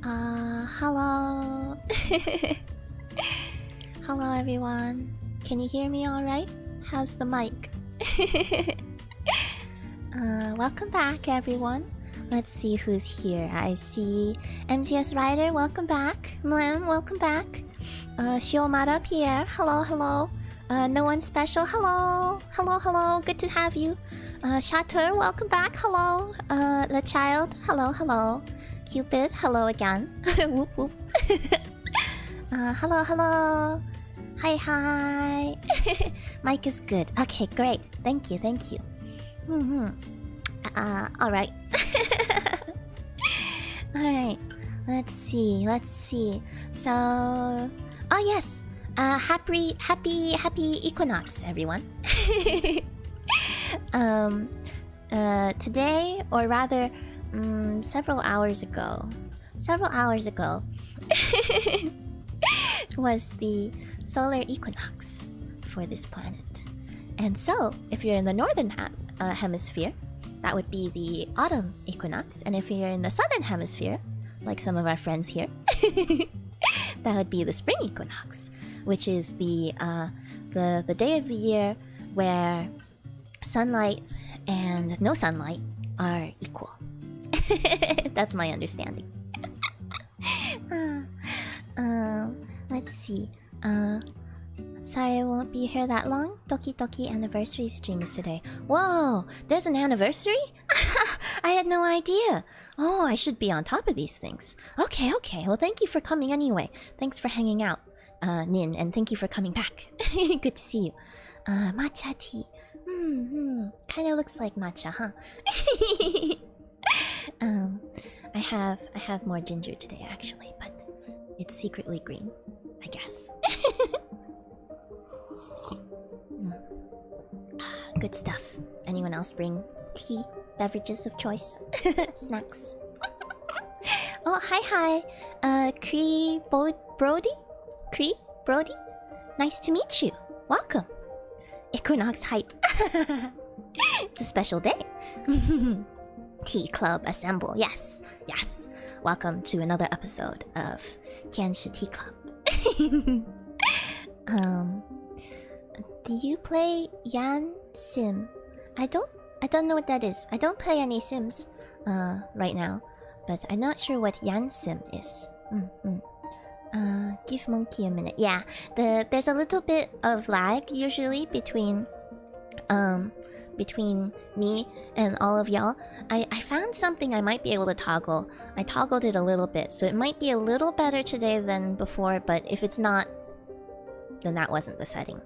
Hello. Hello everyone. Can you hear me alright? How's the mic? Welcome back everyone. Let's see who's here. I see MGS Rider, welcome back. Mlem, welcome back. Shiomara Pierre, hello, hello. No one special, hello. Hello, hello, good to have you. Shatter, welcome back, hello. The Child, hello, hello. Cupid, hello again. Whoop whoop. Hello, hello. Hi, hi. Mic is good. Okay, great. Thank you, thank you. Alright. Alright. Let's see. So... Oh yes! Happy equinox, everyone. Today, or rather, several hours ago, was the solar equinox for this planet. And so, if you're in the northern hemisphere, that would be the autumn equinox. And if you're in the southern hemisphere, like some of our friends here, that would be the spring equinox, which is the day of the year where sunlight and no sunlight are equal. That's my understanding. Let's see. Sorry I won't be here that long. Doki Doki anniversary stream is today. Whoa! There's an anniversary? I had no idea. Oh, I should be on top of these things. Okay. Well, thank you for coming anyway. Thanks for hanging out, Nin, and thank you for coming back. Good to see you. Matcha tea. Kinda looks like matcha, huh? I have more ginger today, actually, but it's secretly green, I guess. Good stuff. Anyone else bring tea, beverages of choice, snacks? Oh, hi. Brody? Nice to meet you. Welcome. Equinox hype. It's a special day. Tea Club assemble. Yes. Welcome to another episode of Tianshi Tea Club. Do you play Yan Sim? I don't know what that is. I don't play any Sims right now, but I'm not sure what Yan Sim is. Give Monkey a minute. Yeah, there's a little bit of lag usually between me and all of y'all. I found something I might be able to toggle. I toggled it a little bit, so it might be a little better today than before, but if it's not, then that wasn't the setting.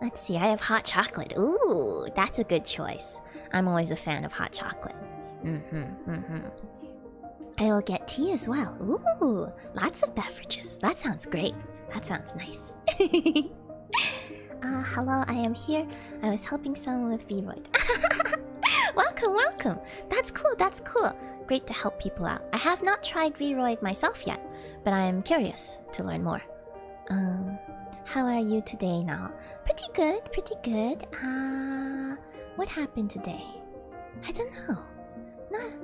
Let's see, I have hot chocolate. Ooh, that's a good choice. I'm always a fan of hot chocolate. I will get tea as well. Ooh, lots of beverages. That sounds great. That sounds nice. Hello, I am here. I was helping someone with Vroid. Welcome. That's cool. Great to help people out. I have not tried Vroid myself yet, but I am curious to learn more. How are you today now? Pretty good. What happened today? I don't know.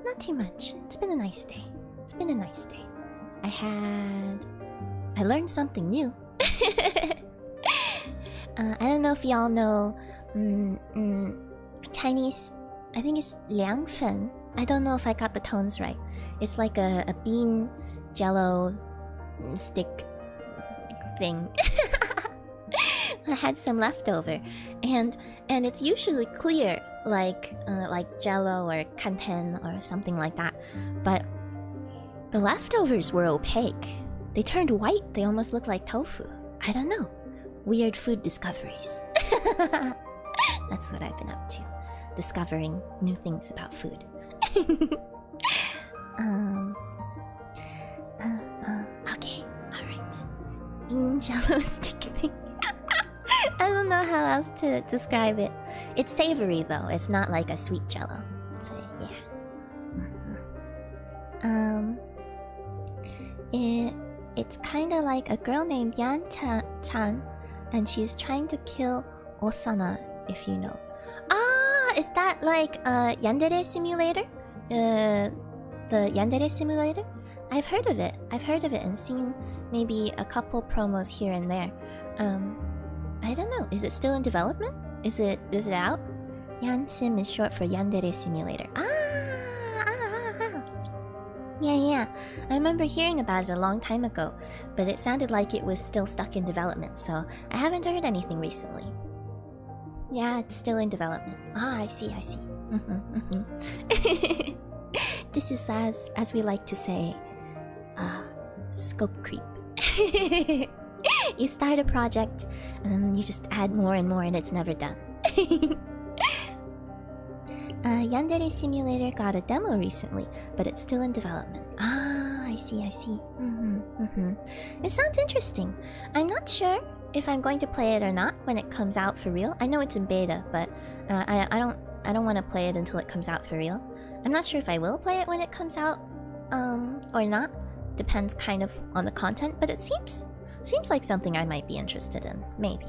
Not too much. It's been a nice day. I learned something new. I don't know if y'all know Chinese. I think it's liangfen. I don't know if I got the tones right. It's like a bean jello stick thing. I had some leftover, and it's usually clear, like jello or kanten or something like that. But the leftovers were opaque. They turned white. They almost looked like tofu. I don't know. Weird food discoveries. That's what I've been up to. Discovering new things about food. Okay, alright. Bean jello stick thing. I don't know how else to describe it. It's savory though, it's not like a sweet jello. So yeah. It's kinda like a girl named Yan Chan, and she's trying to kill Osana, if you know. Ah, is that like a Yandere simulator? The Yandere simulator? I've heard of it. I've heard of it and seen maybe a couple promos here and there. I don't know. Is it still in development? Is it out? Yansim is short for Yandere Simulator. Yeah. I remember hearing about it a long time ago, but it sounded like it was still stuck in development, so I haven't heard anything recently. Yeah, it's still in development. I see. This is as we like to say, scope creep. You start a project, and then you just add more and more, and it's never done. Yandere Simulator got a demo recently, but it's still in development. I see. It sounds interesting. I'm not sure if I'm going to play it or not when it comes out for real. I know it's in beta, but I don't want to play it until it comes out for real. I'm not sure if I will play it when it comes out, or not. Depends kind of on the content, but it seems like something I might be interested in. Maybe.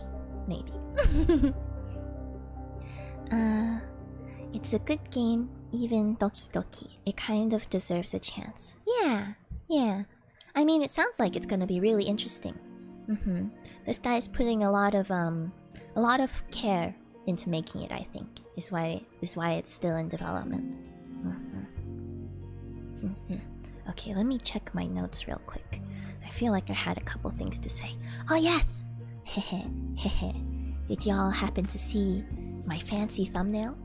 It's a good game, even Doki Doki. It kind of deserves a chance. Yeah. I mean, it sounds like it's gonna be really interesting. This guy's putting a lot of care into making it, I think. Is why it's still in development. Okay, let me check my notes real quick. I feel like I had a couple things to say. Oh yes! Hehe. Did y'all happen to see my fancy thumbnail?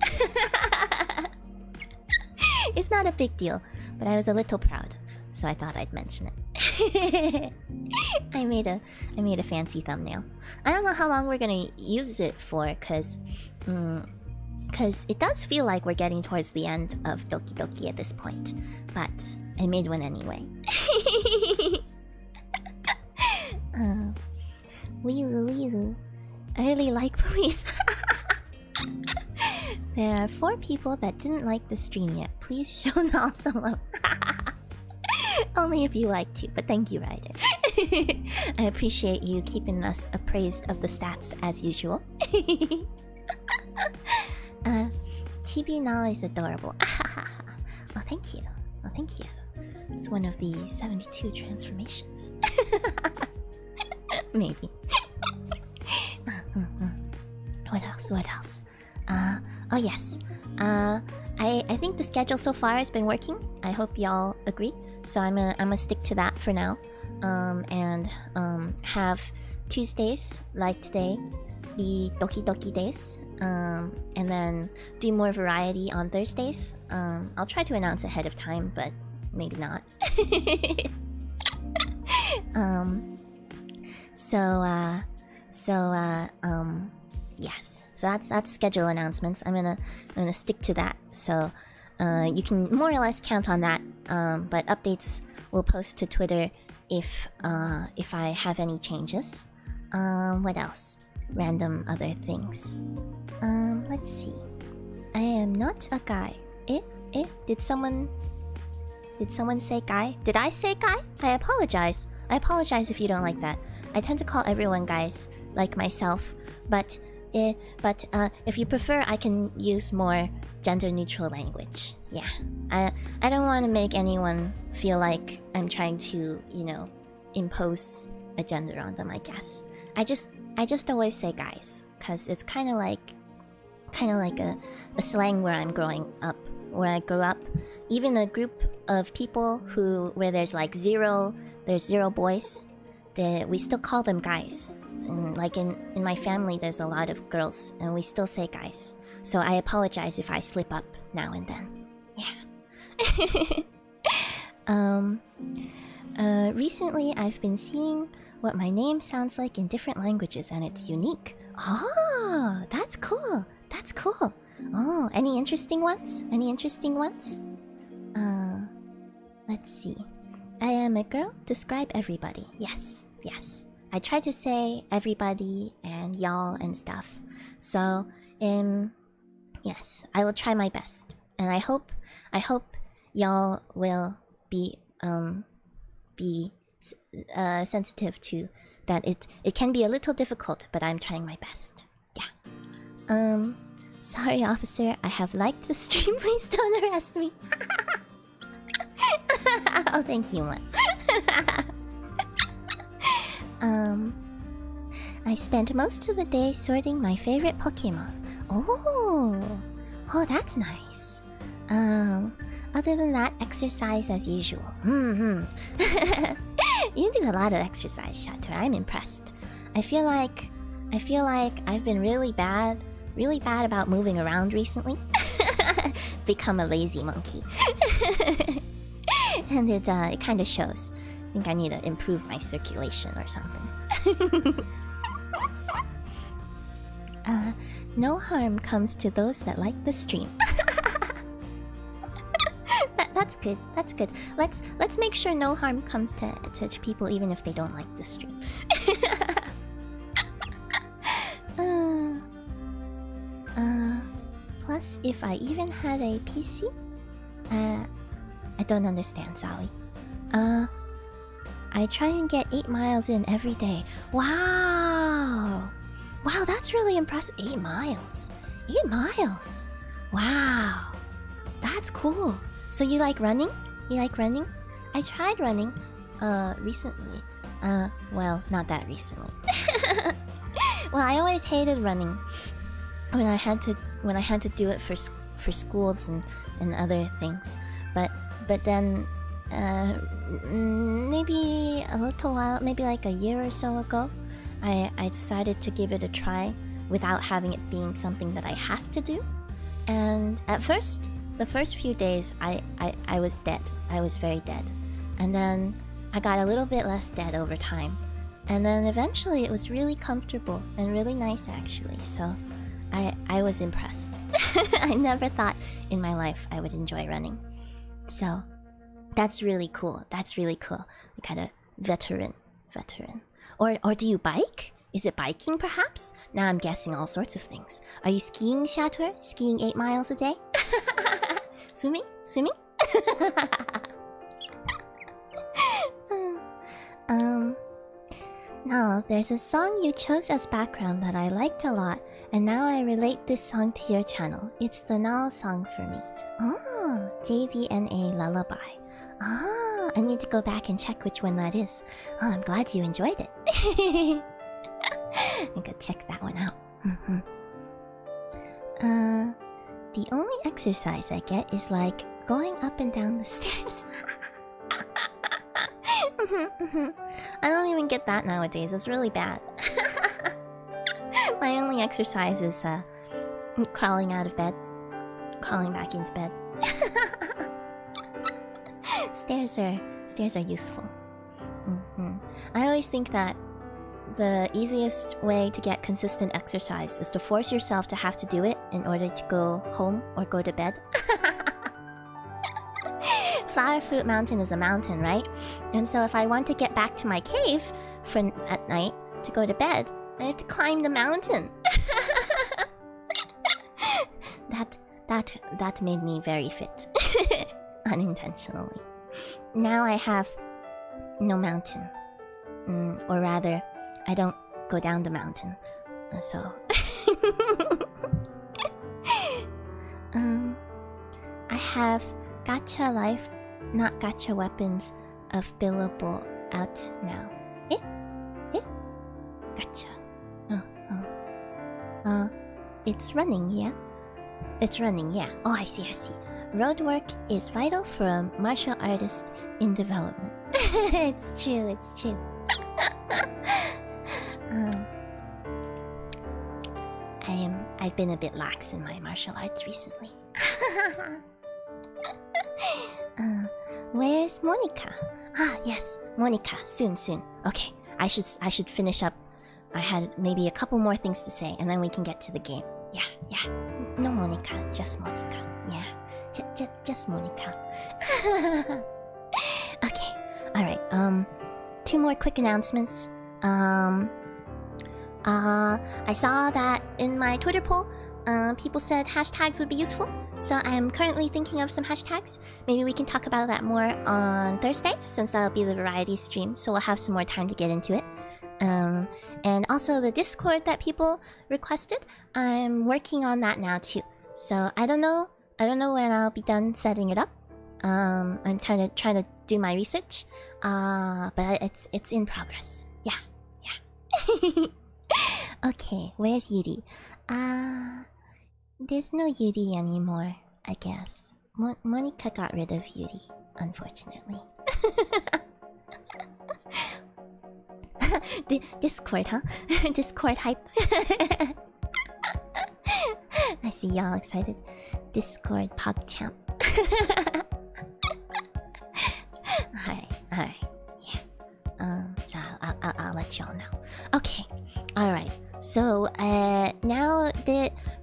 It's not a big deal, but I was a little proud, so I thought I'd mention it. I made a fancy thumbnail. I don't know how long we're gonna use it for, cause it does feel like we're getting towards the end of Doki Doki at this point. But I made one anyway. Wee-oo. I really like police. There are 4 people that didn't like the stream yet. Please show an awesome love. Only if you like to, but thank you, Ryder. I appreciate you keeping us appraised of the stats as usual. Chibi now is adorable. Oh, thank you. It's one of the 72 transformations. Maybe. What else? Oh yes. I think the schedule so far has been working. I hope y'all agree. So I'm gonna stick to that for now. And have Tuesdays like today be Doki Doki days. And then do more variety on Thursdays. I'll try to announce ahead of time, but maybe not. Yes. So that's schedule announcements. I'm gonna stick to that. So you can more or less count on that. But updates will post to Twitter if I have any changes. What else? Random other things. Let's see. I am not a guy. Did someone say guy? Did I say guy? I apologize. I apologize if you don't like that. I tend to call everyone guys, like myself. But if you prefer, I can use more gender-neutral language. Yeah. I don't want to make anyone feel like I'm trying to, impose a gender on them, I guess. I just always say guys, cause it's kind of like a slang where I'm growing up. Where I grew up, even a group of people where there's zero boys, we still call them guys. And like in my family, there's a lot of girls, and we still say guys. So I apologize if I slip up now and then. Yeah. Recently I've been seeing what my name sounds like in different languages, and it's unique. Oh, that's cool. Oh, any interesting ones? Let's see. I am a girl. Describe everybody. Yes. I try to say everybody and y'all and stuff. So, yes, I will try my best, and I hope y'all will be sensitive to that. It can be a little difficult, but I'm trying my best. Yeah. Sorry, officer. I have liked the stream. Please don't arrest me. Oh, thank you, Mon. I spent most of the day sorting my favorite Pokemon. Oh, that's nice. Other than that, exercise as usual. You do a lot of exercise, Shatter. I'm impressed. I feel like I've been really bad about moving around recently. Become a lazy monkey. And it kind of shows. I think I need to improve my circulation or something. No harm comes to those that like the stream. That's good. That's good. Let's make sure no harm comes to people even if they don't like the stream. Plus, if I even had a PC, I don't understand, Sally. I try and get 8 miles in every day. Wow, that's really impressive. 8 miles. 8 miles. Wow, that's cool. So you like running? I tried running, recently. Well, not that recently. Well, I always hated running when I had to do it for schools and other things. But then maybe a little while, maybe like a year or so ago, I decided to give it a try without having it being something that I have to do. And at first, the first few days, I was dead. I was very dead. And then I got a little bit less dead over time. And then eventually it was really comfortable and really nice, actually. So I was impressed. I never thought in my life I would enjoy running. So that's really cool. Kind of veteran. Or do you bike? Is it biking, perhaps? Now I'm guessing all sorts of things. Are you skiing, Shatter? Skiing 8 miles a day? Swimming? Now, there's a song you chose as background that I liked a lot, and now I relate this song to your channel. It's the Nal song for me. Oh, JVNA Lullaby. Ah, I need to go back and check which one that is. Oh, I'm glad you enjoyed it. I could check that one out. The only exercise I get is like going up and down the stairs. I don't even get that nowadays. It's really bad. My only exercise is crawling out of bed, crawling back into bed. Stairs are useful. I always think that the easiest way to get consistent exercise is to force yourself to have to do it in order to go home or go to bed. Flower Fruit Mountain is a mountain, right? And so if I want to get back to my cave at night to go to bed, I have to climb the mountain. That made me very fit. Unintentionally. Now I have no mountain. Or rather, I don't go down the mountain. So... I have gacha life, not gacha weapons, available out now. Gacha. It's running, yeah? It's running, yeah. Oh, I see. Road work is vital for a martial artist in development. It's true. I've been a bit lax in my martial arts recently. Where's Monica? Ah, yes, Monica. Soon. Okay, I should finish up. I had maybe a couple more things to say, and then we can get to the game. Yeah. No Monica, just Monica. Yeah, just Monica. Okay, all right. 2 more quick announcements. I saw that in my Twitter poll, people said hashtags would be useful. So I'm currently thinking of some hashtags. Maybe we can talk about that more on Thursday, since that'll be the variety stream. So we'll have some more time to get into it. And also the Discord that people requested, I'm working on that now too. So I don't know when I'll be done setting it up. I'm trying to do my research. But it's in progress. Yeah. Okay, where's Yuri? There's no Yuri anymore, I guess. Monica got rid of Yuri, unfortunately. Discord, huh? Discord hype. I see y'all excited. Discord PogChamp. Alright, yeah. So I'll let y'all know. Okay, alright. So now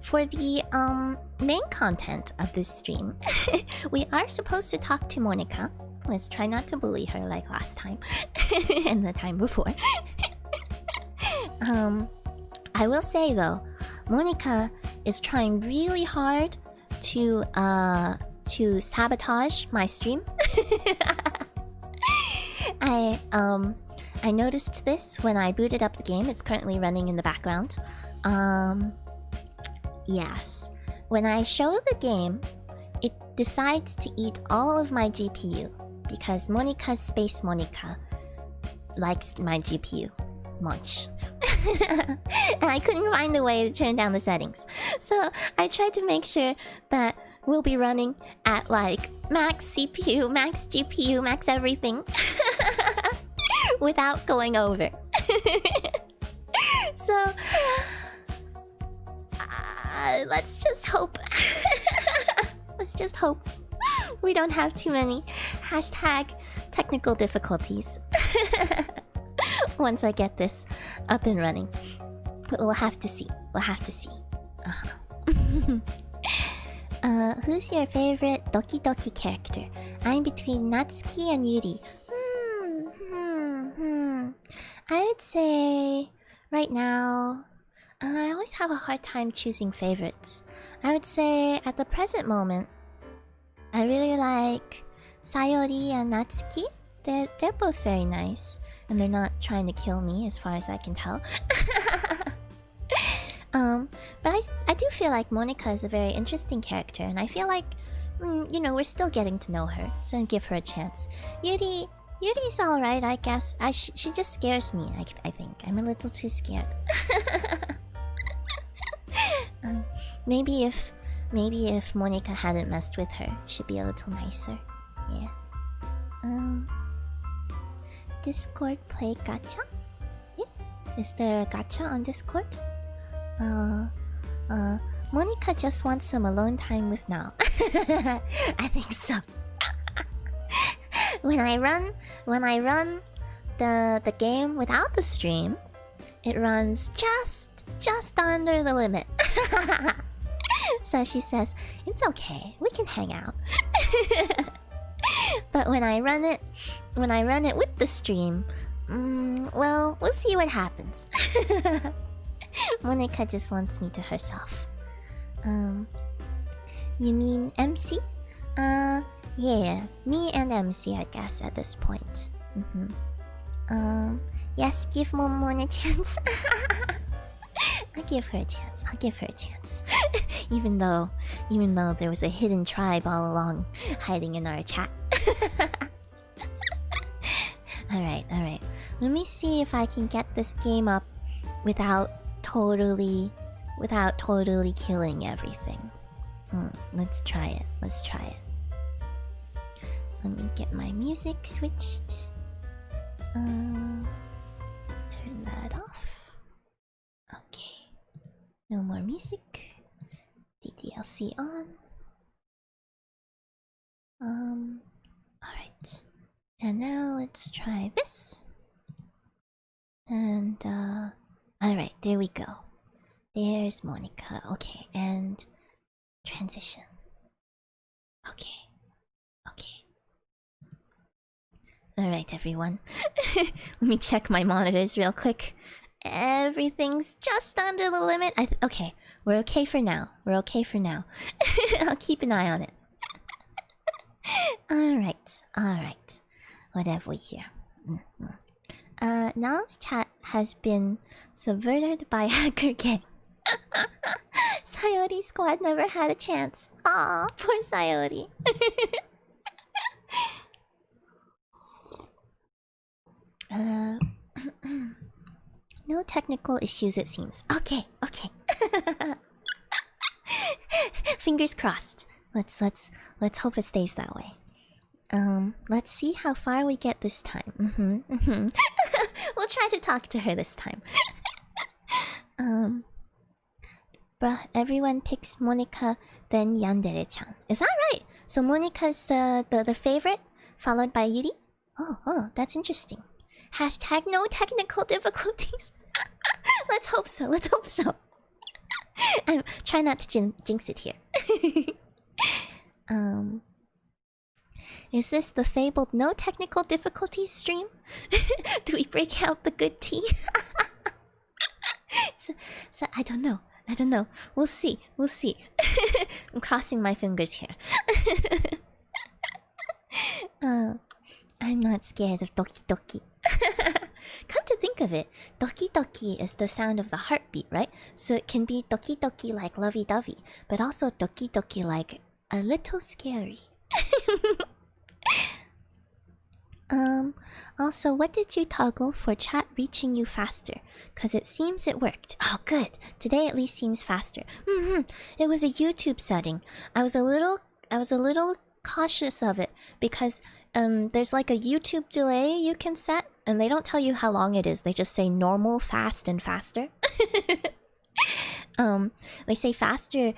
for the main content of this stream, we are supposed to talk to Monica. Let's try not to bully her like last time and the time before. I will say though, Monica is trying really hard to sabotage my stream. I noticed this when I booted up the game. It's currently running in the background. Yes. When I show the game, it decides to eat all of my GPU because Monica's Space Monica likes my GPU much. And I couldn't find a way to turn down the settings. So I tried to make sure that we'll be running at like max CPU, max GPU, max everything without going over. So let's just hope. Let's just hope we don't have too many hashtag technical difficulties once I get this up and running. But we'll have to see. We'll have to see. Who's your favorite Doki Doki character? I'm between Natsuki and Yuri. I would say right now, I always have a hard time choosing favorites. I would say at the present moment, I really like Sayori and Natsuki. They're both very nice, and they're not trying to kill me as far as I can tell. But I do feel like Monica is a very interesting character, and I feel like, you know, we're still getting to know her, so give her a chance. Yuri's alright, I guess. She just scares me, I think. I'm a little too scared. Maybe if Monica hadn't messed with her, she'd be a little nicer. Yeah. Discord play gacha? Yeah. Is there a gacha on Discord? Monica just wants some alone time with Nal. I think so. When I run the game without the stream, it runs just under the limit. So she says, it's okay, we can hang out. But when I run it with the stream, well, we'll see what happens. Monica just wants me to herself. You mean MC? Yeah, me and MC, I guess, at this point. Yes, give Momon a chance. I'll give her a chance. Even though there was a hidden tribe all along, hiding in our chat. Alright. Let me see if I can get this game up without totally killing everything. Let's try it. Let me get my music switched. Turn that off. Okay. No more music. DDLC on. Alright. And now let's try this. And alright, there we go. There's Monica. Okay, and transition. Okay. Alright, everyone. Let me check my monitors real quick. Everything's just under the limit. Okay, we're okay for now. I'll keep an eye on it. Alright. What have we here? Now's chat has been subverted by Hacker Gang. Sayori squad never had a chance. Aw, poor Sayori. Uh, no technical issues, it seems. Okay, okay. Fingers crossed. Let's hope it stays that way. Let's see how far we get this time. We'll try to talk to her this time. Bruh, everyone picks Monica, then Yandere-chan. Is that right? So Monica's the favorite, followed by Yuri? Oh, that's interesting. Hashtag no technical difficulties. Let's hope so, let's hope so. I'm trying not to jinx it here. Is this the fabled no technical difficulties stream? Do we break out the good tea? so I don't know. We'll see. I'm crossing my fingers here. I'm not scared of Doki Doki. Come to think of it, Doki Doki is the sound of the heartbeat, right? So it can be Doki Doki like lovey-dovey, but also Doki Doki like a little scary. Also, what did you toggle for chat reaching you faster? Cause it seems it worked. Oh, good. Today at least seems faster. It was a YouTube setting. I was a little cautious of it because there's like a YouTube delay you can set, and they don't tell you how long it is. They just say normal, fast, and faster. They say faster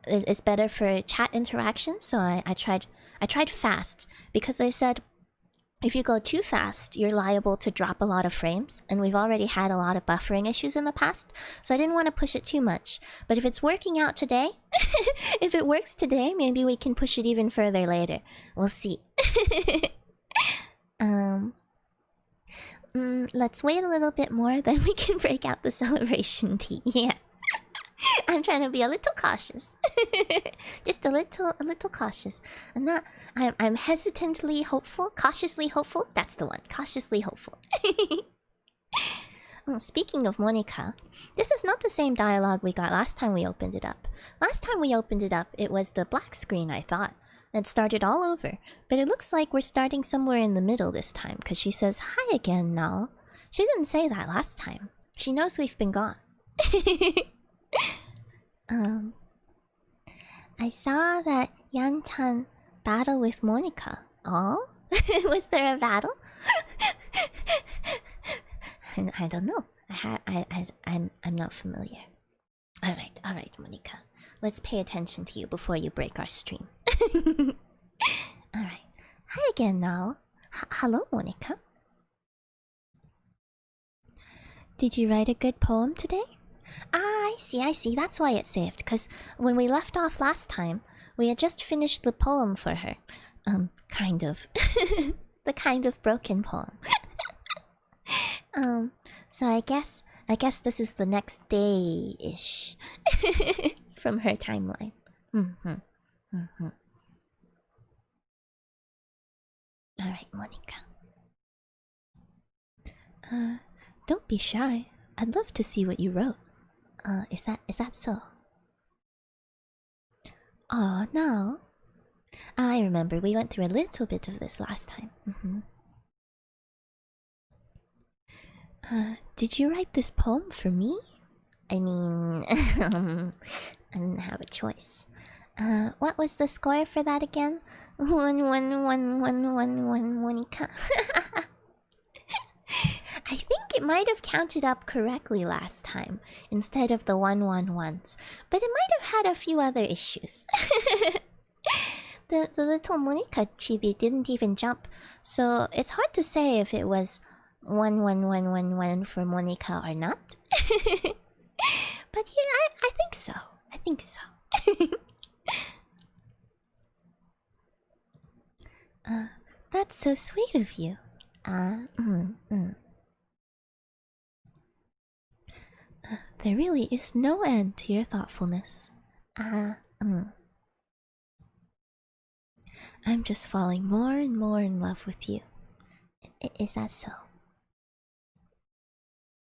is better for chat interaction, so I tried fast because they said if you go too fast, you're liable to drop a lot of frames, and we've already had a lot of buffering issues in the past, so I didn't want to push it too much. But if it's working out today, if it works today, maybe we can push it even further later. We'll see. Let's wait a little bit more, then we can break out the celebration tea. Yeah. I'm trying to be a little cautious. Just a little cautious. I'm hesitantly hopeful, cautiously hopeful. That's the one. Cautiously hopeful. Speaking of Monica, this is not the same dialogue we got last time we opened it up. Last time we opened it up, it was the black screen, I thought. It started all over. But it looks like we're starting somewhere in the middle this time, because she says, "Hi again, Null." She didn't say that last time. She knows we've been gone. I saw that Yan-chan battle with Monica. Oh? Was there a battle? I don't know. I'm not familiar. Alright, Monica. Let's pay attention to you before you break our stream. Alright. Hi again, Null. Hello, Monica. Did you write a good poem today? I see. That's why it's saved. Because when we left off last time, we had just finished the poem for her. Kind of. The kind of broken poem. So I guess this is the next day-ish. From her timeline. Alright, Monica. Don't be shy. I'd love to see what you wrote. Is that so? Oh, no. I remember we went through a little bit of this last time. Did you write this poem for me? I mean, I didn't have a choice. What was the score for that again? 1 Monica. I think it might have counted up correctly last time, instead of the 111s, but it might have had a few other issues. The little Monica chibi didn't even jump, so it's hard to say if it was 11111 for Monica or not. But yeah, I think so. That's so sweet of you. There really is no end to your thoughtfulness. I'm just falling more and more in love with you. Is that so?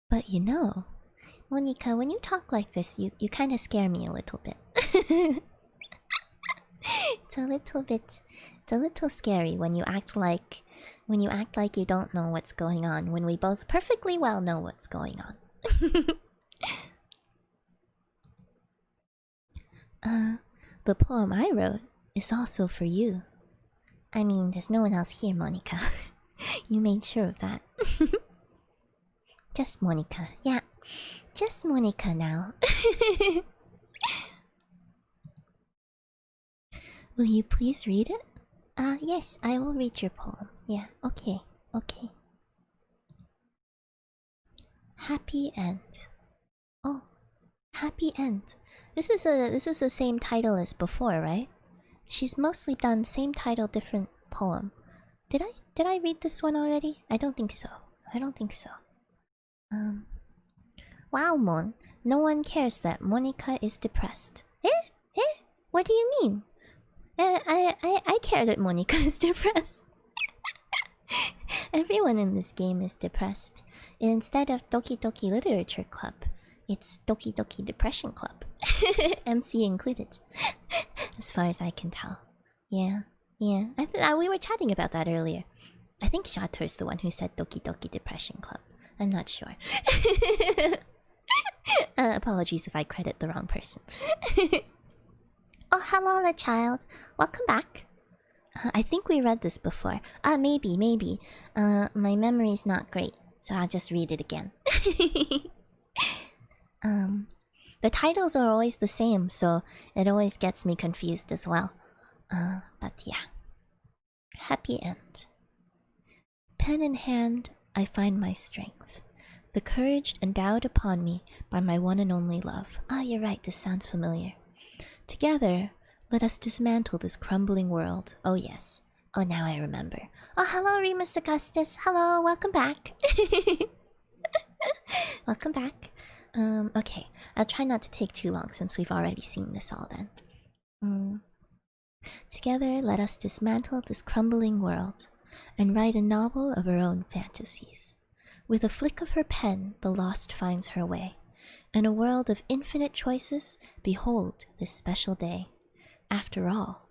But you know, Monica, when you talk like this, you kind of scare me a little bit. It's a little scary when you act like When you act like you don't know what's going on, when we both perfectly well know what's going on. The poem I wrote is also for you. I mean, there's no one else here, Monica. You made sure of that. Just Monica. Yeah, just Monica now. Will you please read it? Yes, I will read your poem. Yeah, okay, okay. Happy End. Oh, Happy End. This is the same title as before, right? She's mostly done same title, different poem. Did I read this one already? I don't think so. I don't think so. Wow, Mon. No one cares that Monica is depressed. Eh? Eh? What do you mean? I care that Monica is depressed. Everyone in this game is depressed. Instead of Doki Doki Literature Club, it's Doki Doki Depression Club. MC included. As far as I can tell. Yeah, yeah. We were chatting about that earlier. I think Shator's the one who said Doki Doki Depression Club. I'm not sure. Apologies if I credit the wrong person. Oh, hello, the child. Welcome back. I think we read this before. Maybe. My memory's not great, so I'll just read it again. The titles are always the same, so it always gets me confused as well. But yeah. Happy End. Pen in hand, I find my strength. The courage endowed upon me by my one and only love. You're right, this sounds familiar. Together, let us dismantle this crumbling world. Oh yes. Oh, now I remember. Oh, hello, Remus Augustus. Hello, welcome back. Welcome back. Okay. I'll try not to take too long since we've already seen this all then. Together, let us dismantle this crumbling world and write a novel of our own fantasies. With a flick of her pen, the lost finds her way. In a world of infinite choices, behold this special day. After all,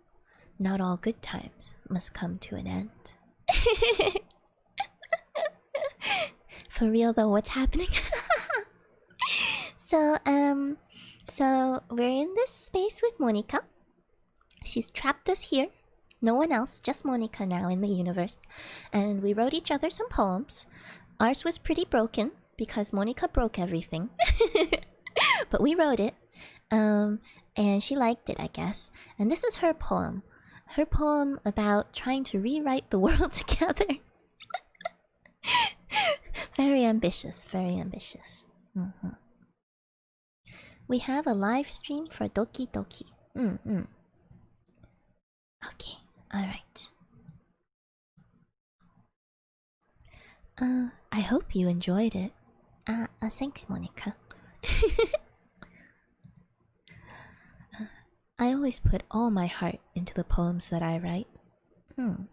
not all good times must come to an end. For real though, what's happening? So we're in this space with Monica. She's trapped us here. No one else, just Monica now in the universe. And we wrote each other some poems. Ours was pretty broken because Monica broke everything. But we wrote it. And she liked it, I guess. And this is her poem. Her poem about trying to rewrite the world together. Very ambitious, very ambitious. We have a live stream for Doki Doki. Okay, alright. I hope you enjoyed it. Thanks, Monica. I always put all my heart into the poems that I write. The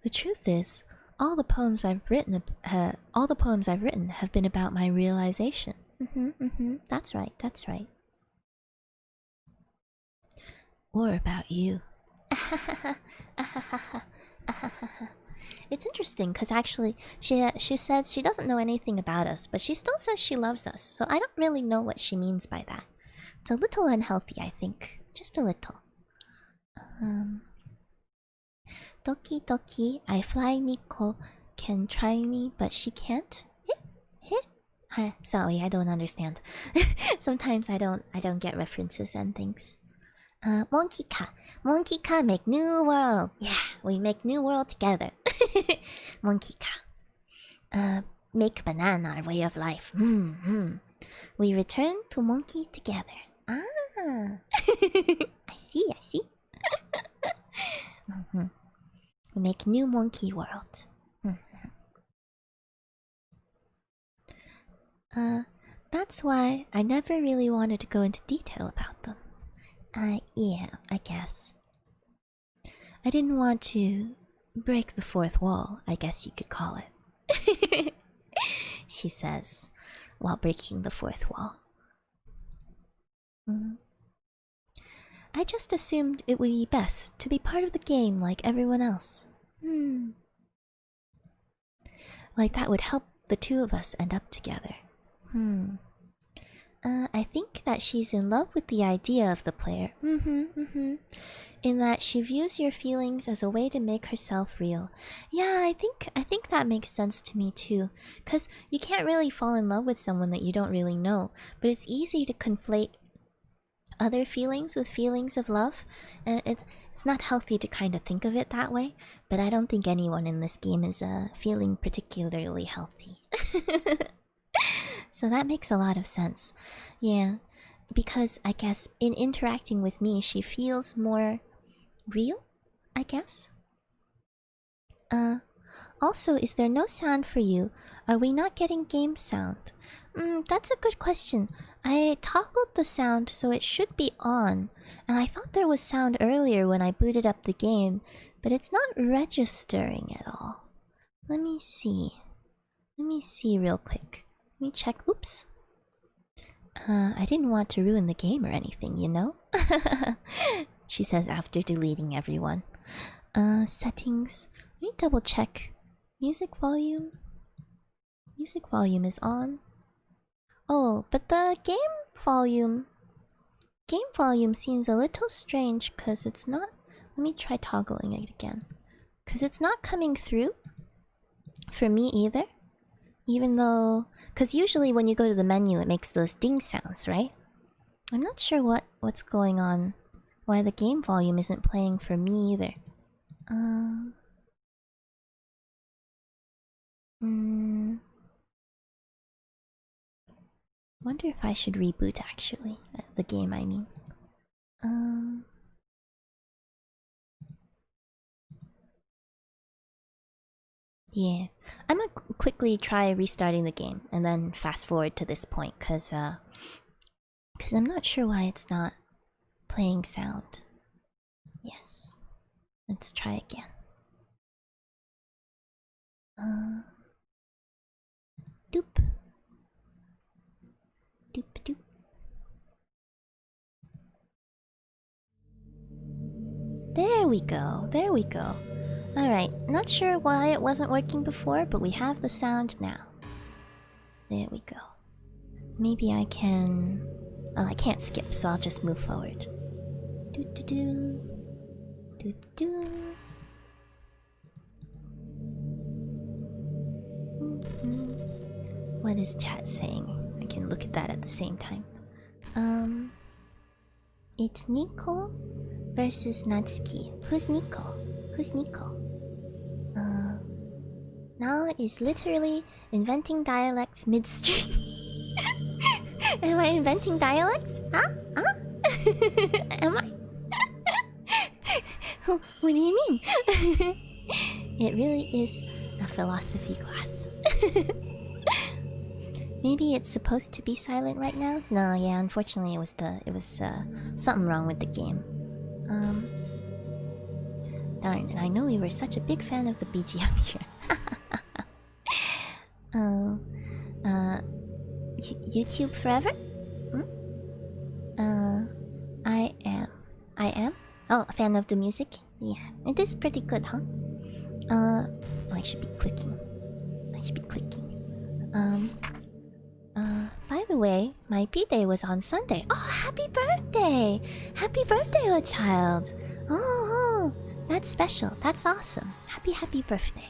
truth is, all the poems I've written have been about my realization. That's right, that's right. Or about you. It's interesting because actually she said she doesn't know anything about us, but she still says she loves us, so I don't really know what she means by that. It's a little unhealthy, I think. Just a little. Doki Doki, I fly Nico can try me, but she can't. Sorry, I don't understand. Sometimes I don't get references and things. Monkey Ka make new world. Yeah, we make new world together. Monkey Ka. Make banana our way of life. We return to monkey together. I see. We make new monkey world. That's why I never really wanted to go into detail about them. Yeah, I guess. I didn't want to break the fourth wall, I guess you could call it. She says, while breaking the fourth wall. I just assumed it would be best to be part of the game like everyone else. Hmm. Like that would help the two of us end up together. Hmm. I think that she's in love with the idea of the player. In that she views your feelings as a way to make herself real. Yeah, I think that makes sense to me too. Cause you can't really fall in love with someone that you don't really know, but it's easy to conflate other feelings with feelings of love. It's not healthy to kind of think of it that way, but I don't think anyone in this game is feeling particularly healthy. So that makes a lot of sense. Yeah, because I guess in interacting with me, she feels more real, I guess. Also, is there no sound for you? Are we not getting game sound? That's a good question. I toggled the sound so it should be on, and I thought there was sound earlier when I booted up the game, but it's not registering at all. Let me see. Let me see real quick. Let me check. Oops. I didn't want to ruin the game or anything, you know? She says after deleting everyone. Settings. Let me double check. Music volume. Music volume is on. Oh, but the game volume. Game volume seems a little strange because it's not. Let me try toggling it again. Because it's not coming through for me either. Even though. Because usually when you go to the menu, it makes those ding sounds, right? I'm not sure what's going on. Why the game volume isn't playing for me either. Wonder if I should reboot actually. The game, I mean. Yeah. I'm gonna quickly try restarting the game and then fast forward to this point, cause I'm not sure why it's not playing sound. Yes. Let's try again. Doop. Doop doop. There we go. There we go. Alright, not sure why it wasn't working before, but we have the sound now. There we go. Maybe I can... Oh, I can't skip, so I'll just move forward. Do do do. Do do. What is chat saying? I can look at that at the same time. It's Nico versus Natsuki. Who's Nico? Who's Nico? Now is literally inventing dialects midstream. Am I inventing dialects? Huh? Huh? Am I? What do you mean? It really is a philosophy class. Maybe it's supposed to be silent right now? No, yeah, unfortunately it was something wrong with the game. Darn, and I know you were such a big fan of the BGM here. YouTube forever? I am. I am? Oh, a fan of the music? Yeah, it is pretty good, huh? I should be clicking. By the way, my B-Day was on Sunday. Oh, happy birthday! Happy birthday, little child! Oh, that's special. That's awesome. Happy birthday.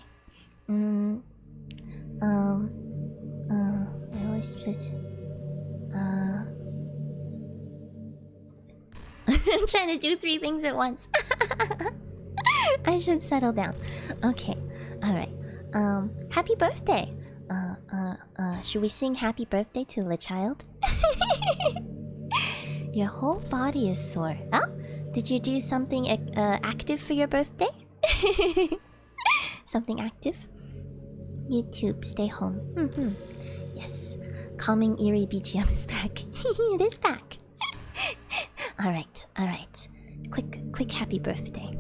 I always just... I'm trying to do 3 things at once. I should settle down. Okay, alright. Happy birthday! Should we sing happy birthday to the child? Your whole body is sore. Huh? Did you do something active for your birthday? Something active? YouTube, stay home. Yes. Calming eerie BGM is back. It is back. Alright. Quick happy birthday.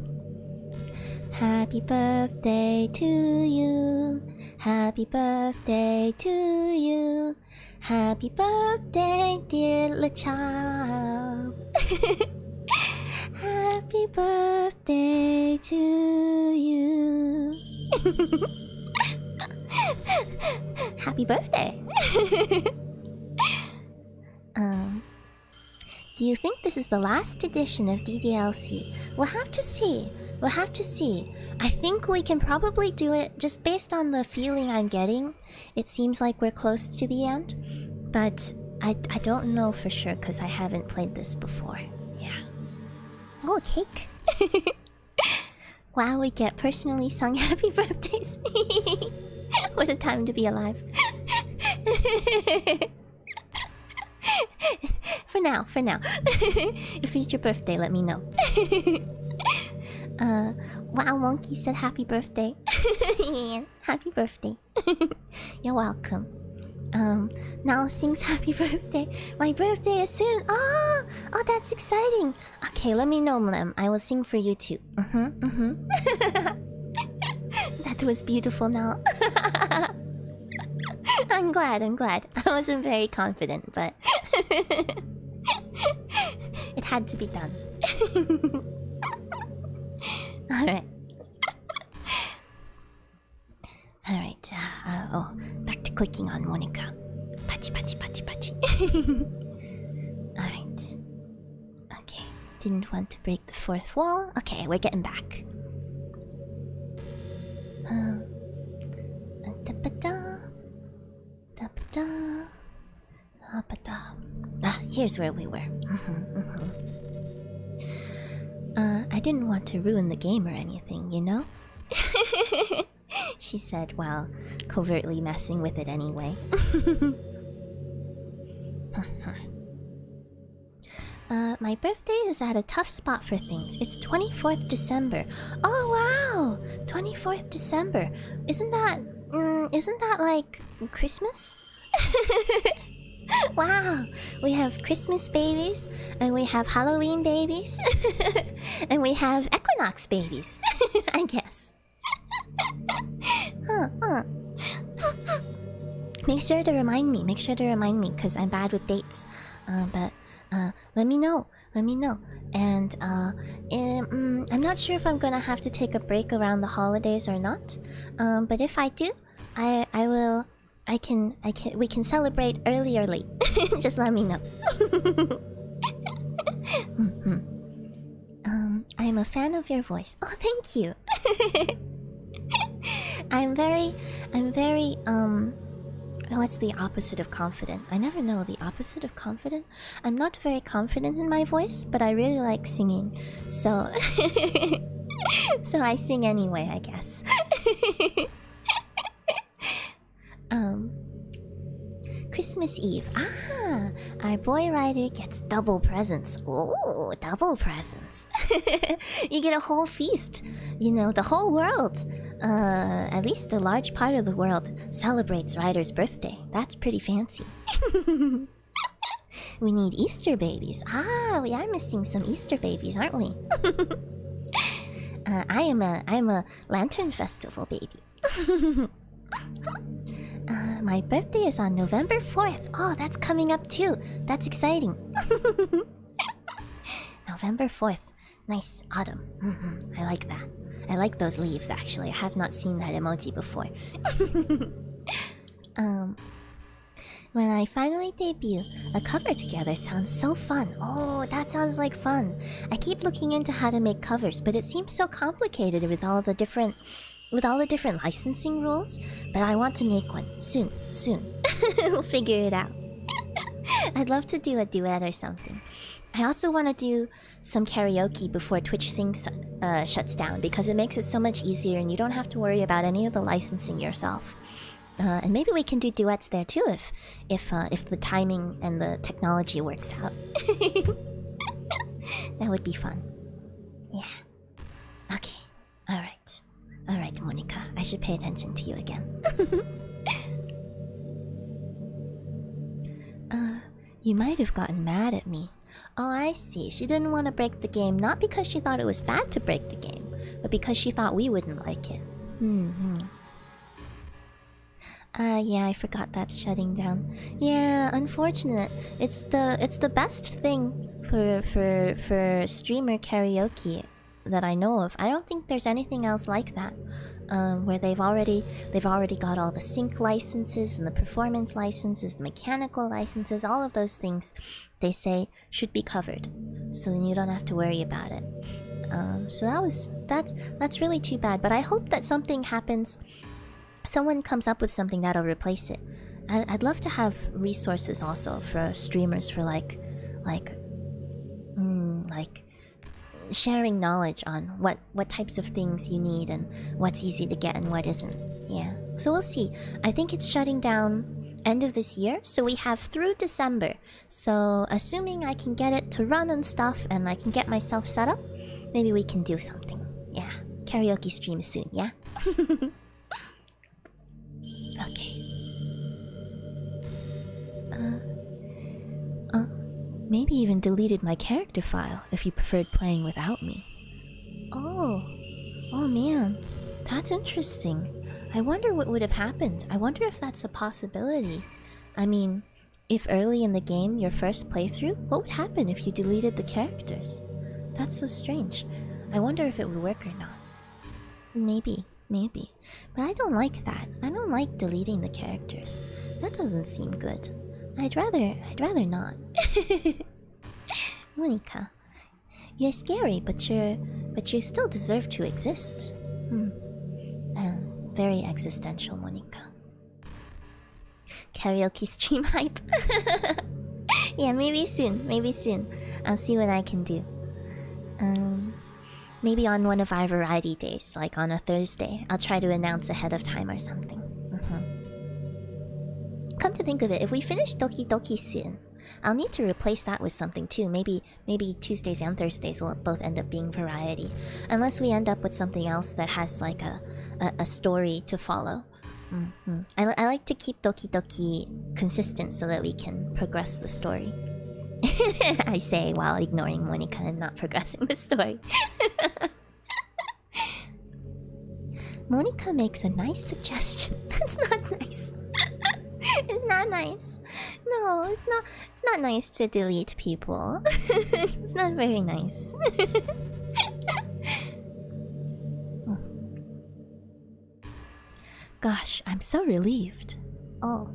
Happy birthday to you. Happy birthday to you. Happy birthday, dear little child. Happy birthday to you. Happy birthday. Do you think this is the last edition of DDLC? We'll have to see. We'll have to see. I think we can probably do it just based on the feeling I'm getting. It seems like we're close to the end, but I don't know for sure because I haven't played this before. Yeah. Oh, cake. Wow, we get personally sung happy birthdays. What a time to be alive. For now. If it's your birthday, let me know. Wow, Monkey said happy birthday. Yeah, happy birthday. You're welcome. Now sings happy birthday. My birthday is soon. Oh, that's exciting. Okay, let me know, Mlem. I will sing for you too. That was beautiful now. I'm glad. I wasn't very confident, but it had to be done. Alright. Back to clicking on Monica. Pachi. Alright. Okay. Didn't want to break the fourth wall. Okay, we're getting back. Here's where we were. I didn't want to ruin the game or anything, you know? She said while covertly messing with it anyway. My birthday is at a tough spot for things. It's 24th December. Oh wow! 24th December. Isn't that like Christmas? Wow! We have Christmas babies, and we have Halloween babies, and we have Equinox babies, I guess. Make sure to remind me, because I'm bad with dates. But let me know. And I'm not sure if I'm gonna have to take a break around the holidays or not. But if I do, we can celebrate early or late. Just let me know. I'm a fan of your voice. Oh, thank you. I'm very what's the opposite of confident? I never know the opposite of confident. I'm not very confident in my voice, but I really like singing. So I sing anyway, I guess. Christmas Eve. Our boy rider gets double presents. Oh, double presents. You get a whole feast. You know, the whole world, at least a large part of the world, celebrates Ryder's birthday. That's pretty fancy. We need Easter babies. We are missing some Easter babies, aren't we? I am a Lantern Festival baby. My birthday is on November 4th. Oh, that's coming up too. That's exciting. November 4th. Nice. Autumn. I like that. I like those leaves, actually. I have not seen that emoji before. When I finally debut, a cover together sounds so fun. Oh, that sounds like fun. I keep looking into how to make covers, but it seems so complicated with all the different licensing rules. But I want to make one soon. We'll figure it out. I'd love to do a duet or something. I also want to do some karaoke before Twitch Sings shuts down, because it makes it so much easier and you don't have to worry about any of the licensing yourself. And maybe we can do duets there too if the timing and the technology works out. That would be fun. Yeah. Okay. Alright, Monica. I should pay attention to you again. You might have gotten mad at me. Oh, I see. She didn't want to break the game, not because she thought it was bad to break the game, but because she thought we wouldn't like it. Yeah, I forgot that's shutting down. Yeah, unfortunate. It's the best thing for streamer karaoke that I know of. I don't think there's anything else like that. Where they've already got all the sync licenses and the performance licenses, the mechanical licenses, all of those things they say should be covered. So then you don't have to worry about it. So that's really too bad. But I hope that something happens. Someone comes up with something that'll replace it. I'd love to have resources also for streamers for like sharing knowledge on what types of things you need and what's easy to get and what isn't. Yeah. So we'll see. I think it's shutting down end of this year, so we have through December. So assuming I can get it to run and stuff and I can get myself set up, maybe we can do something. Yeah. Karaoke stream soon, yeah? Okay. Maybe even deleted my character file if you preferred playing without me. Oh man, that's interesting. I wonder what would have happened. I wonder if that's a possibility. I mean, if early in the game, your first playthrough, what would happen if you deleted the characters? That's so strange. I wonder if it would work or not. Maybe. But I don't like that. I don't like deleting the characters. That doesn't seem good. I'd rather not. Monica, you're scary, but you still deserve to exist. Very existential, Monica. Karaoke stream hype. Yeah, maybe soon. I'll see what I can do. Maybe on one of our variety days, like on a Thursday, I'll try to announce ahead of time or something. Come to think of it, if we finish Doki Doki soon, I'll need to replace that with something too. Maybe Tuesdays and Thursdays will both end up being variety. Unless we end up with something else that has like a story to follow. I like to keep Doki Doki consistent so that we can progress the story. I say while ignoring Monica and not progressing the story. Monica makes a nice suggestion. That's not nice. It's not nice. No, it's not nice to delete people. It's not very nice. Gosh, I'm so relieved. Oh.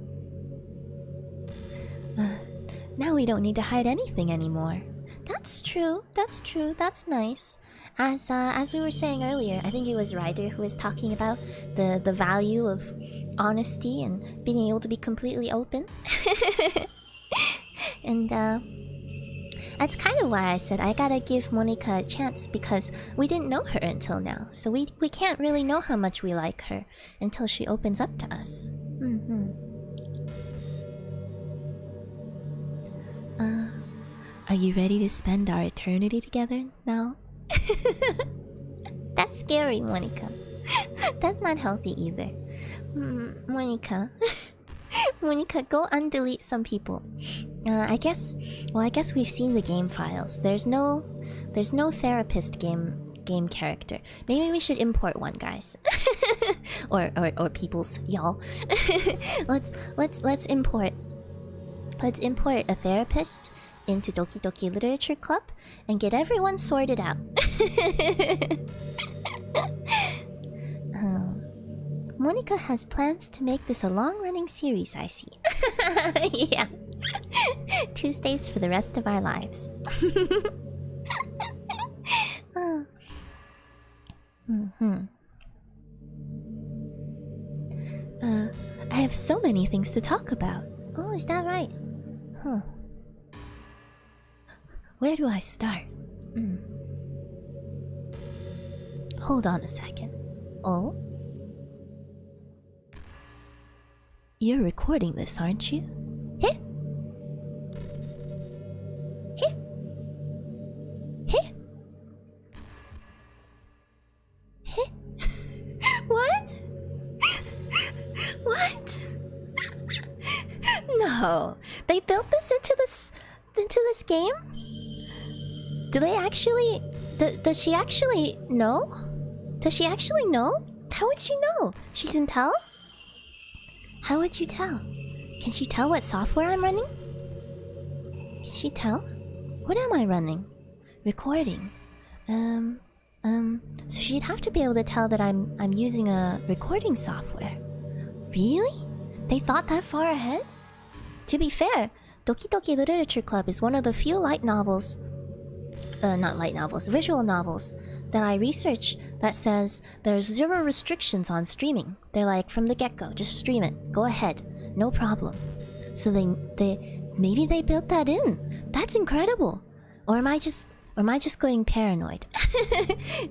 Now we don't need to hide anything anymore. That's true. That's nice. As we were saying earlier, I think it was Ryder who was talking about the value of honesty and being able to be completely open. And that's kind of why I said I gotta give Monica a chance, because we didn't know her until now. So we can't really know how much we like her until she opens up to us. Are you ready to spend our eternity together now? That's scary, Monica. That's not healthy either. Monica. Monica, go undelete some people. I guess we've seen the game files. There's no therapist game character. Maybe we should import one, guys. or peoples, y'all. Let's import a therapist into Doki Doki Literature Club and get everyone sorted out. Monica has plans to make this a long-running series, I see. Yeah. Tuesdays for the rest of our lives. I have so many things to talk about. Oh, is that right? Huh. Where do I start? Hold on a second. Oh? You're recording this, aren't you? Heh? Heh? Heh? Heh? What? What? No. They built this into this game? Do they actually... Does she actually know? Does she actually know? How would she know? She can tell? How would you tell? Can she tell what software I'm running? Can she tell? What am I running? Recording. So she'd have to be able to tell that I'm using a recording software. Really? They thought that far ahead? To be fair, Doki Doki Literature Club is one of the few visual novels that I researched that says there's 0 restrictions on streaming. They're like, from the get-go, just stream it. Go ahead. No problem. So maybe they built that in. That's incredible. Or am I just going paranoid?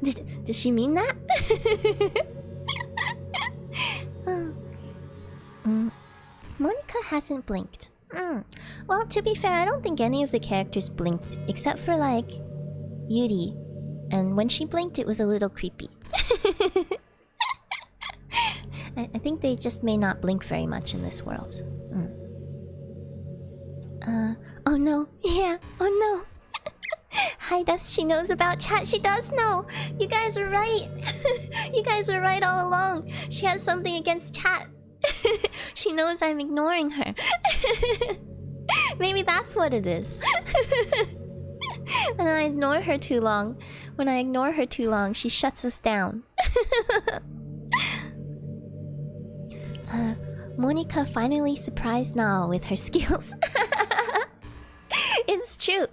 Did she mean that? Monica hasn't blinked. Well, to be fair, I don't think any of the characters blinked, except for, like, Yuri. And when she blinked, it was a little creepy. I think they just may not blink very much in this world. Oh no. Yeah, oh no. Hi, Dust, she knows about chat. She does know. You guys are right. You guys are right all along. She has something against chat. She knows I'm ignoring her. Maybe that's what it is. And I ignore her too long. When I ignore her too long, she shuts us down. Monica finally surprised Nao with her skills. It's true.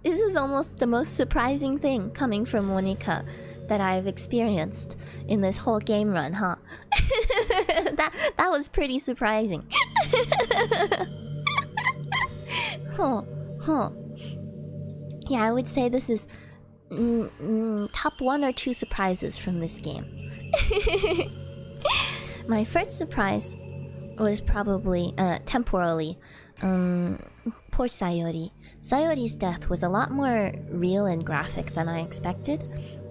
This is almost the most surprising thing coming from Monica that I've experienced in this whole game run, huh? That was pretty surprising. Yeah, I would say this is top 1 or 2 surprises from this game. My first surprise was probably temporally. Poor Sayori. Sayori's death was a lot more real and graphic than I expected.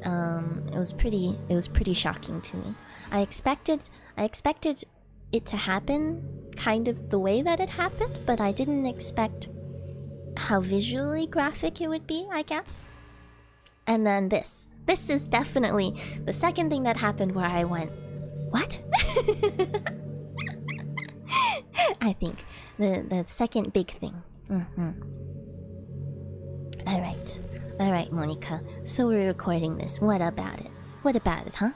It was pretty shocking to me. I expected it to happen kind of the way that it happened, but I didn't expect how visually graphic it would be, I guess. And then this is definitely the second thing that happened where I went, what? I think the second big thing. All right, Monica. So we're recording this. What about it? What about it, huh?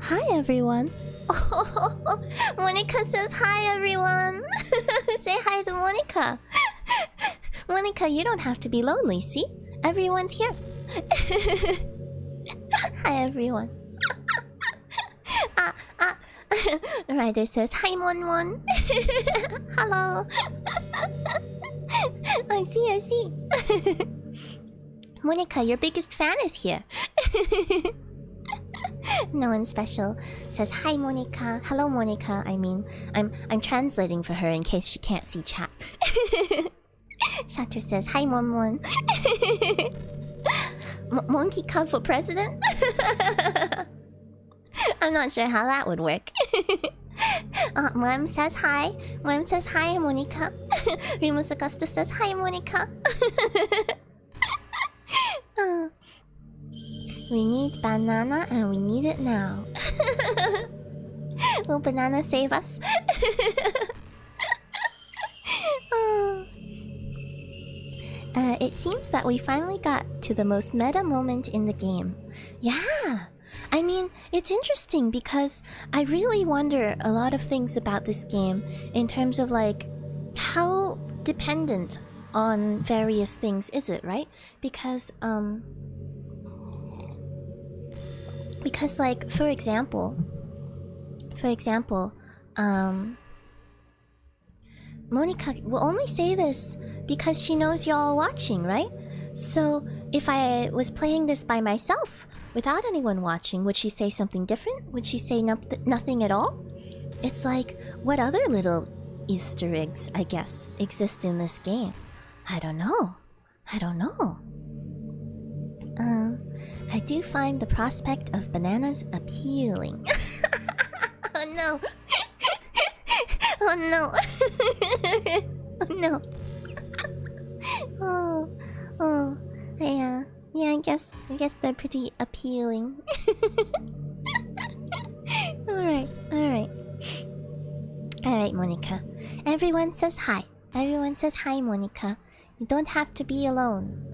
Hi everyone. Oh, Monica says hi everyone. Say hi to Monica. Monica, you don't have to be lonely. See, everyone's here. Hi everyone. Ryder says hi Mon Mon. Hello. I see. Monica, your biggest fan is here. No one special says hi Monica. Hello Monica. I mean, I'm translating for her in case she can't see chat. Shatter says hi Mon Mon. Monkey come for president? I'm not sure how that would work. Mom says hi. Mom says hi, Monica. Remus Augusta says hi, Monica. We need banana and we need it now. Will banana save us? It seems that we finally got to the most meta moment in the game. Yeah! I mean, it's interesting because I really wonder a lot of things about this game in terms of like how dependent on various things is it, right? Because like for example, Monica will only say this because she knows y'all watching, right? So if I was playing this by myself without anyone watching, would she say something different? Would she say nothing at all? It's like, what other little Easter eggs, I guess, exist in this game? I don't know. I do find the prospect of bananas appealing. Oh no. Oh no. Oh no. Oh, yeah, I guess they're pretty appealing. Alright, alright. Alright, Monica. Everyone says hi. Everyone says hi, Monica. You don't have to be alone.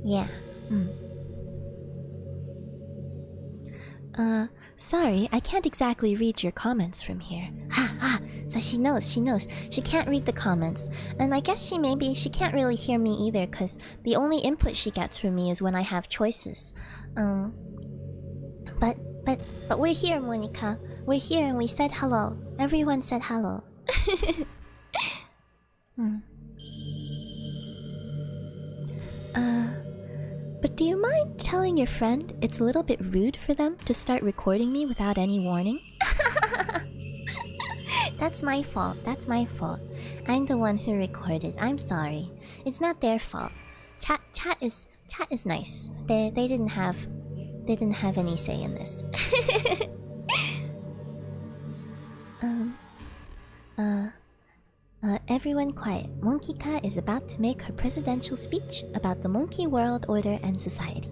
Yeah. Sorry, I can't exactly read your comments from here. So she knows. She can't read the comments. And I guess she can't really hear me either, because the only input she gets from me is when I have choices. But we're here, Monica. We're here and we said hello. Everyone said hello. But do you mind telling your friend it's a little bit rude for them to start recording me without any warning? That's my fault. I'm the one who recorded. I'm sorry. It's not their fault. Chat is nice. They didn't have any say in this. Everyone quiet. Monkika is about to make her presidential speech about the monkey world order and society.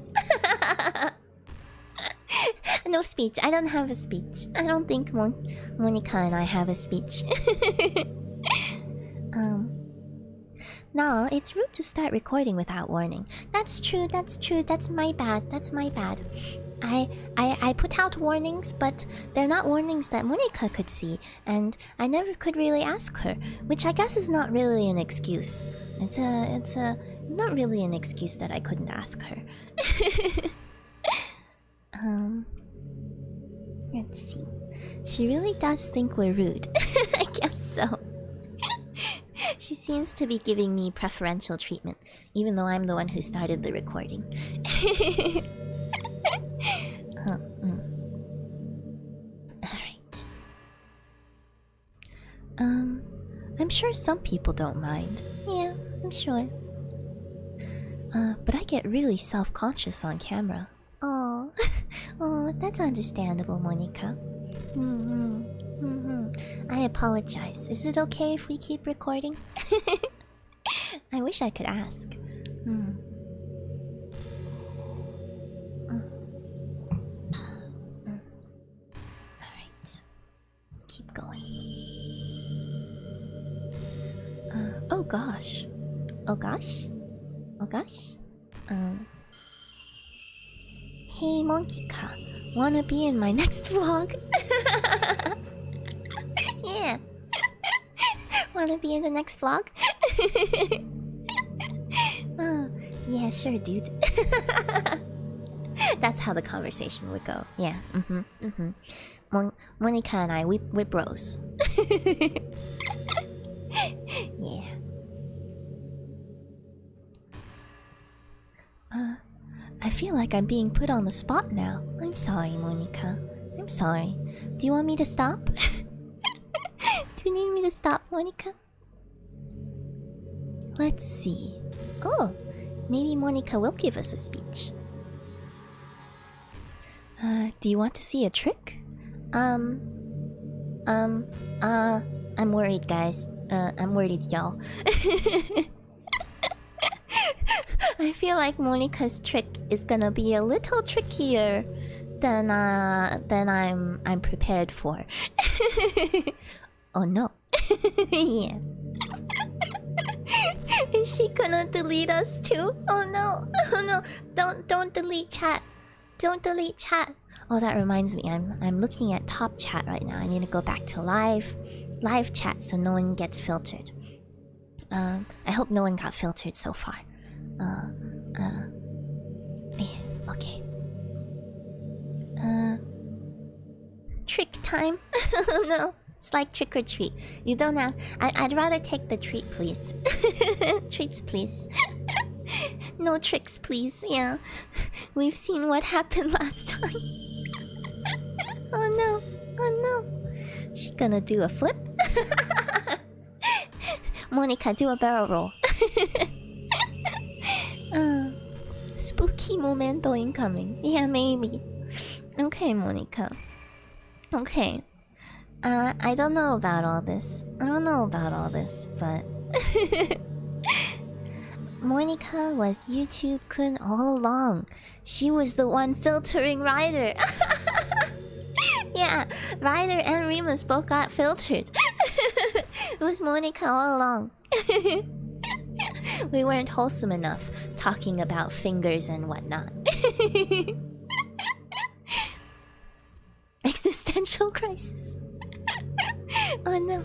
No speech. I don't have a speech. I don't think Monica and I have a speech. No, it's rude to start recording without warning. That's true. That's my bad. I put out warnings, but they're not warnings that Monica could see, and I never could really ask her, which I guess is not really an excuse. It's not really an excuse that I couldn't ask her. Let's see. She really does think we're rude. I guess so. She seems to be giving me preferential treatment, even though I'm the one who started the recording. Alright. I'm sure some people don't mind. Yeah, I'm sure. But I get really self-conscious on camera. Oh, that's understandable, Monica. I apologize. Is it okay if we keep recording? I wish I could ask. Alright. Keep going. Oh gosh. Hey Monkika, wanna be in my next vlog? Yeah. Wanna be in the next vlog? Oh, yeah, sure, dude. That's how the conversation would go. Yeah. Monica and I, we're bros. Yeah. I feel like I'm being put on the spot now. I'm sorry, Monica. I'm sorry. Do you want me to stop? Do you need me to stop, Monica? Let's see. Oh, maybe Monica will give us a speech. Do you want to see a trick? I'm worried, guys. I'm worried, y'all. I feel like Monica's trick is gonna be a little trickier than I'm prepared for. Oh no. Yeah. Is she gonna delete us too? Oh no. Oh no. Don't delete chat. Don't delete chat. Oh, that reminds me. I'm looking at top chat right now. I need to go back to live chat so no one gets filtered. I hope no one got filtered so far. Yeah, okay. Trick time. No, it's like trick or treat. You don't have. I'd rather take the treat, please. Treats, please. No tricks, please. Yeah, we've seen what happened last time. Oh no! Oh no! She gonna do a flip? Monica, do a barrel roll. Spooky momento incoming. Yeah, maybe. Okay, Monica. Okay. I don't know about all this. But Monica was YouTube-kun all along. She was the one filtering Ryder. Yeah, Ryder and Remus both got filtered. It was Monica all along. We weren't wholesome enough talking about fingers and whatnot. Existential crisis. Oh no.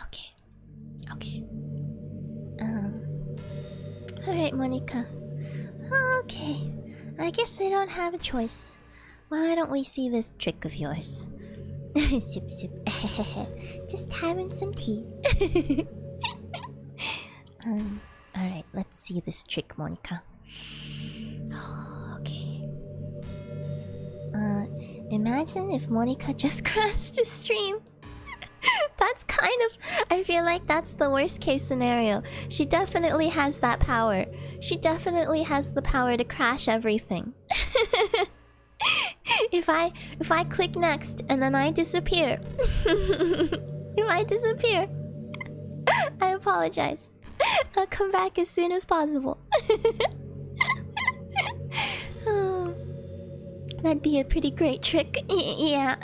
Okay. Okay. Alright, Monica. Okay. I guess I don't have a choice. Why don't we see this trick of yours? Sip sip. Just having some tea. Alright, let's see this trick, Monica. Okay. Imagine if Monica just crashed the stream. That's kind of... I feel like that's the worst case scenario. She definitely has that power. She definitely has the power to crash everything. If I click next and then I disappear. If I disappear, I apologize. I'll come back as soon as possible. Oh, that'd be a pretty great trick. Yeah.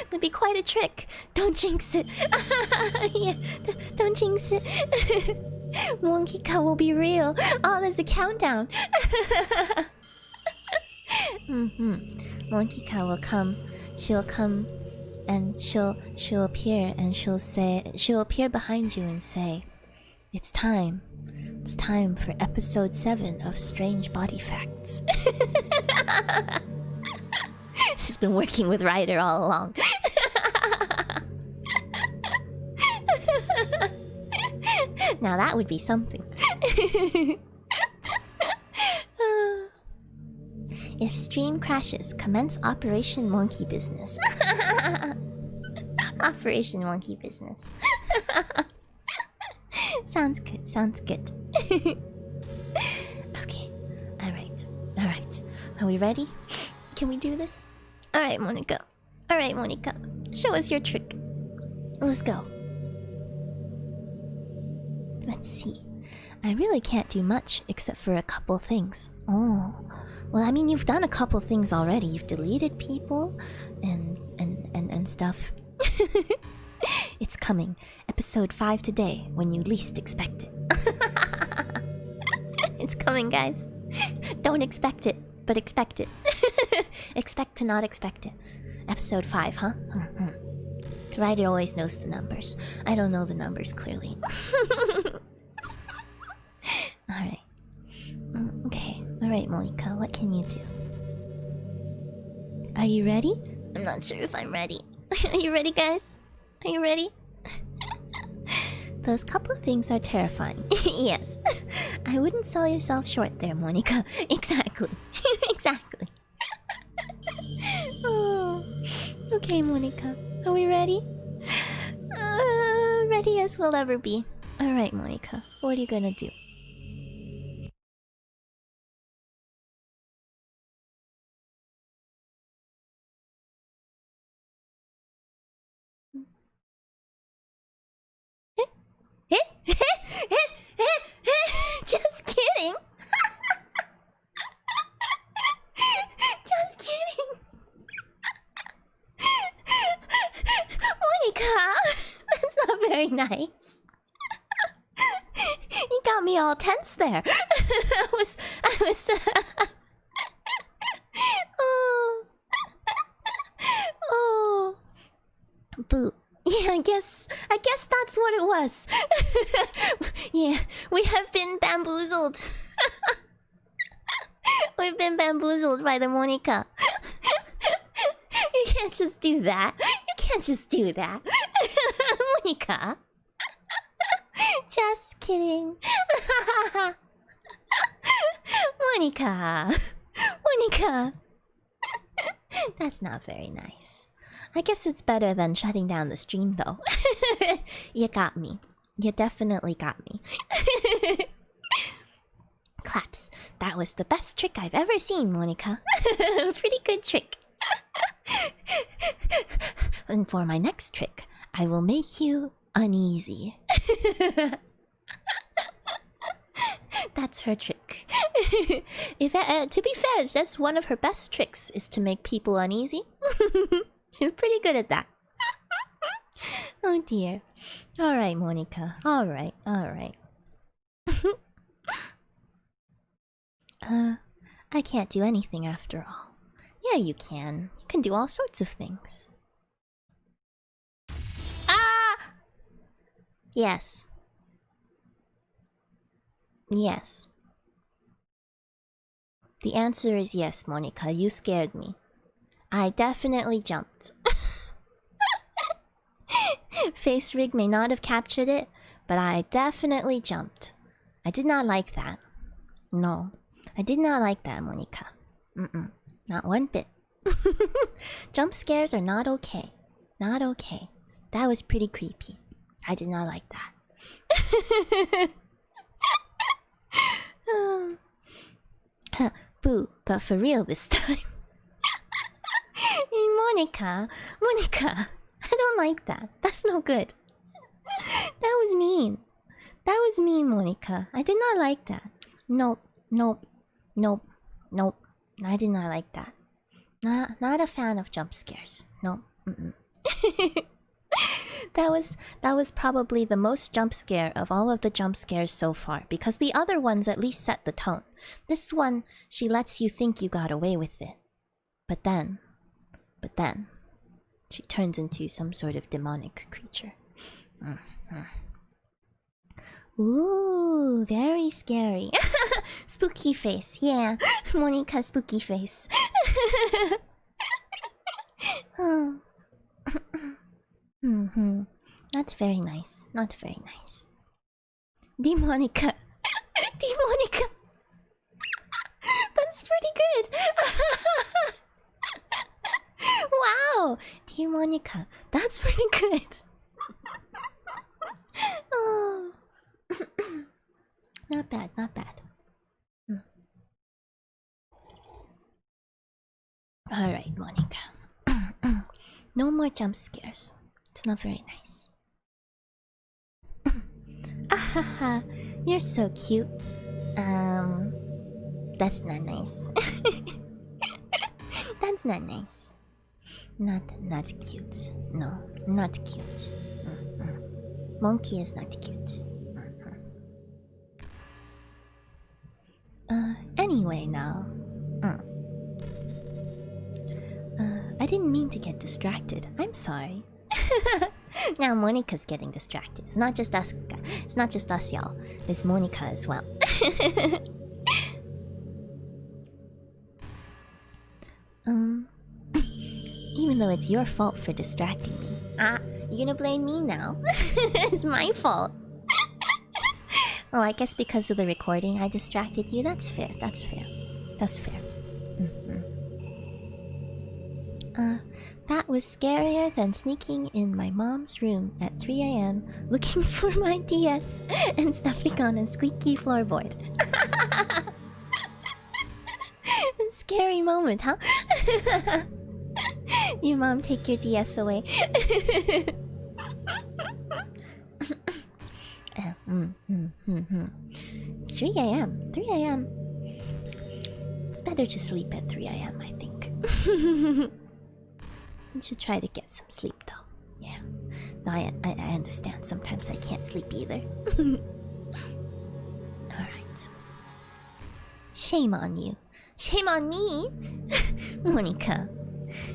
That'd be quite a trick. Don't jinx it. Yeah, don't jinx it. Monkey Cow will be real. Oh, there's a countdown. Monkey Cow will come. She'll come and she'll appear and she'll appear behind you and say, "It's time. It's time for episode 7 of Strange Body Facts." She's been working with Ryder all along. Now that would be something. If stream crashes, commence Operation Monkey Business. Operation Monkey Business. Sounds good, sounds good. Okay, alright, alright. Are we ready? Can we do this? Alright, Monica. Alright, Monica. Show us your trick. Let's go. Let's see. I really can't do much except for a couple things. Oh. Well, I mean, you've done a couple things already. You've deleted people and stuff. It's coming. Episode 5 today, when you least expect it. It's coming, guys. Don't expect it, but expect it. Expect to not expect it. Episode 5, huh? Ryder always knows the numbers. I don't know the numbers clearly. Alright. Okay. Alright, Monica, what can you do? Are you ready? I'm not sure if I'm ready. Are you ready, guys? Are you ready? Those couple of things are terrifying. Yes. I wouldn't sell yourself short there, Monica. Exactly. Exactly. Oh. Okay, Monica. Are we ready? Ready as we'll ever be. Alright, Monica. What are you gonna do? Just kidding. Just kidding. Monica, that's not very nice. You got me all tense there. I was Oh. Oh. Boo. Yeah, I guess that's what it was. Yeah, we have been bamboozled. We've been bamboozled by the Monica. You can't just do that. You can't just do that. Monica. Just kidding. Monica. Monica. That's not very nice. I guess it's better than shutting down the stream, though. You got me. You definitely got me. Claps. That was the best trick I've ever seen, Monica. Pretty good trick. And for my next trick, I will make you uneasy. That's her trick. If to be fair, that's one of her best tricks, is to make people uneasy. She's pretty good at that. Oh dear. Alright, Monica. Alright, alright. I can't do anything after all. Yeah, you can. You can do all sorts of things. Ah! Yes. Yes. The answer is yes, Monica. You scared me. I definitely jumped. Face rig may not have captured it, but I definitely jumped. I did not like that. No, I did not like that, Monica. Not one bit. Jump scares are not okay. Not okay. That was pretty creepy. I did not like that. Boo, but for real this time. Monica, I don't like that. That's no good. That was mean. That was mean, Monica. I did not like that. Nope. I did not like that. Not a fan of jump scares. Nope. That was probably the most jump scare of all of the jump scares so far, because the other ones at least set the tone. This one, she lets you think you got away with it. But then, she turns into some sort of demonic creature. Ooh, very scary. Spooky face, yeah. Monica spooky face. Oh. Not very nice. Not very nice. Demonica. Demonica. That's pretty good. Wow. Demonica. That's pretty good. Oh. Not bad, not bad. Alright, Monica. No more jump scares. It's not very nice. Ahaha, you're so cute. That's not nice. That's not nice. Not cute. No, not cute. Monkey is not cute. Anyway now. I didn't mean to get distracted. I'm sorry. Now Monica's getting distracted. It's not just us. It's not just us, y'all. It's Monica as well. Even though it's your fault for distracting me. You're gonna blame me now? It's my fault. Oh, I guess because of the recording I distracted you. That's fair. That's fair. That's fair. That was scarier than sneaking in my mom's room at 3 AM looking for my DS and stepping on a squeaky floorboard. Scary moment, huh? Your mom take your DS away. 3 AM. 3 AM. It's better to sleep at 3 AM, I think. You should try to get some sleep, though. Yeah. No, I understand. Sometimes I can't sleep either. Alright. Shame on you. Shame on me? Monica.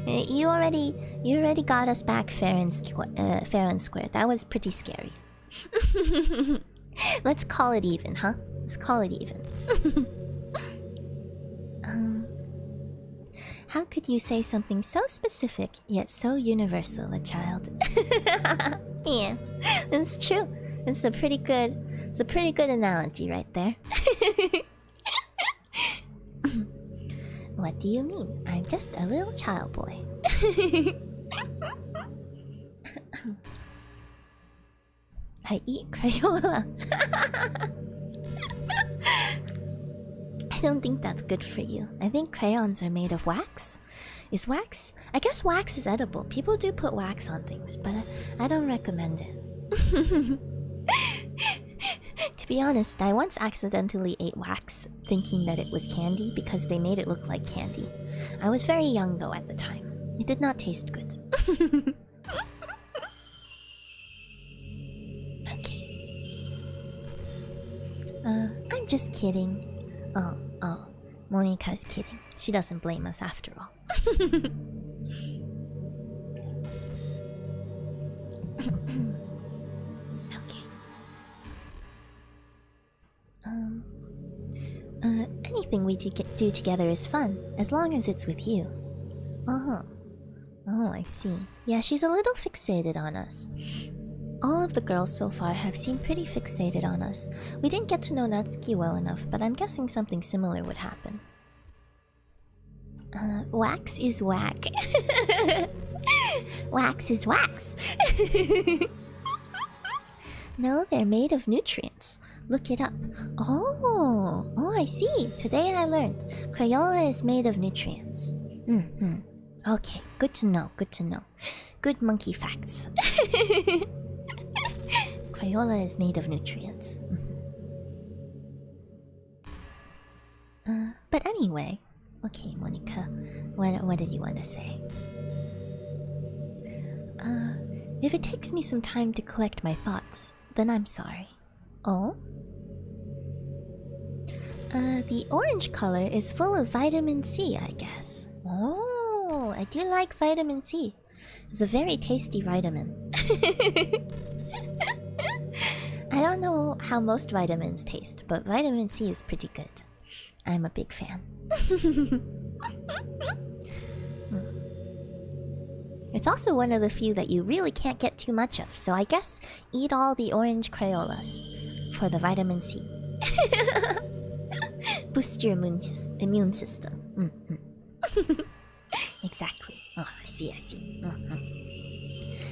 You already got us back fair and square. That was pretty scary. Let's call it even, huh? Let's call it even. How could you say something so specific yet so universal, a child? Yeah, it's true. It's a pretty good analogy right there. What do you mean? I'm just a little child boy. I eat Crayola. I don't think that's good for you. I think crayons are made of wax. Is wax? I guess wax is edible. People do put wax on things, but I don't recommend it. To be honest, I once accidentally ate wax, thinking that it was candy because they made it look like candy. I was very young though at the time. It did not taste good. Okay. I'm just kidding. Oh, Monika's kidding. She doesn't blame us after all. Okay. Anything we do together is fun, as long as it's with you. Oh, I see. Yeah, she's a little fixated on us. All of the girls so far have seemed pretty fixated on us. We didn't get to know Natsuki well enough, but I'm guessing something similar would happen. Wax is whack. Wax is wax. No, they're made of nutrients. Look it up. Oh, I see. Today I learned. Crayola is made of nutrients. Okay, good to know, good to know. Good monkey facts. Crayola is made of nutrients. But anyway... Okay, Monika, what did you want to say? If it takes me some time to collect my thoughts, then I'm sorry. Oh? The orange color is full of vitamin C, I guess. Oh, I do like vitamin C. It's a very tasty vitamin. I don't know how most vitamins taste, but vitamin C is pretty good. I'm a big fan. It's also one of the few that you really can't get too much of, so I guess eat all the orange Crayolas for the vitamin C. Boost your immune system. Exactly. Oh, I see.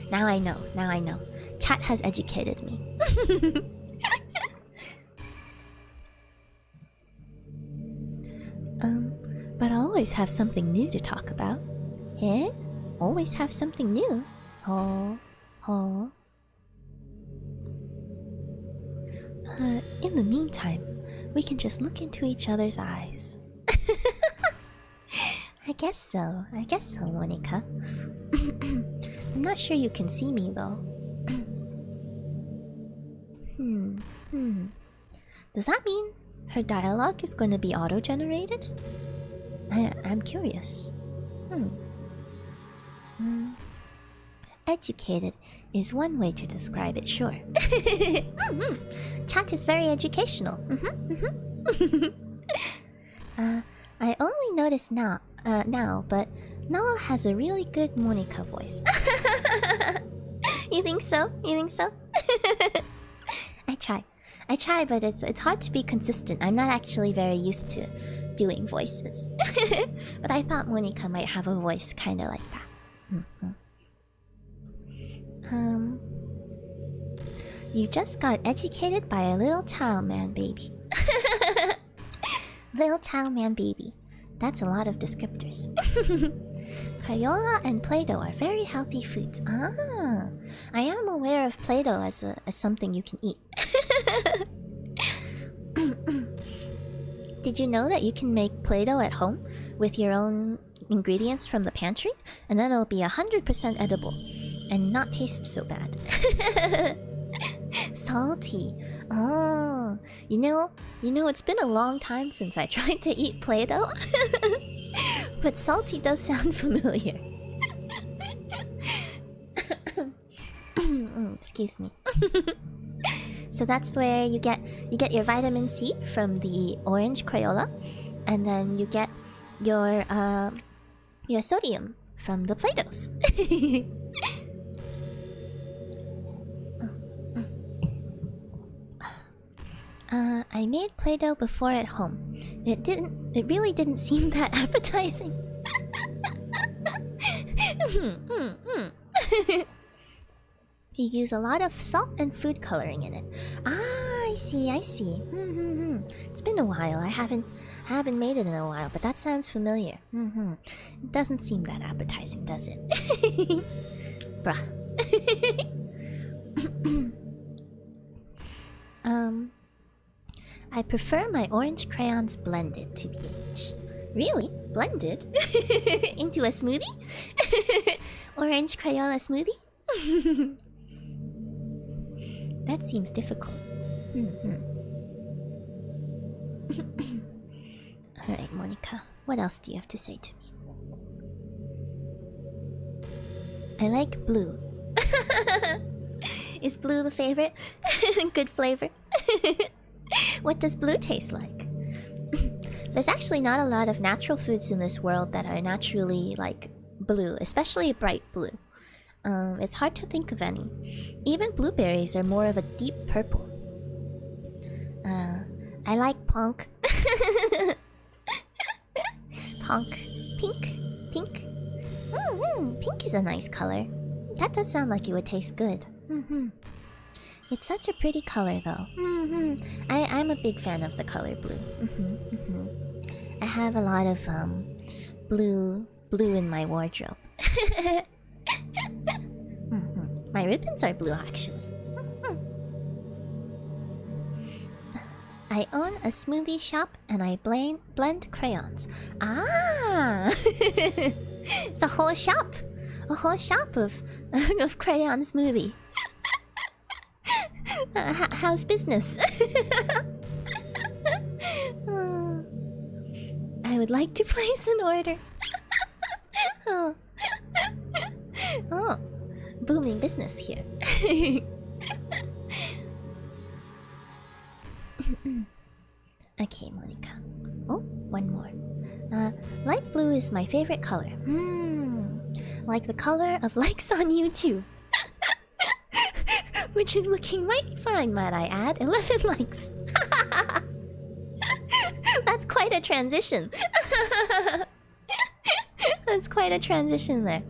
Now I know. Chat has educated me. But I always have something new to talk about. Eh? Always have something new. In the meantime, we can just look into each other's eyes. I guess so, Monika. I'm not sure you can see me though. Does that mean her dialogue is going to be auto-generated? I'm curious. Educated is one way to describe it, sure. Chat is very educational. I only noticed now, but Nala has a really good Monika voice. You think so? I try, but it's hard to be consistent. I'm not actually very used to doing voices. But I thought Monika might have a voice kind of like that. You just got educated by a little child man baby. Little child man baby. That's a lot of descriptors. Crayola and Play-Doh are very healthy foods. Ah, I am aware of Play-Doh as something you can eat. Did you know that you can make Play-Doh at home with your own ingredients from the pantry? And then it'll be 100% edible and not taste so bad. Salty. Oh, you know, it's been a long time since I tried to eat Play-Doh. But salty does sound familiar. Excuse me. So that's where you get your vitamin C from the orange Crayola, and then you get your sodium from the Play-Dohs. I made Play-Doh before at home. It really didn't seem that appetizing. You use a lot of salt and food coloring in it. Ah, I see. It's been a while. I haven't made it in a while, but that sounds familiar. It doesn't seem that appetizing, does it? Bruh. I prefer my orange crayons blended to BH. Really? Blended? Into a smoothie? Orange Crayola smoothie? That seems difficult. Alright, Monica. What else do you have to say to me? I like blue. Is blue the favorite? Good flavor. What does blue taste like? There's actually not a lot of natural foods in this world that are naturally like blue, especially bright blue. It's hard to think of any. Even blueberries are more of a deep purple. I like punk. Punk. Pink. Pink. Pink is a nice color. That does sound like it would taste good. It's such a pretty color though. I'm a big fan of the color blue. I have a lot of blue in my wardrobe. My ribbons are blue actually. I own a smoothie shop and I blend crayons. Ah! It's a whole shop. A whole shop of crayon smoothie. How's business? I would like to place an order. Oh, booming business here. Okay, Monica. Oh, one more. Light blue is my favorite color. Like the color of likes on YouTube. Which is looking mighty fine, might I add. 11 likes. That's quite a transition. That's quite a transition there.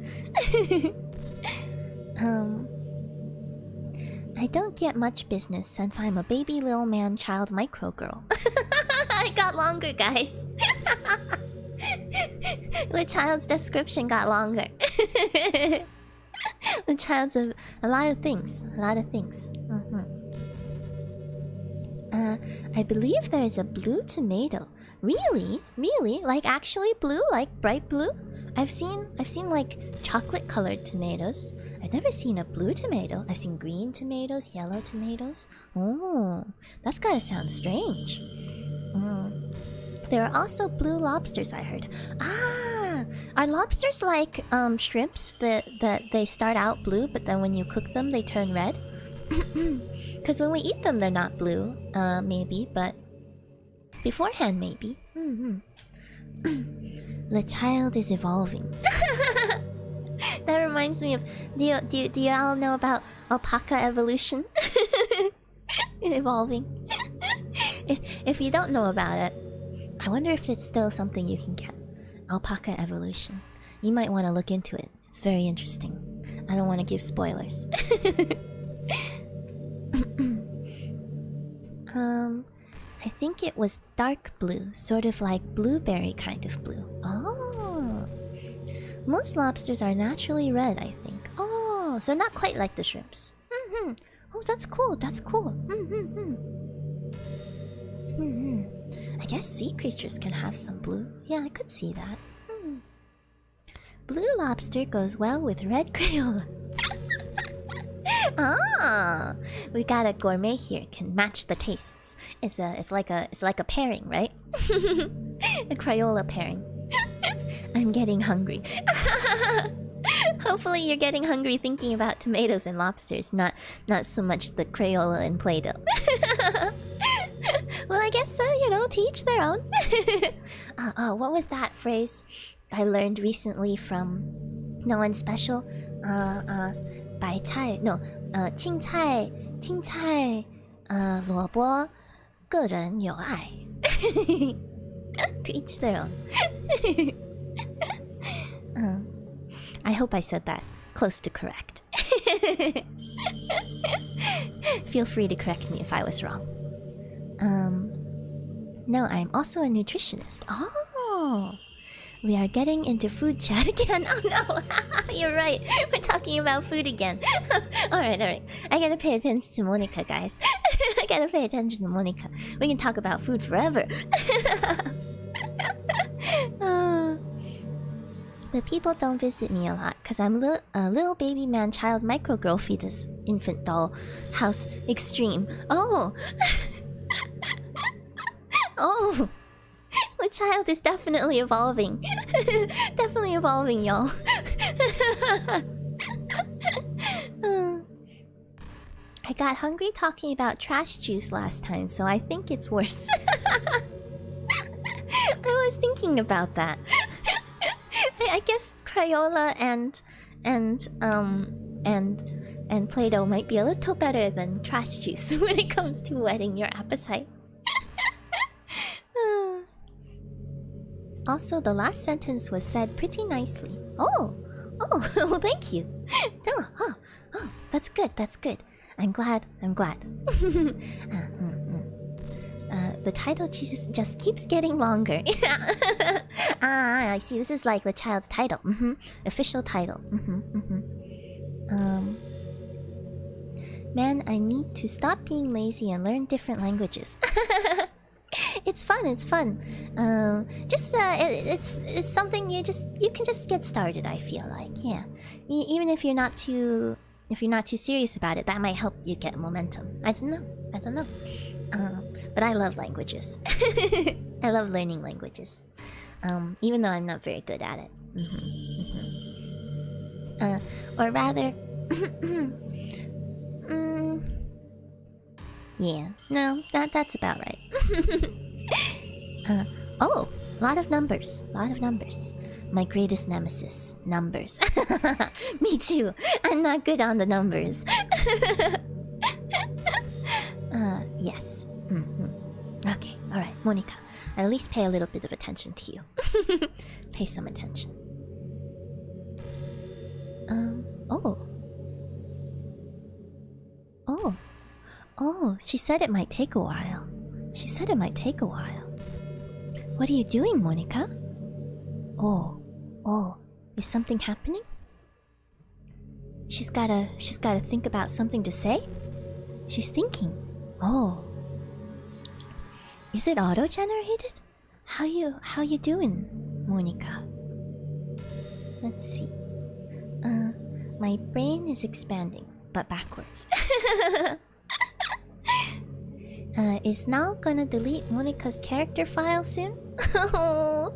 I don't get much business since I'm a baby little man child micro girl. I got longer, guys. The child's description got longer. The child's a lot of things. A lot of things. I believe there is a blue tomato. Really? Really? Like actually blue? Like bright blue? I've seen like chocolate colored tomatoes. I've never seen a blue tomato. I've seen green tomatoes, yellow tomatoes. Oh, that's gotta sound strange. There are also blue lobsters, I heard. Ah, are lobsters like shrimps that they start out blue, but then when you cook them, they turn red? Because when we eat them, they're not blue. Maybe, but beforehand, maybe. The child is evolving. That reminds me of. Do you all know about alpaca evolution? Evolving. If you don't know about it, I wonder if it's still something you can get. Alpaca evolution. You might want to look into it. It's very interesting. I don't want to give spoilers. I think it was dark blue, sort of like blueberry kind of blue. Oh. Most lobsters are naturally red, I think. Oh, so not quite like the shrimps. Oh, that's cool. That's cool. I guess sea creatures can have some blue. Yeah, I could see that. Blue lobster goes well with red Crayola. Ah, we got a gourmet here. Can match the tastes. It's like a pairing, right? A Crayola pairing. I'm getting hungry. Hopefully you're getting hungry thinking about tomatoes and lobsters, not so much the Crayola and Play-Doh. Well, I guess to each their own. What was that phrase I learned recently from No One Special? 白菜 no 青菜 萝卜个人有爱 To each their own. I hope I said that close to correct. Feel free to correct me if I was wrong. No, I'm also a nutritionist. Oh, we are getting into food chat again. Oh no, you're right. We're talking about food again. Alright. I gotta pay attention to Monica, guys. I gotta pay attention to Monica. We can talk about food forever. But people don't visit me a lot because I'm a little baby man child micro girl fetus infant doll house extreme. Oh! Oh! The child is definitely evolving. Definitely evolving, y'all. I got hungry talking about trash juice last time, so I think it's worse. I was thinking about that. I guess Crayola and Play-Doh might be a little better than trash juice when it comes to whetting your appetite. Also, the last sentence was said pretty nicely. Oh, thank you. Oh, that's good. I'm glad. The title just keeps getting longer. I see. This is like the child's title. Official title. Man, I need to stop being lazy and learn different languages. It's fun. It's something you can just get started. I feel like, yeah. Even if you're not too serious about it, that might help you get momentum. I don't know. But I love languages. I love learning languages. Even though I'm not very good at it. Or rather, yeah, no, that's about right. Oh, a lot of numbers. My greatest nemesis, numbers. Me too. I'm not good on the numbers. Yes. Okay, alright, Monica. At least pay a little bit of attention to you. Pay some attention. Oh, she said it might take a while. What are you doing, Monica? Oh, is something happening? She's gotta think about something to say? She's thinking. Oh. Is it auto-generated? How you doing, Monica? Let's see. My brain is expanding, but backwards. Is Nal gonna delete Monica's character file soon? Oh,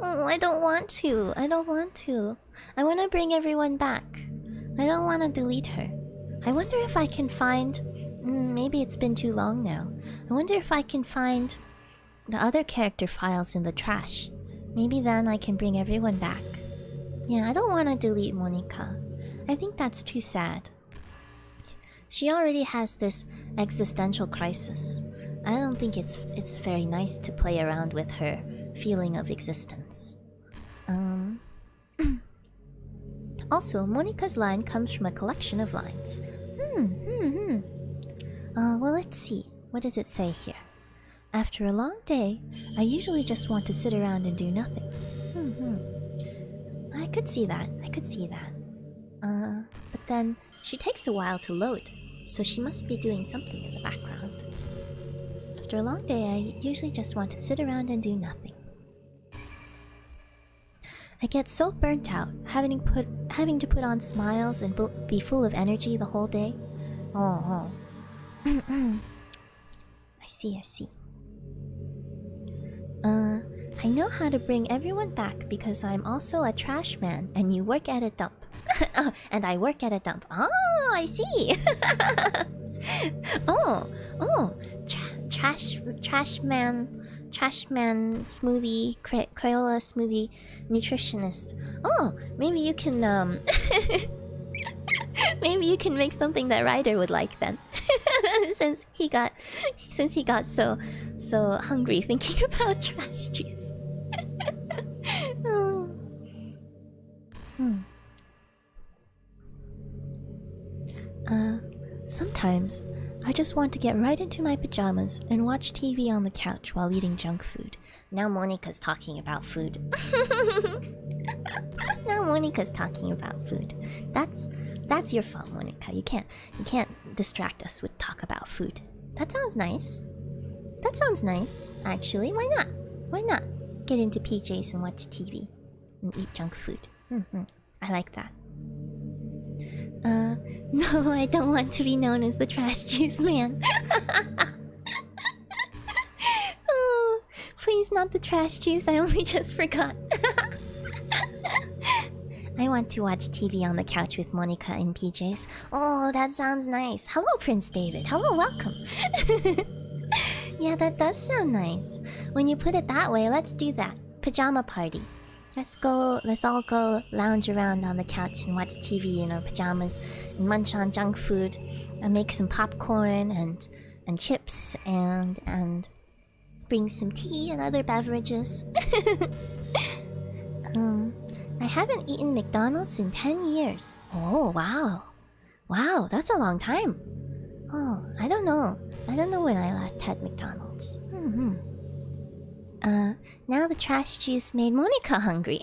I don't want to. I want to bring everyone back. I don't want to delete her. I wonder if I can find... maybe it's been too long now. I wonder if I can find the other character files in the trash. Maybe then I can bring everyone back. Yeah, I don't want to delete Monica. I think that's too sad. She already has this existential crisis. I don't think it's very nice to play around with her feeling of existence. Also, Monica's line comes from a collection of lines. Well, let's see. What does it say here? After a long day, I usually just want to sit around and do nothing. I could see that. But then she takes a while to load, so she must be doing something in the background. After a long day, I usually just want to sit around and do nothing. I get so burnt out, having to put on smiles and be full of energy the whole day. I see. I know how to bring everyone back because I'm also a trash man and you work at a dump. And I work at a dump. Oh, I see. Trash man smoothie, Crayola smoothie nutritionist. Oh, maybe you can maybe you can make something that Ryder would like then. since he got so hungry thinking about trash juice. Sometimes I just want to get right into my pajamas and watch TV on the couch while eating junk food. Now Monica's talking about food. That's your fault, Monica. You can't distract us with talk about food. That sounds nice. That sounds nice, actually. Why not? Why not? Get into PJs and watch TV. And eat junk food. I like that. No, I don't want to be known as the trash juice man. Oh, please, not the trash juice. I only just forgot. I want to watch TV on the couch with Monica in PJs. Oh, that sounds nice. Hello, Prince David. Hello, welcome. Yeah, that does sound nice. When you put it that way, let's do that. Pajama party. Let's all go lounge around on the couch and watch TV in our pajamas and munch on junk food and make some popcorn and chips and bring some tea and other beverages. I haven't eaten McDonald's in 10 years. Oh, wow. Wow, that's a long time. Oh, I don't know. I don't know when I last had McDonald's. Now the trash juice made Monica hungry.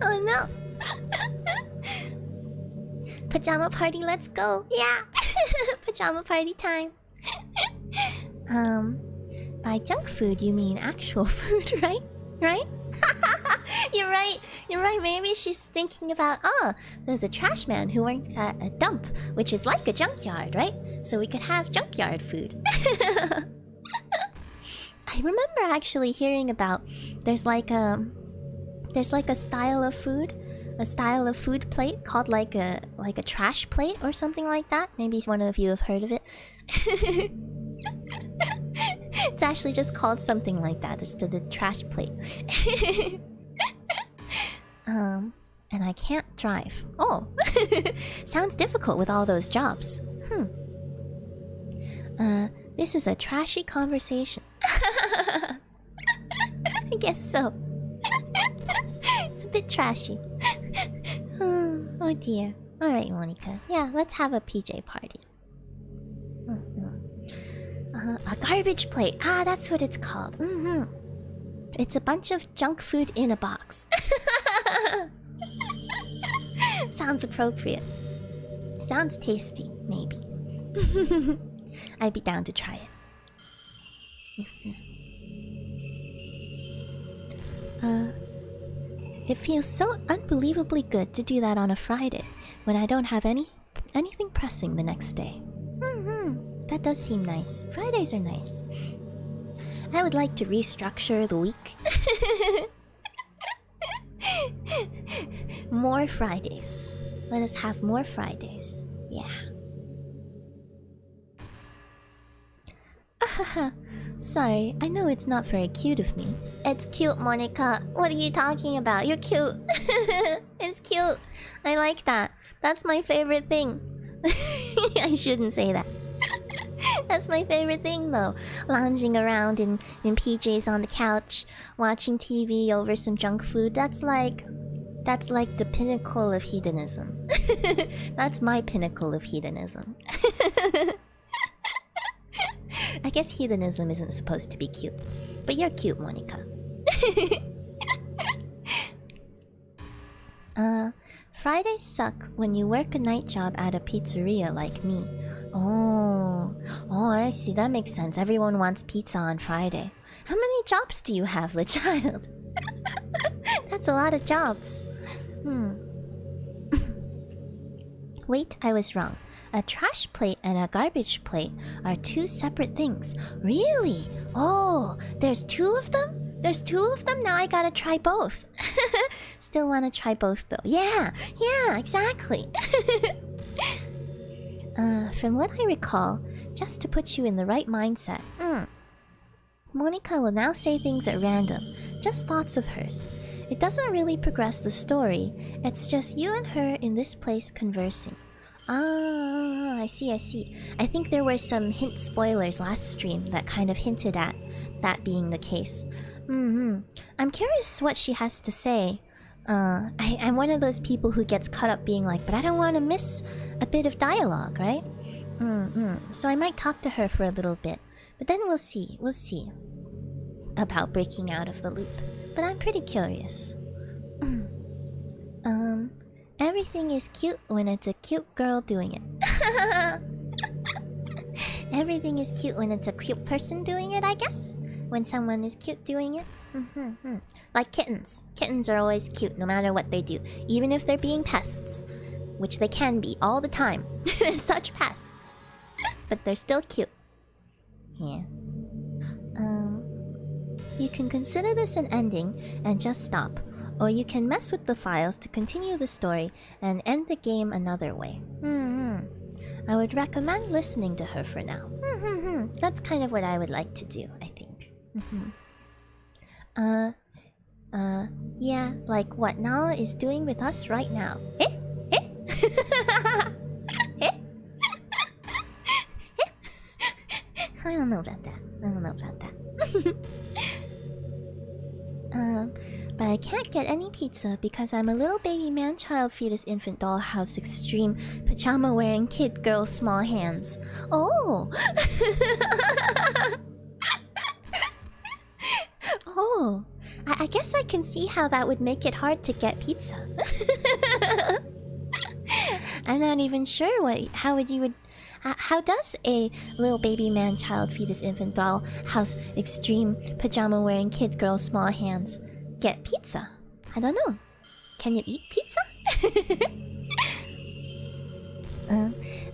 Oh no. Pajama party, let's go. Yeah. Pajama party time. By junk food you mean actual food, right? Right? You're right. You're right. Maybe she's thinking about, oh, there's a trash man who works at a dump, which is like a junkyard, right? So we could have junkyard food. I remember actually hearing about there's like a style of food plate called like a trash plate or something like that. Maybe one of you have heard of it. It's actually just called something like that. It's the trash plate. And I can't drive. Oh, sounds difficult with all those jobs. This is a trashy conversation. I guess so. It's a bit trashy. Oh dear. Alright, Monica. Yeah, let's have a PJ party. A garbage plate. Ah, that's what it's called. It's a bunch of junk food in a box. Sounds appropriate. Sounds tasty, maybe. I'd be down to try it. It feels so unbelievably good to do that on a Friday when I don't have anything pressing the next day. That does seem nice. Fridays are nice. I would like to restructure the week. More Fridays. Let us have more Fridays. Yeah. Sorry, I know it's not very cute of me. It's cute, Monica. What are you talking about? You're cute. It's cute. I like that. That's my favorite thing. I shouldn't say that. That's my favorite thing, though. Lounging around in PJs on the couch, watching TV over some junk food. That's like the pinnacle of hedonism. That's my pinnacle of hedonism. I guess hedonism isn't supposed to be cute. But you're cute, Monica. Fridays suck when you work a night job at a pizzeria like me. Oh, I see. That makes sense. Everyone wants pizza on Friday. How many jobs do you have, the child? That's a lot of jobs. Wait, I was wrong. A trash plate and a garbage plate are two separate things. Really? Oh, there's two of them? There's two of them? Now I gotta try both. Still wanna try both though. Yeah, exactly. From what I recall, just to put you in the right mindset, Monica will now say things at random, just thoughts of hers. It doesn't really progress the story, it's just you and her in this place conversing. Ah, I see. I think there were some hint spoilers last stream that kind of hinted at that being the case. I'm curious what she has to say. I'm one of those people who gets caught up being like, but I don't want to miss a bit of dialogue, right? So I might talk to her for a little bit, but then we'll see about breaking out of the loop. But I'm pretty curious. Everything is cute when it's a cute girl doing it. Everything is cute when it's a cute person doing it, I guess. When someone is cute doing it. Like kittens. Kittens are always cute no matter what they do. Even if they're being pests. Which they can be all the time. They're such pests. But they're still cute. Yeah. You can consider this an ending and just stop. Or you can mess with the files to continue the story and end the game another way. I would recommend listening to her for now. That's kind of what I would like to do, I think. Yeah, like what Nala is doing with us right now. Eh? Eh? Eh? I don't know about that. But I can't get any pizza because I'm a little baby man, child, fetus, infant, dollhouse, extreme, pajama wearing kid, girl, small hands. Oh! Oh, I guess I can see how that would make it hard to get pizza. I'm not even sure how does a little baby man, child, fetus, infant, doll, house, extreme, pajama wearing kid, girl, small hands get pizza? I don't know. Can you eat pizza?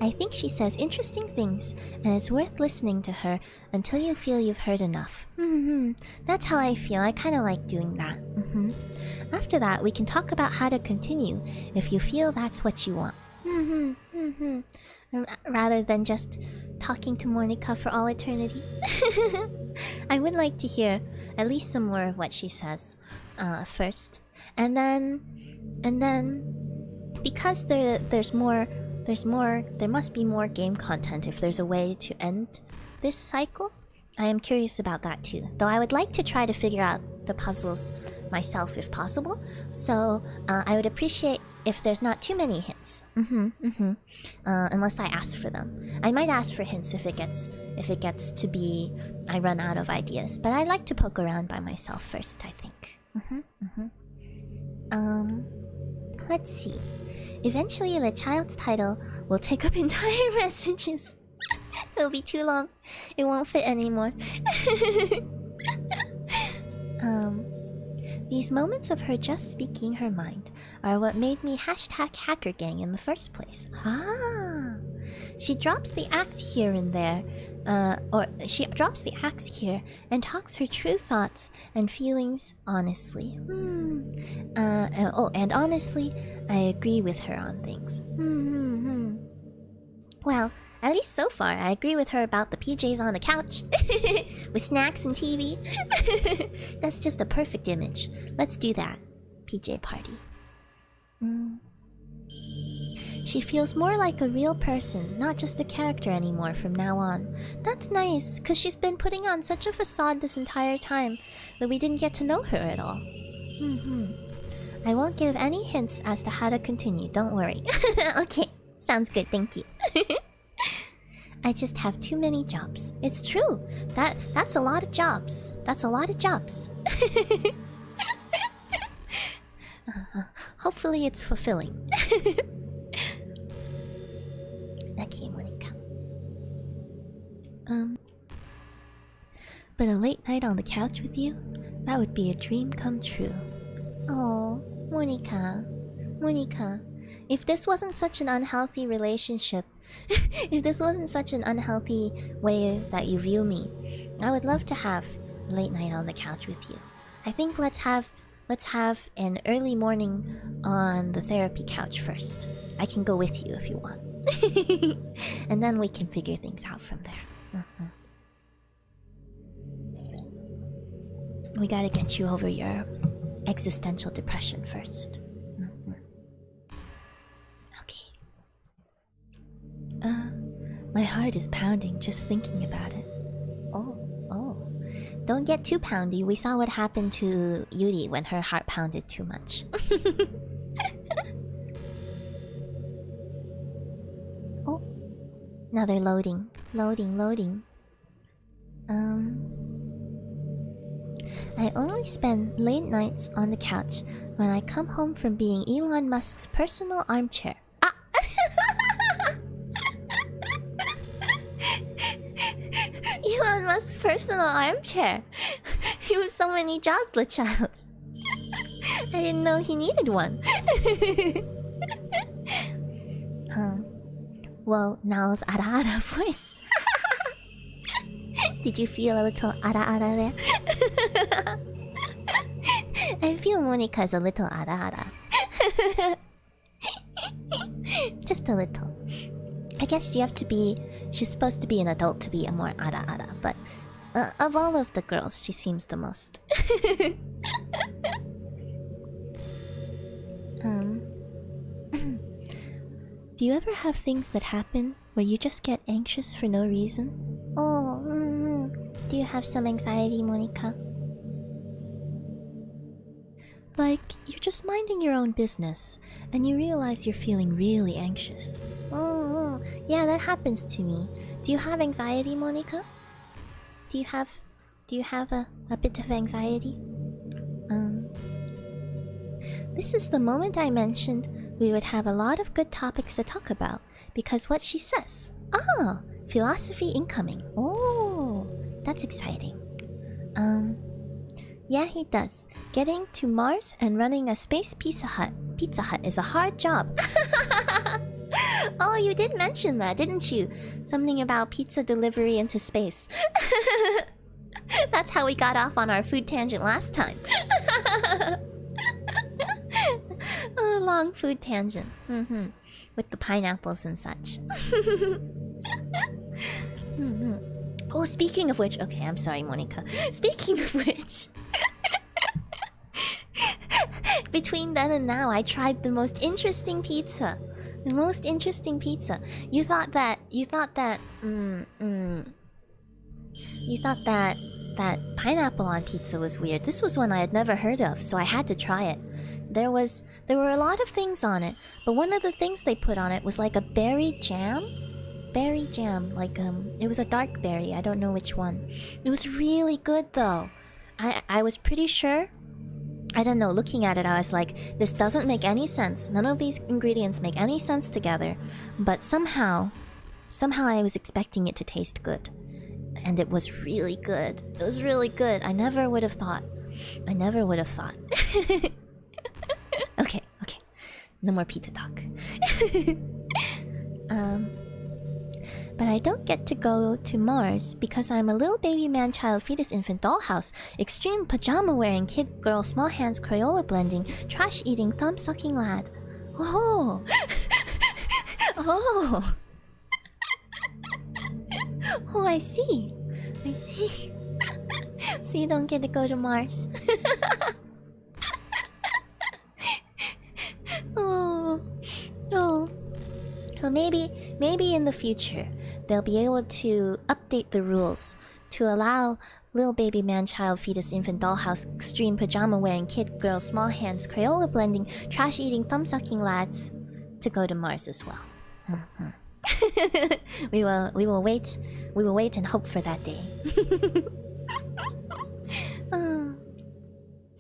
I think she says interesting things, and it's worth listening to her until you feel you've heard enough. That's how I feel. I kind of like doing that. After that, we can talk about how to continue if you feel that's what you want. Rather than just talking to Monica for all eternity. I would like to hear at least some more of what she says first, and then because there must be more game content if there's a way to end this cycle. I am curious about that too, though I would like to try to figure out the puzzles myself if possible. So I would appreciate if there's not too many hints. Unless I ask for them. I might ask for hints if it gets to be I run out of ideas. But I like to poke around by myself first, I think. Let's see. Eventually, the child's title will take up entire messages. It'll be too long. It won't fit anymore. These moments of her just speaking her mind are what made me #HackerGang in the first place. She drops the act here and there, or she drops the axe here and talks her true thoughts and feelings honestly. And honestly, I agree with her on things. Well, at least so far, I agree with her about the PJs on the couch with snacks and TV. That's just a perfect image. Let's do that. PJ party. She feels more like a real person, not just a character anymore from now on. That's nice, because she's been putting on such a facade this entire time that we didn't get to know her at all. I won't give any hints as to how to continue, don't worry. Okay, sounds good, thank you. I just have too many jobs. It's true. That's a lot of jobs. That's a lot of jobs. Hopefully it's fulfilling. Okay, Monica. But a late night on the couch with you? That would be a dream come true. Oh, Monica. Monica. If this wasn't such an unhealthy relationship, if this wasn't such an unhealthy way that you view me, I would love to have a late night on the couch with you. I think let's have an early morning on the therapy couch first. I can go with you if you want. And then we can figure things out from there. We gotta get you over your existential depression first. Okay. My heart is pounding just thinking about it. Oh. Don't get too poundy. We saw what happened to Yuri when her heart pounded too much. Oh. Now they're loading. Loading. I only spend late nights on the couch when I come home from being Elon Musk's personal armchair. Musk's personal armchair. He has so many jobs, the child. I didn't know he needed one. Well, now's ara-ara voice. Did you feel a little ara-ara there? I feel Monika's a little ara-ara. Just a little. I guess she's supposed to be an adult to be a more ara-ara, but of all of the girls, she seems the most. Do you ever have things that happen where you just get anxious for no reason? Oh, do you have some anxiety, Monika? Like, you're just minding your own business, and you realize you're feeling really anxious. Oh, yeah, that happens to me. Do you have anxiety, Monika? Do you have a bit of anxiety? This is the moment I mentioned we would have a lot of good topics to talk about, because what she says. Ah, philosophy incoming. Oh, that's exciting. Yeah, he does. Getting to Mars and running a space Pizza Hut is a hard job. Oh, you did mention that, didn't you? Something about pizza delivery into space. That's how we got off on our food tangent last time. A long food tangent. With the pineapples and such. Oh, speaking of which... Okay, I'm sorry, Monika. Speaking of which... Between then and now, I tried the most interesting pizza. The most interesting pizza. You thought that that pineapple on pizza was weird. This was one I had never heard of, so I had to try it. There were a lot of things on it, but one of the things they put on it was like a berry jam. Berry jam, like it was a dark berry. I don't know which one. It was really good though. I was pretty sure. I don't know, looking at it I was like, this doesn't make any sense. None of these ingredients make any sense together. But somehow I was expecting it to taste good. And it was really good. It was really good. I never would have thought. Okay. No more pizza talk. But I don't get to go to Mars because I'm a little baby man, child, fetus, infant, dollhouse, extreme pajama wearing, kid, girl, small hands, Crayola blending, trash eating, thumb sucking lad. Oh! Oh! Oh, I see. So you don't get to go to Mars. Oh. Well, maybe in the future they'll be able to update the rules to allow little baby man, child, fetus, infant, dollhouse, extreme pajama wearing, kid, girl, small hands, Crayola blending, trash eating, thumb sucking lads to go to Mars as well. We will wait and hope for that day.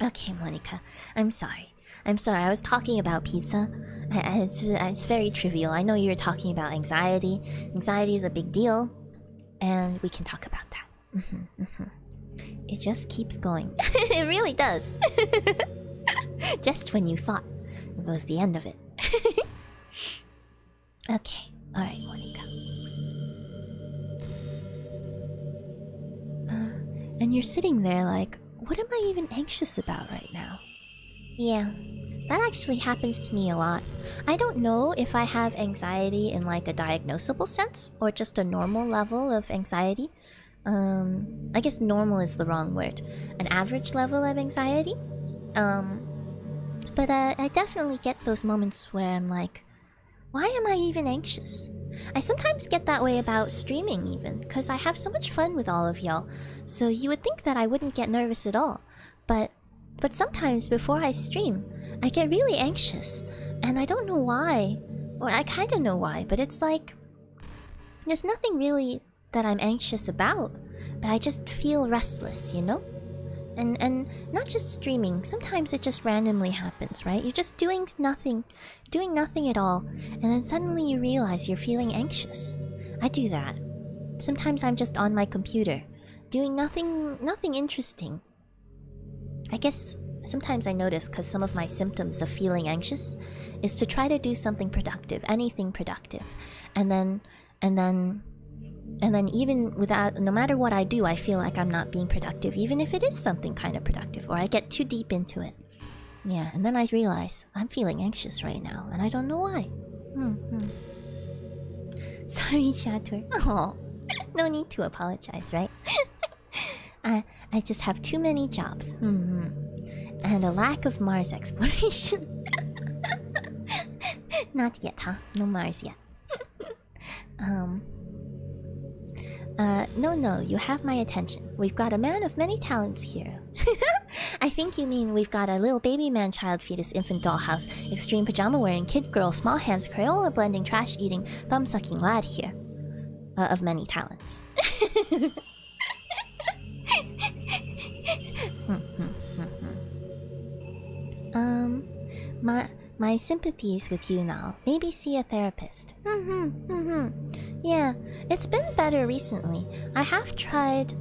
Okay, Monika, I'm sorry. I was talking about pizza. It's very trivial. I know you were talking about anxiety. Anxiety is a big deal, and we can talk about that. It just keeps going. It really does. Just when you thought it was the end of it. Okay, alright, Monika. And you're sitting there like, what am I even anxious about right now? Yeah, that actually happens to me a lot. I don't know if I have anxiety in like a diagnosable sense or just a normal level of anxiety. I guess normal is the wrong word. An average level of anxiety. But I definitely get those moments where I'm like, why am I even anxious? I sometimes get that way about streaming even, because I have so much fun with all of y'all. So you would think that I wouldn't get nervous at all. But sometimes before I stream, I get really anxious. And I don't know why. Or I kind of know why, but it's like... there's nothing really that I'm anxious about. But I just feel restless, you know? And not just streaming, sometimes it just randomly happens, right? You're just doing nothing at all, and then suddenly you realize you're feeling anxious. I do that. Sometimes I'm just on my computer, doing nothing interesting. I guess sometimes I notice because some of my symptoms of feeling anxious is to try to do something productive, anything productive, and then even without, no matter what I do, I feel like I'm not being productive, even if it is something kind of productive, or I get too deep into it. Yeah, and then I realize I'm feeling anxious right now, and I don't know why. Sorry, Shatter. Oh, no need to apologize, right? I just have too many jobs. And a lack of Mars exploration. Not yet, huh? No Mars yet. No, you have my attention. We've got a man of many talents here. I think you mean we've got a little baby man, child, fetus, infant, dollhouse, extreme pajama wearing, kid, girl, small hands, Crayola blending, trash eating, thumb sucking lad here. Of many talents. My sympathies with you now. Maybe see a therapist. Yeah, it's been better recently. I've tried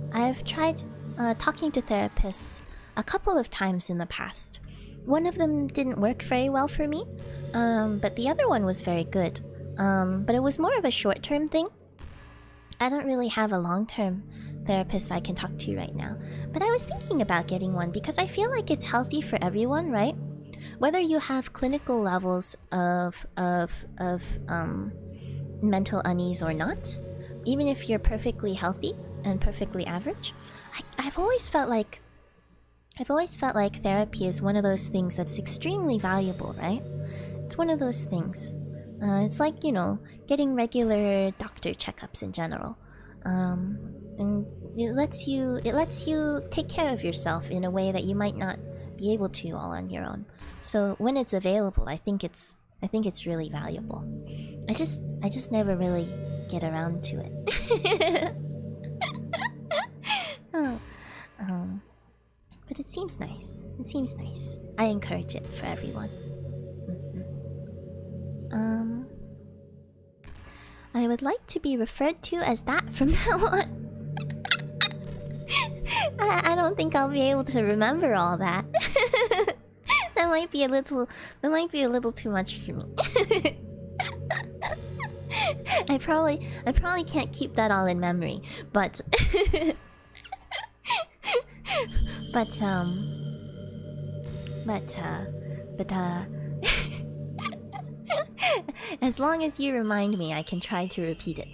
talking to therapists a couple of times in the past. One of them didn't work very well for me, but the other one was very good. But it was more of a short-term thing. I don't really have a long-term therapist I can talk to right now, but I was thinking about getting one because I feel like it's healthy for everyone, right? Whether you have clinical levels of mental unease or not, even if you're perfectly healthy and perfectly average, I've always felt like therapy is one of those things that's extremely valuable, right? It's one of those things. It's like, you know, getting regular doctor checkups in general. And it lets you take care of yourself in a way that you might not be able to all on your own. So when it's available, I think it's really valuable. I just never really get around to it. But it seems nice. It seems nice. I encourage it for everyone. I would like to be referred to as that from now on. I don't think I'll be able to remember all that. That might be a little too much for me. I probably can't keep that all in memory, but as long as you remind me, I can try to repeat it.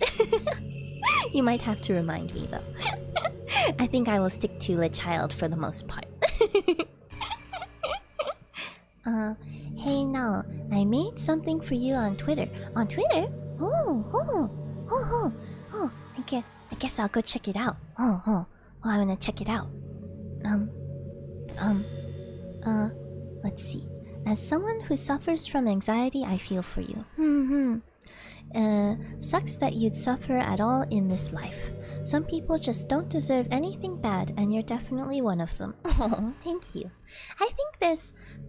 You might have to remind me though. I think I will stick to a child for the most part. Hey now, I made something for you on Twitter. On Twitter? Oh, I guess I'll go check it out. I'm gonna check it out. Let's see. As someone who suffers from anxiety, I feel for you. Sucks that you'd suffer at all in this life. Some people just don't deserve anything bad, and you're definitely one of them. Oh, thank you. I think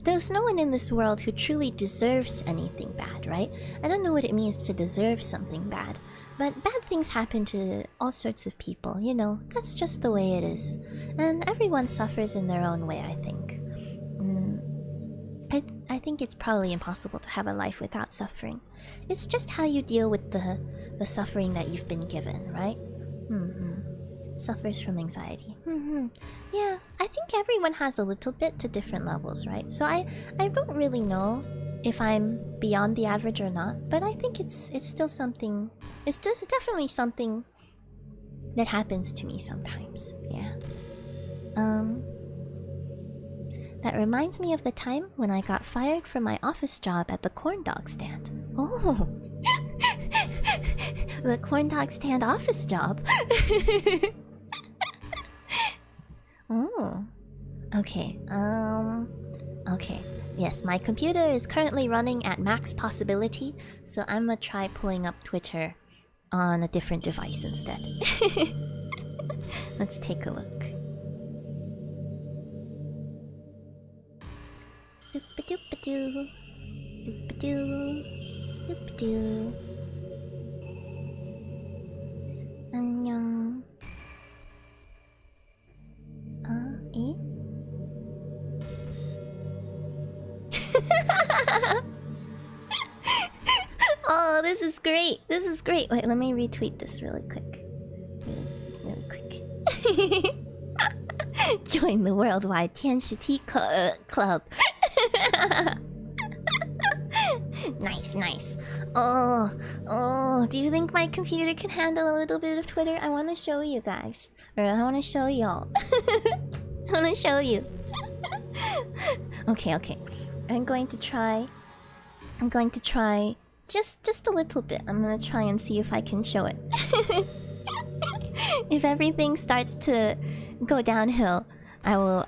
there's no one in this world who truly deserves anything bad, right? I don't know what it means to deserve something bad, but bad things happen to all sorts of people, you know, that's just the way it is. And everyone suffers in their own way, I think. I think it's probably impossible to have a life without suffering. It's just how you deal with the suffering that you've been given, right? Suffers from anxiety. Yeah, I think everyone has a little bit to different levels, right? So I don't really know if I'm beyond the average or not, but I think it's still something. It's just definitely something that happens to me sometimes. Yeah. That reminds me of the time when I got fired from my office job at the corn dog stand. Oh. The corn dog stand office job. Oh. Okay. Okay. Yes, my computer is currently running at max possibility, so I'm gonna try pulling up Twitter on a different device instead. Let's take a look. Doop-a-doop-a-doo. Doop-a-doo. Doop-a-doo. Annyeong. Oh, this is great. This is great. Wait, let me retweet this really quick. Really quick. Join the worldwide 天使 Tea Club. Nice, nice. Oh, do you think my computer can handle a little bit of Twitter? I want to show you guys. Or I want to show y'all. I want to show you. Okay. I'm going to try just a little bit. I'm gonna try and see if I can show it. If everything starts to go downhill, I will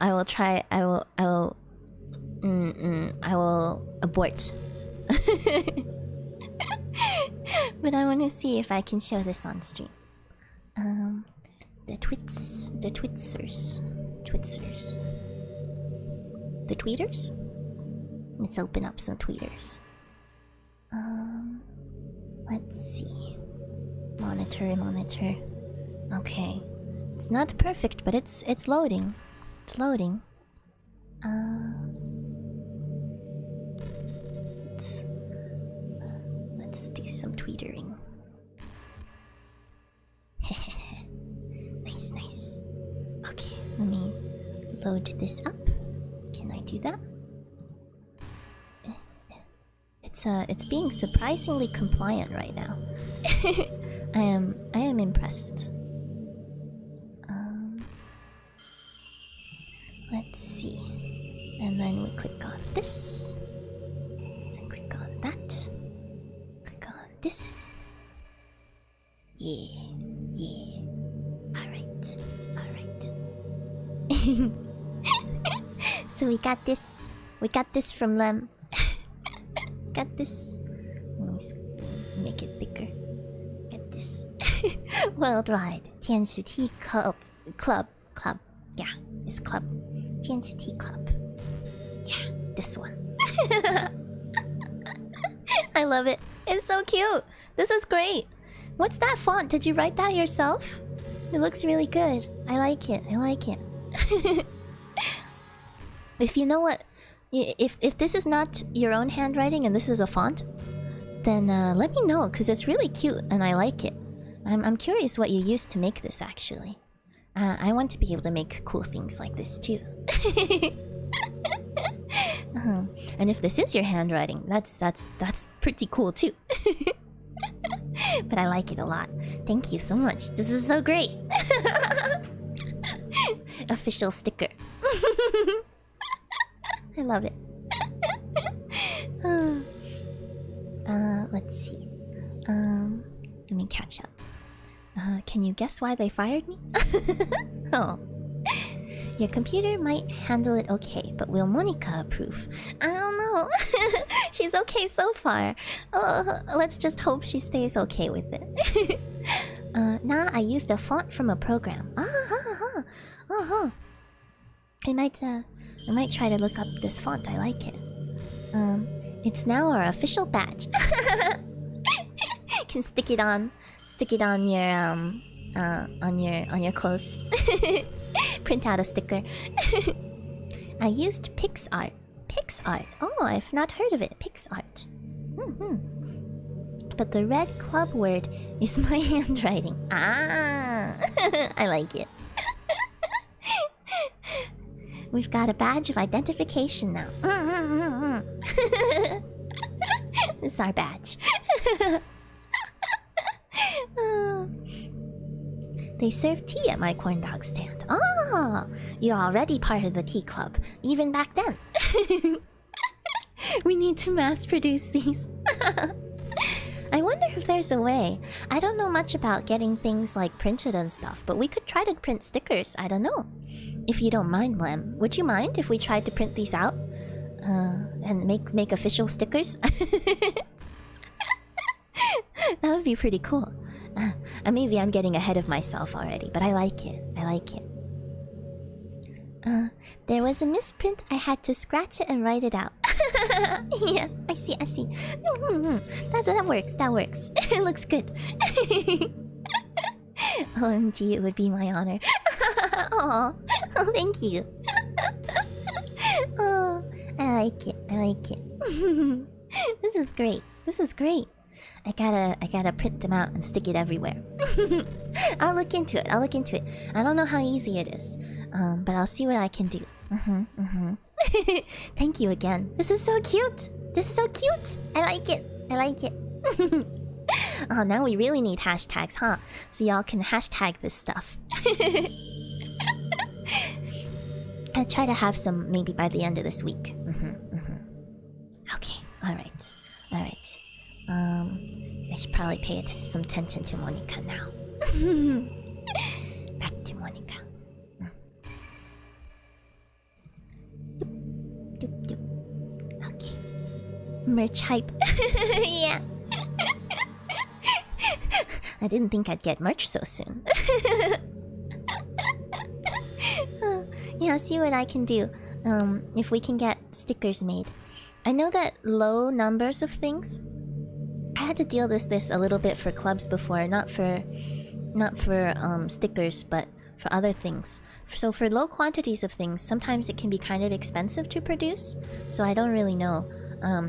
abort. But I want to see if I can show this on stream. The twitzers. The tweeters? Let's open up some tweeters. Let's see. Monitor. Okay. It's not perfect, but it's loading. It's loading. Let's do some tweetering. Nice. Okay, let me load this up. Can I do that? It's being surprisingly compliant right now. I am impressed. Let's see. And then we click on this. And click on that. Click on this. Yeah. Alright. So we got this. We got this from Lem. Got this. Let me make it bigger. Get this. Worldwide 天使 Tea Club. Yeah, it's club. 天使 Tea Club. Yeah, this one. I love it. It's so cute. This is great. What's that font? Did you write that yourself? It looks really good. I like it. If you know what, if this is not your own handwriting and this is a font, then let me know, because it's really cute and I like it. I'm curious what you used to make this, actually. I want to be able to make cool things like this too. And if this is your handwriting, that's pretty cool too. But I like it a lot. Thank you so much. This is so great. Official sticker. I love it. Let's see. Let me catch up. Can you guess why they fired me? Oh. Your computer might handle it okay, but will Monica approve? I don't know. She's okay so far. Let's just hope she stays okay with it. Nah, I used a font from a program. I might try to look up this font. I like it. It's now our official badge. Can stick it on your clothes. Print out a sticker. I used PixArt. PixArt. Oh, I've not heard of it. PixArt. But the red club word is my handwriting. I like it. We've got a badge of identification now. This is our badge. They serve tea at my corn dog stand. You're already part of the tea club, even back then. We need to mass produce these. I wonder if there's a way. I don't know much about getting things like printed and stuff, but we could try to print stickers. I don't know. If you don't mind, Lem, would you mind if we tried to print these out? And make official stickers? That would be pretty cool. Maybe I'm getting ahead of myself already, but I like it. There was a misprint. I had to scratch it and write it out. Yeah, I see. That works. It looks good. OMG, it would be my honor. Oh, thank you. Oh, I like it. I like it. This is great. This is great. I gotta print them out and stick it everywhere. I'll look into it. I'll look into it. I don't know how easy it is, but I'll see what I can do. Thank you again. This is so cute. This is so cute. I like it. I like it. Oh, now we really need hashtags, huh? So y'all can hashtag this stuff. I'll try to have some maybe by the end of this week. Okay. All right. All right. I should probably pay some attention to Monica now. Back to Monica. Doop, doop. Okay. Merch hype. Yeah. I didn't think I'd get merch so soon. Yeah, I'll see what I can do. If we can get stickers made. I know that low numbers of things. I had to deal with this a little bit for clubs before, not for stickers, but for other things. So for low quantities of things, sometimes it can be kind of expensive to produce. So I don't really know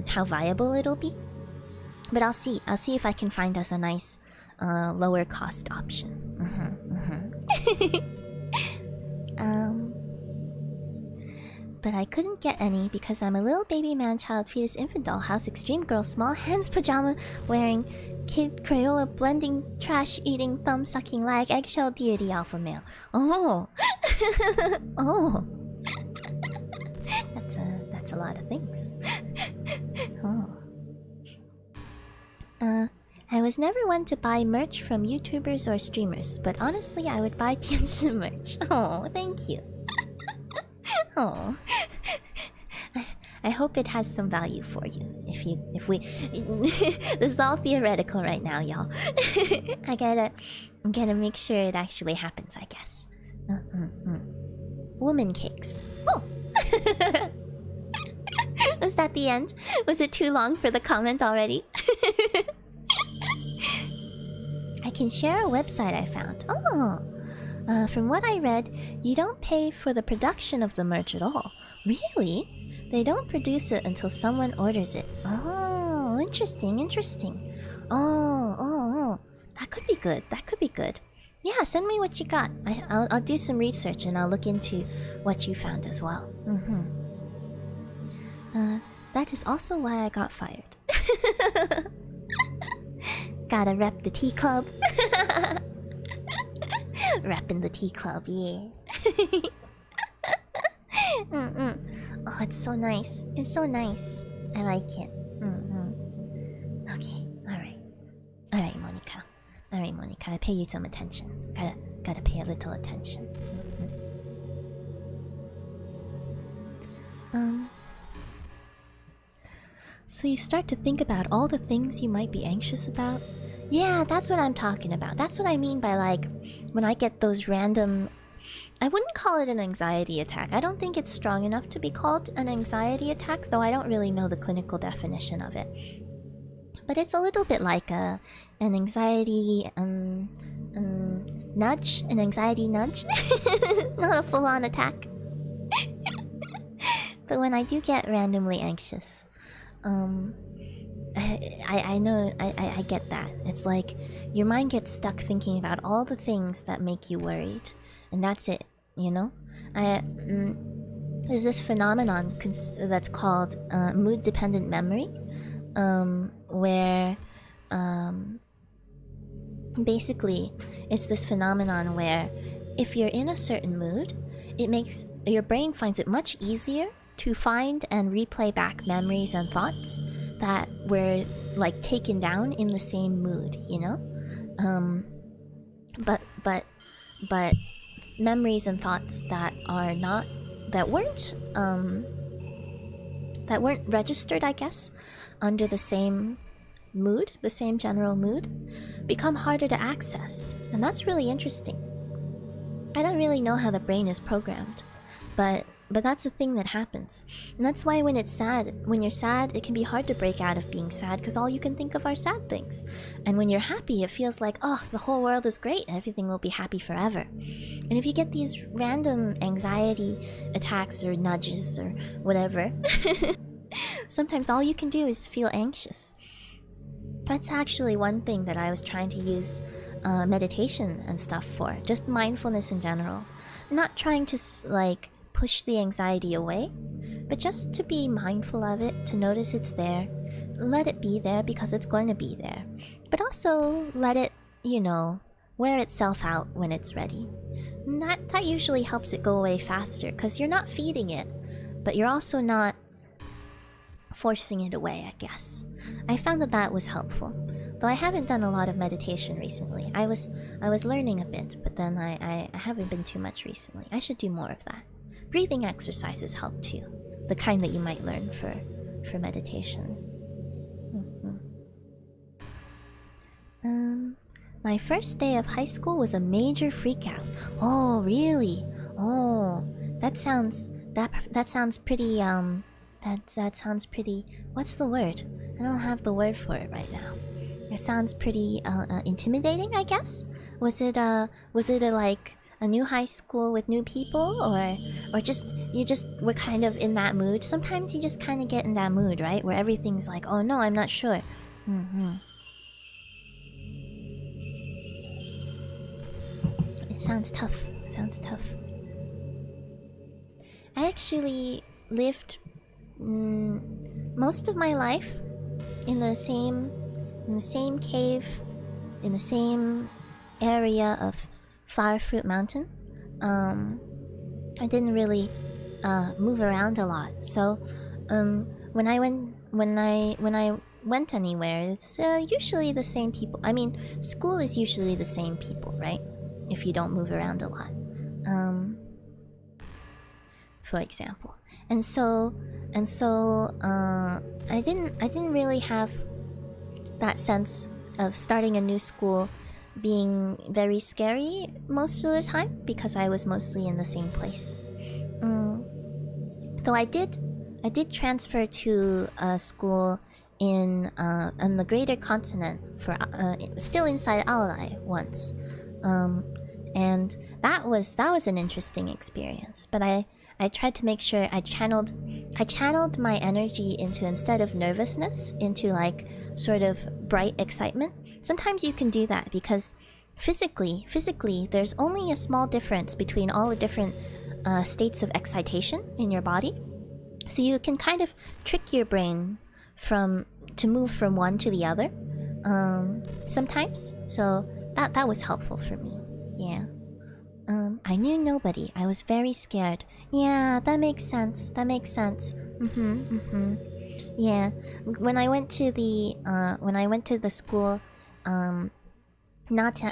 how viable it'll be. But I'll see. I'll see if I can find us a nice lower cost option. But I couldn't get any because I'm a little baby man child fetus infant doll house extreme girl small hands pajama wearing kid Crayola blending trash eating thumb sucking lag eggshell deity alpha male. Oh. Oh. That's a lot of things. Oh. I was never one to buy merch from YouTubers or streamers, but honestly I would buy Tianshi merch. Oh, thank you. Oh, I hope it has some value for you. If we, this is all theoretical right now, y'all. I gotta make sure it actually happens, I guess. Woman cakes. Oh, was that the end? Was it too long for the comment already? I can share a website I found. Oh. From what I read, you don't pay for the production of the merch at all. Really? They don't produce it until someone orders it. Oh, interesting, interesting. Oh. That could be good. That could be good. Yeah, send me what you got. I'll do some research and I'll look into what you found as well. That is also why I got fired. Gotta rep the tea club. Repping the tea club, yeah. Oh, it's so nice. It's so nice. I like it. Okay, alright. Alright, Monica. Alright, Monica, I pay you some attention. Gotta pay a little attention. So you start to think about all the things you might be anxious about. Yeah, that's what I'm talking about. That's what I mean by, like, when I get those random... I wouldn't call it an anxiety attack. I don't think it's strong enough to be called an anxiety attack, though I don't really know the clinical definition of it. But it's a little bit like an anxiety nudge, an anxiety nudge. Not a full-on attack. But when I do get randomly anxious, I know, I get that. It's like your mind gets stuck thinking about all the things that make you worried, and that's it, you know? There's this phenomenon that's called mood-dependent memory, where basically it's this phenomenon where if you're in a certain mood, it makes your brain finds it much easier to find and replay back memories and thoughts that were like taken down in the same mood, you know? But memories and thoughts that are not that weren't registered, I guess, under the same mood, the same general mood, become harder to access. And that's really interesting. I don't really know how the brain is programmed, but that's the thing that happens. And that's why when you're sad, it can be hard to break out of being sad because all you can think of are sad things. And when you're happy, it feels like, oh, the whole world is great, everything will be happy forever. And if you get these random anxiety attacks or nudges or whatever, Sometimes all you can do is feel anxious. That's actually one thing that I was trying to use meditation and stuff for. Just mindfulness in general. Not trying to like push the anxiety away, but just to be mindful of it, to notice it's there, let it be there because it's going to be there, but also let it, you know, wear itself out when it's ready. And that usually helps it go away faster because you're not feeding it, but you're also not forcing it away, I guess. I found that was helpful. Though I haven't done a lot of meditation recently. I was learning a bit, but then I haven't been too much recently. I should do more of that. Breathing exercises help too. The kind that you might learn for meditation. My first day of high school was a major freakout. Oh, really? Oh, that sounds pretty that sounds pretty. What's the word? I don't have the word for it right now. It sounds pretty intimidating, I guess. Was it like a new high school with new people, or just you just were kind of in that mood? Sometimes you just kind of get in that mood, right? Where everything's like, oh no, I'm not sure. It sounds tough. I actually lived most of my life in the same cave, in the same area of Flowerfruit Mountain. I didn't really move around a lot, so when I went anywhere, it's usually the same people. I mean, school is usually the same people, right? If you don't move around a lot, for example. And so I didn't really have that sense of starting a new school being very scary most of the time because I was mostly in the same place. Though I did transfer to a school in on the greater continent for still inside Ally once, and that was an interesting experience. But I tried to make sure I channeled my energy into, instead of nervousness, into like sort of bright excitement. Sometimes you can do that because physically there's only a small difference between all the different states of excitation in your body, so you can kind of trick your brain to move from one to the other sometimes. So that was helpful for me. Yeah. I knew nobody. I was very scared. Yeah, that makes sense. Yeah. When I went to the school, not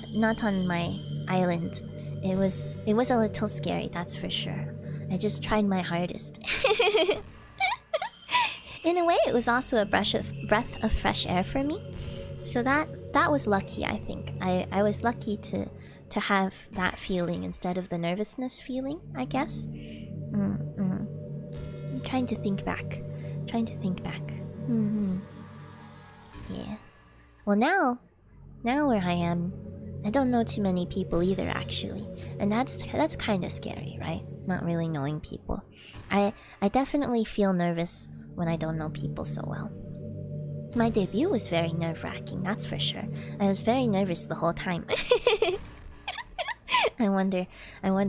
on my island, it was a little scary, that's for sure. I just tried my hardest. In a way, it was also a breath of fresh air for me. So that was lucky, I think. I was lucky to have that feeling instead of the nervousness feeling, I guess. I'm trying to think back. Yeah. Well, now where I am, I don't know too many people either, actually. And that's kind of scary, right? Not really knowing people. I definitely feel nervous when I don't know people so well. My debut was very nerve-wracking, that's for sure. I was very nervous the whole time. I wonder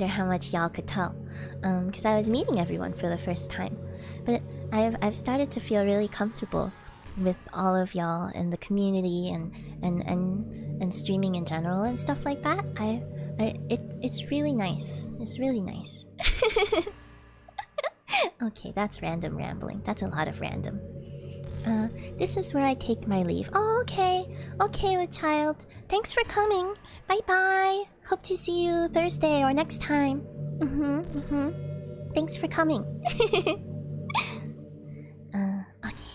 how much y'all could tell, because I was meeting everyone for the first time. But I've started to feel really comfortable with all of y'all and the community and streaming in general and stuff like that. It's really nice. It's really nice. Okay, that's random rambling. That's a lot of random. This is where I take my leave. Oh, okay. Okay, the child. Thanks for coming. Bye-bye. Hope to see you Thursday or next time. Thanks for coming. Okay.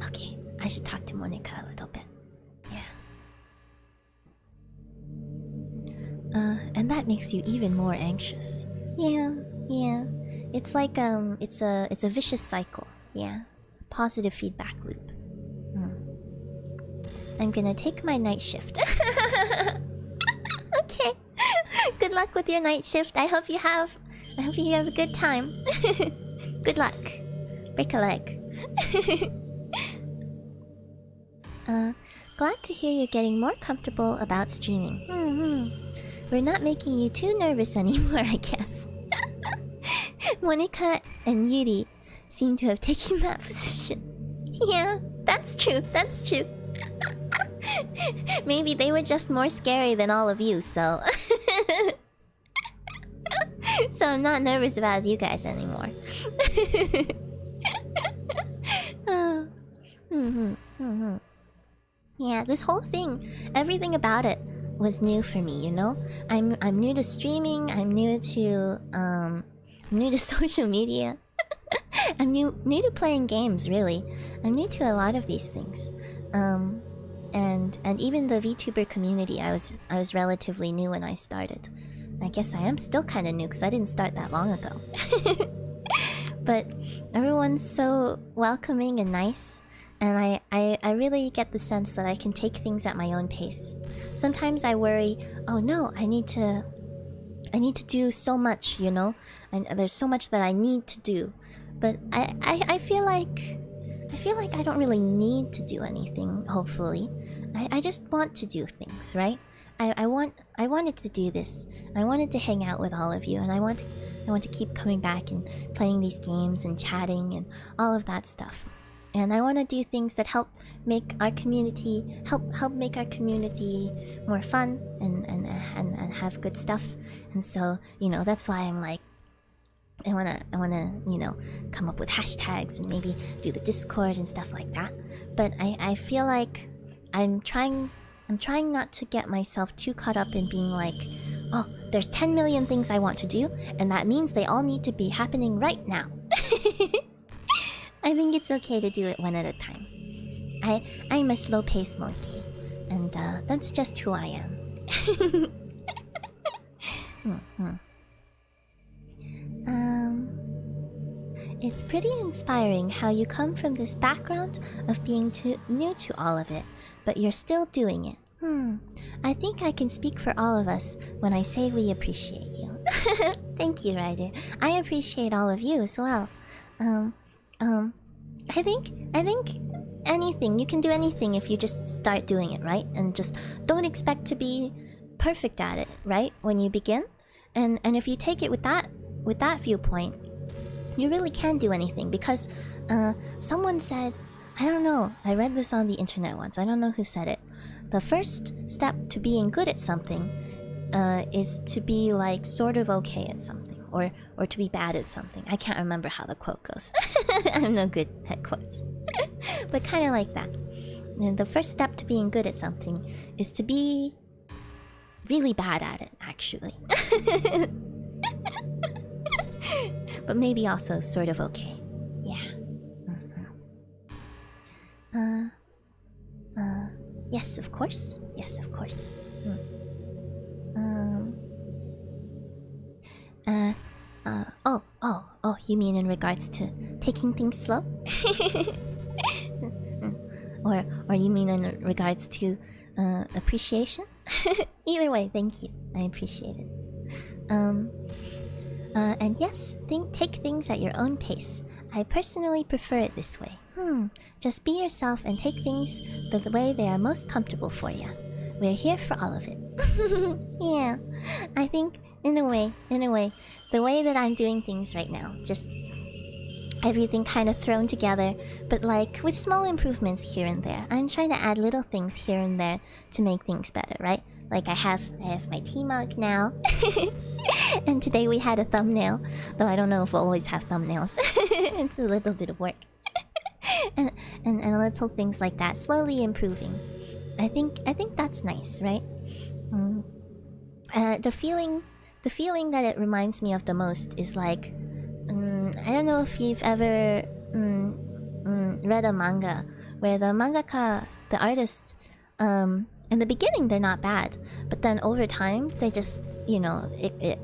Okay, I should talk to Monica a little bit. Yeah. And that makes you even more anxious. Yeah. It's like it's a vicious cycle. Yeah. Positive feedback loop. I'm gonna take my night shift. Okay. Good luck with your night shift. I hope you have a good time. Good luck. Break a leg. Glad to hear you're getting more comfortable about streaming. We're not making you too nervous anymore, I guess. Monica and Yuri seem to have taken that position. Yeah, that's true. Maybe they were just more scary than all of you, so... So I'm not nervous about you guys anymore. Yeah, this whole thing, everything about it was new for me, you know? I'm new to streaming, I'm new to social media. I'm new to playing games, really. I'm new to a lot of these things. And even the VTuber community, I was relatively new when I started. I guess I am still kind of new because I didn't start that long ago. But everyone's so welcoming and nice, and I really get the sense that I can take things at my own pace. Sometimes I worry, oh no, I need to do so much, you know, and there's so much that I need to do. But I feel like I don't really need to do anything. Hopefully, I just want to do things, right? I wanted to do this. I wanted to hang out with all of you, and I want to keep coming back and playing these games and chatting and all of that stuff. And I want to do things that help make our community make our community more fun and have good stuff. And so, you know, that's why I'm like, I wanna, you know, come up with hashtags and maybe do the Discord and stuff like that. But I feel like I'm trying not to get myself too caught up in being like, oh, there's 10 million things I want to do, and that means they all need to be happening right now. I think it's okay to do it one at a time. I'm a slow-paced monkey, and that's just who I am. It's pretty inspiring how you come from this background of being too new to all of it, but you're still doing it. I think I can speak for all of us when I say we appreciate you. Thank you, Ryder. I appreciate all of you as well. I think anything, you can do anything if you just start doing it, right? And just don't expect to be perfect at it, right? When you begin. And if you take it with that viewpoint, you really can do anything, because someone said, I don't know, I read this on the internet once, I don't know who said it. The first step to being good at something is to be like sort of okay at something, or to be bad at something. I can't remember how the quote goes. I'm no good at quotes. But kind of like that. And the first step to being good at something is to be really bad at it, actually. But maybe also sort of okay. Yeah. Yes, of course. Yes, of course. Oh, you mean in regards to taking things slow? Or you mean in regards to appreciation? Either way, thank you. I appreciate it. And yes, take things at your own pace. I personally prefer it this way. Just be yourself and take things the way they are most comfortable for you. We're here for all of it. Yeah, I think in a way, the way that I'm doing things right now, just everything kind of thrown together, but like with small improvements here and there. I'm trying to add little things here and there to make things better, right? Like I have my tea mug now. And today we had a thumbnail, though I don't know if we'll always have thumbnails. It's a little bit of work. and little things like that, slowly improving. I think that's nice, right? The feeling that it reminds me of the most is like, I don't know if you've ever read a manga where the mangaka, the artist, in the beginning they're not bad, but then over time they just, you know, it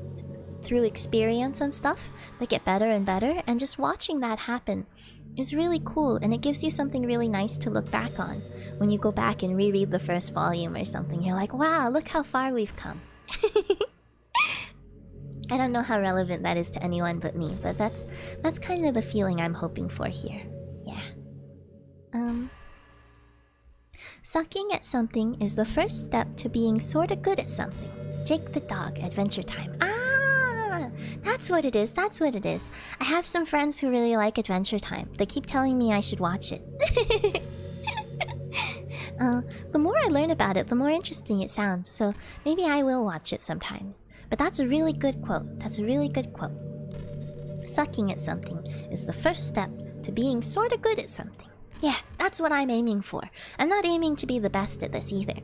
through experience and stuff, they get better and better, and just watching that happen is really cool, and it gives you something really nice to look back on when you go back and reread the first volume or something. You're like, wow, look how far we've come. I don't know how relevant that is to anyone but me, but that's kind of the feeling I'm hoping for here. Yeah. Sucking at something is the first step to being sorta good at something. Jake the Dog, Adventure Time. Ah! That's what it is, that's what it is. I have some friends who really like Adventure Time. They keep telling me I should watch it. The more I learn about it, the more interesting it sounds, so maybe I will watch it sometime. But that's a really good quote. That's a really good quote. Sucking at something is the first step to being sorta good at something. Yeah, that's what I'm aiming for. I'm not aiming to be the best at this either.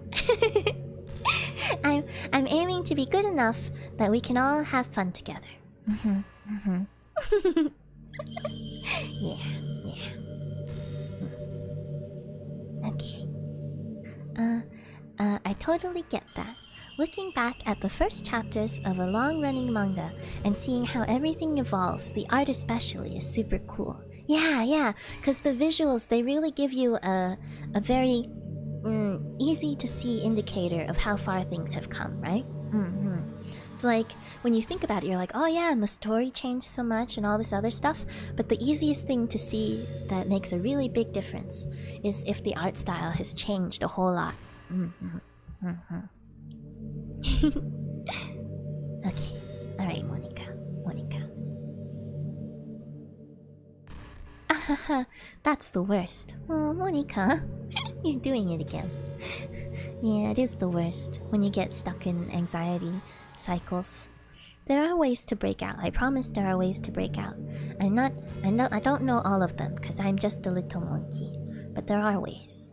I'm aiming to be good enough that we can all have fun together. Yeah. Okay. I totally get that. Looking back at the first chapters of a long-running manga and seeing how everything evolves, the art especially, is super cool. Yeah, because the visuals, they really give you a very easy-to-see indicator of how far things have come, right? It's like, when you think about it, you're like, oh yeah, and the story changed so much and all this other stuff, but the easiest thing to see that makes a really big difference is if the art style has changed a whole lot. Okay, alright, Monica. Ahaha, that's the worst. Oh, Monica, you're doing it again. Yeah, it is the worst when you get stuck in anxiety cycles. There are ways to break out. I promise there are ways to break out. I don't know all of them because I'm just a little monkey, but there are ways.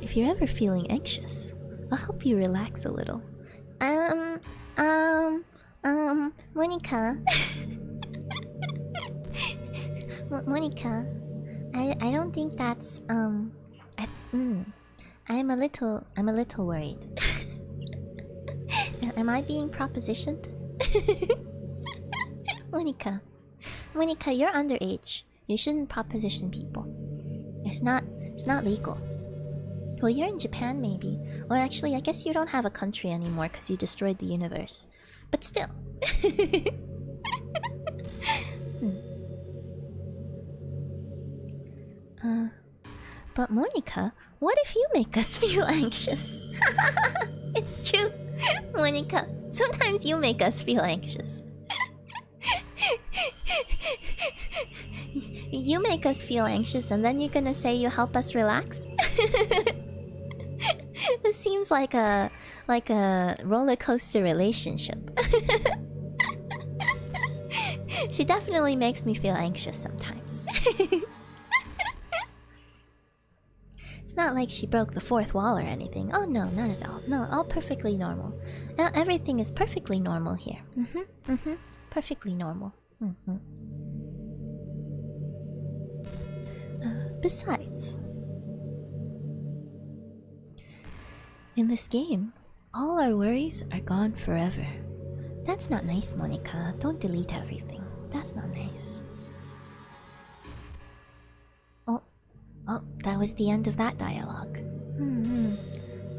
If you're ever feeling anxious, I'll help you relax a little. Monica. Monica, I don't think that's I'm a little worried. Am I being propositioned? Monica, you're underage. You shouldn't proposition people. It's not legal. Well, you're in Japan, maybe. Well, actually, I guess you don't have a country anymore because you destroyed the universe. But still. But Monica, what if you make us feel anxious? It's true. Monica, sometimes you make us feel anxious. You make us feel anxious and then you're gonna say you help us relax? This seems like a roller coaster relationship. She definitely makes me feel anxious sometimes. It's not like she broke the fourth wall or anything. Oh no, not at all. No, all perfectly normal. Everything is perfectly normal here. Perfectly normal. Besides, in this game, all our worries are gone forever. That's not nice, Monica. Don't delete everything. That's not nice. Oh, that was the end of that dialogue.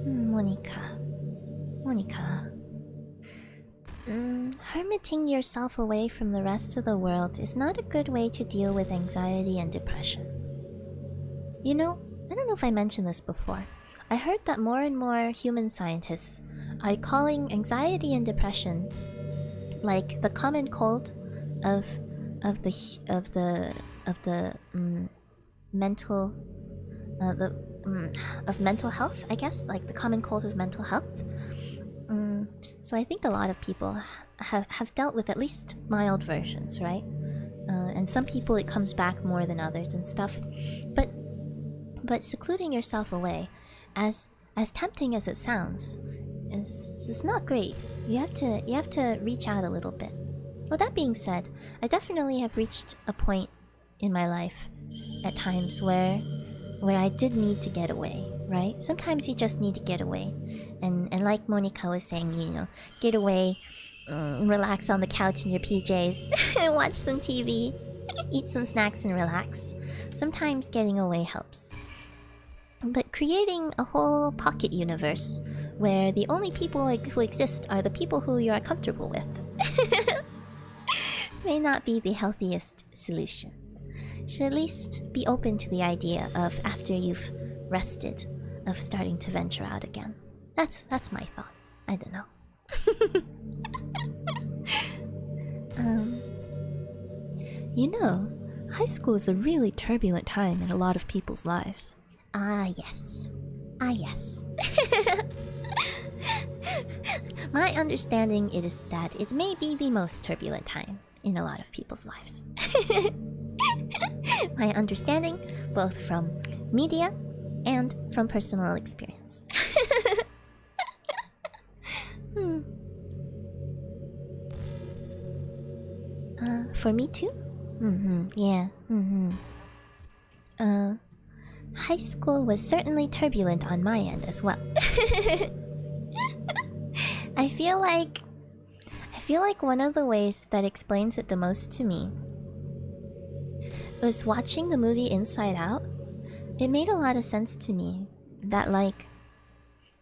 Monica. Hermiting yourself away from the rest of the world is not a good way to deal with anxiety and depression. You know, I don't know if I mentioned this before. I heard that more and more human scientists are calling anxiety and depression like the common cold of mental health, I guess, like the common cold of mental health. So I think a lot of people have dealt with at least mild versions, right? And some people it comes back more than others and stuff. But secluding yourself away, as tempting as it sounds, is not great. You have to reach out a little bit. Well, that being said, I definitely have reached a point in my life at times where I did need to get away, right? Sometimes you just need to get away. And like Monica was saying, you know, get away, relax on the couch in your PJs, watch some TV, eat some snacks and relax. Sometimes getting away helps. But creating a whole pocket universe where the only people who exist are the people who you are comfortable with may not be the healthiest solution. Should at least be open to the idea of, after you've rested, of starting to venture out again. That's my thought. I don't know. You know, high school is a really turbulent time in a lot of people's lives. Ah, yes. Ah, yes. My understanding is that it may be the most turbulent time in a lot of people's lives. My understanding, both from media and from personal experience. For me too? Yeah. High school was certainly turbulent on my end as well. I feel like one of the ways that explains it the most to me was watching the movie Inside Out. It made a lot of sense to me that, like,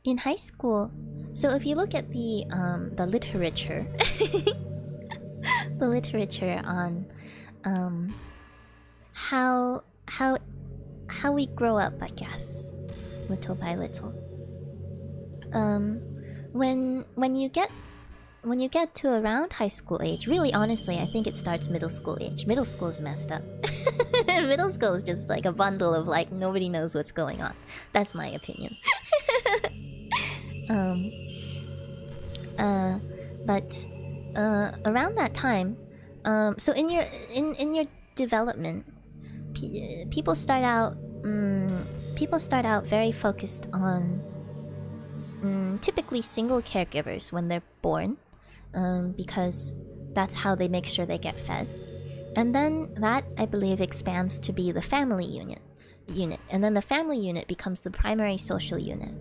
in high school, so if you look at the literature the literature on how we grow up, I guess, little by little. When you get to around high school age, really honestly, I think it starts middle school age. Middle school's messed up. Middle school is just like a bundle of, like, nobody knows what's going on. That's my opinion. But around that time, so in your development, people start out very focused on typically single caregivers when they're born, because that's how they make sure they get fed. And then that, I believe, expands to be the family unit. And then the family unit becomes the primary social unit.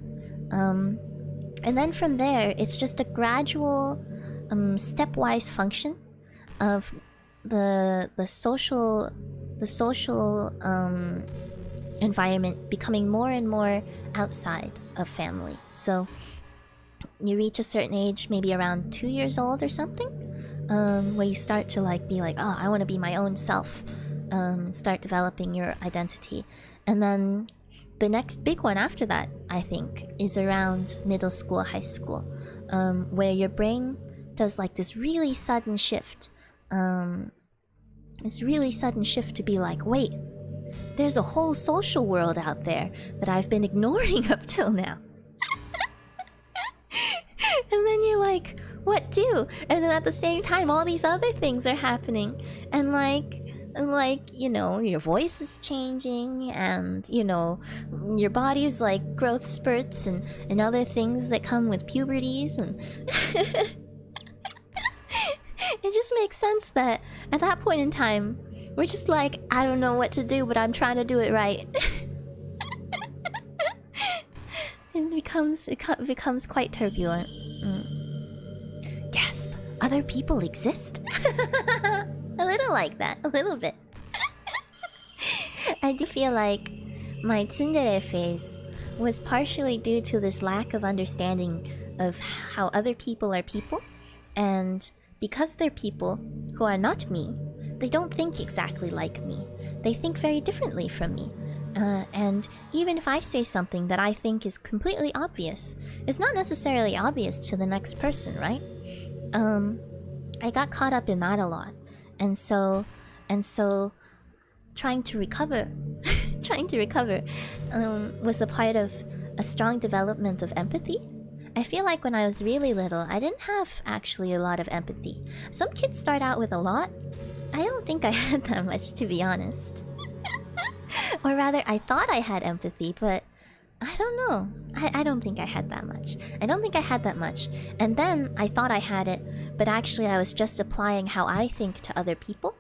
And then from there, it's just a gradual, stepwise function of the social environment becoming more and more outside of family. So you reach a certain age, maybe around 2 years old or something, where you start to, like, be like, oh, I want to be my own self, start developing your identity. And then the next big one after that, I think, is around middle school, high school, where your brain does, like, this really sudden shift. This really sudden shift to be like, wait, there's a whole social world out there that I've been ignoring up till now. And then you're like, what do? And then at the same time, all these other things are happening. And like, you know, your voice is changing, and, you know, your body's like growth spurts and other things that come with puberties, and it just makes sense that at that point in time, we're just like, I don't know what to do, but I'm trying to do it right. It becomes quite turbulent. Gasp! Other people exist? A little like that, a little bit. I do feel like my tsundere phase was partially due to this lack of understanding of how other people are people, and because they're people who are not me, they don't think exactly like me. They think very differently from me. And even if I say something that I think is completely obvious, it's not necessarily obvious to the next person, right? I got caught up in that a lot. And so trying to recover was a part of a strong development of empathy. I feel like when I was really little, I didn't have actually a lot of empathy. Some kids start out with a lot. I don't think I had that much, to be honest. Or rather, I thought I had empathy, but I don't know. I don't think I had that much. And then I thought I had it, but actually I was just applying how I think to other people,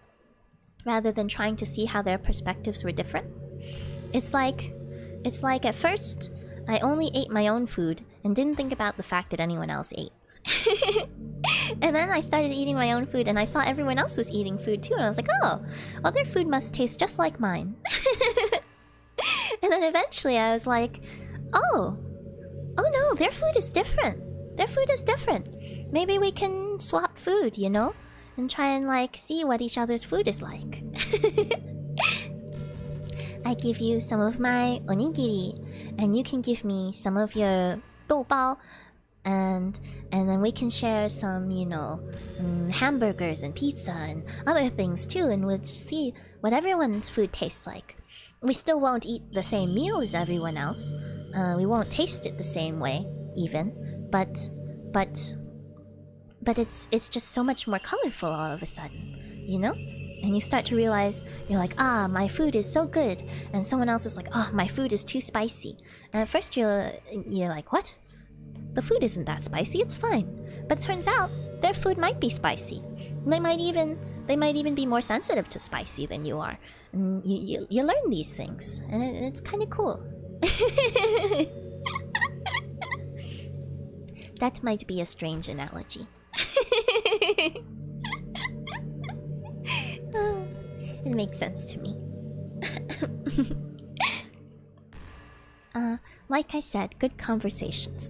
rather than trying to see how their perspectives were different. It's like at first, I only ate my own food and didn't think about the fact that anyone else ate. And then I started eating my own food, and I saw everyone else was eating food too, and I was like, oh, well, their food must taste just like mine. And then eventually I was like, oh no, their food is different. Their food is different. Maybe we can swap food, you know? And try and like see what each other's food is like. I give you some of my onigiri, and you can give me some of your doubao, and then we can share some, you know, hamburgers and pizza and other things too, and we'll just see what everyone's food tastes like. We still won't eat the same meal as everyone else. We won't taste it the same way, even. But it's just so much more colorful all of a sudden, you know? And you start to realize, you're like, ah, my food is so good. And someone else is like, oh, my food is too spicy. And at first you're like, what? The food isn't that spicy, it's fine. But it turns out, their food might be spicy. They might even be more sensitive to spicy than you are. And you learn these things. And it's kind of cool. That might be a strange analogy. It makes sense to me. Like I said, good conversations.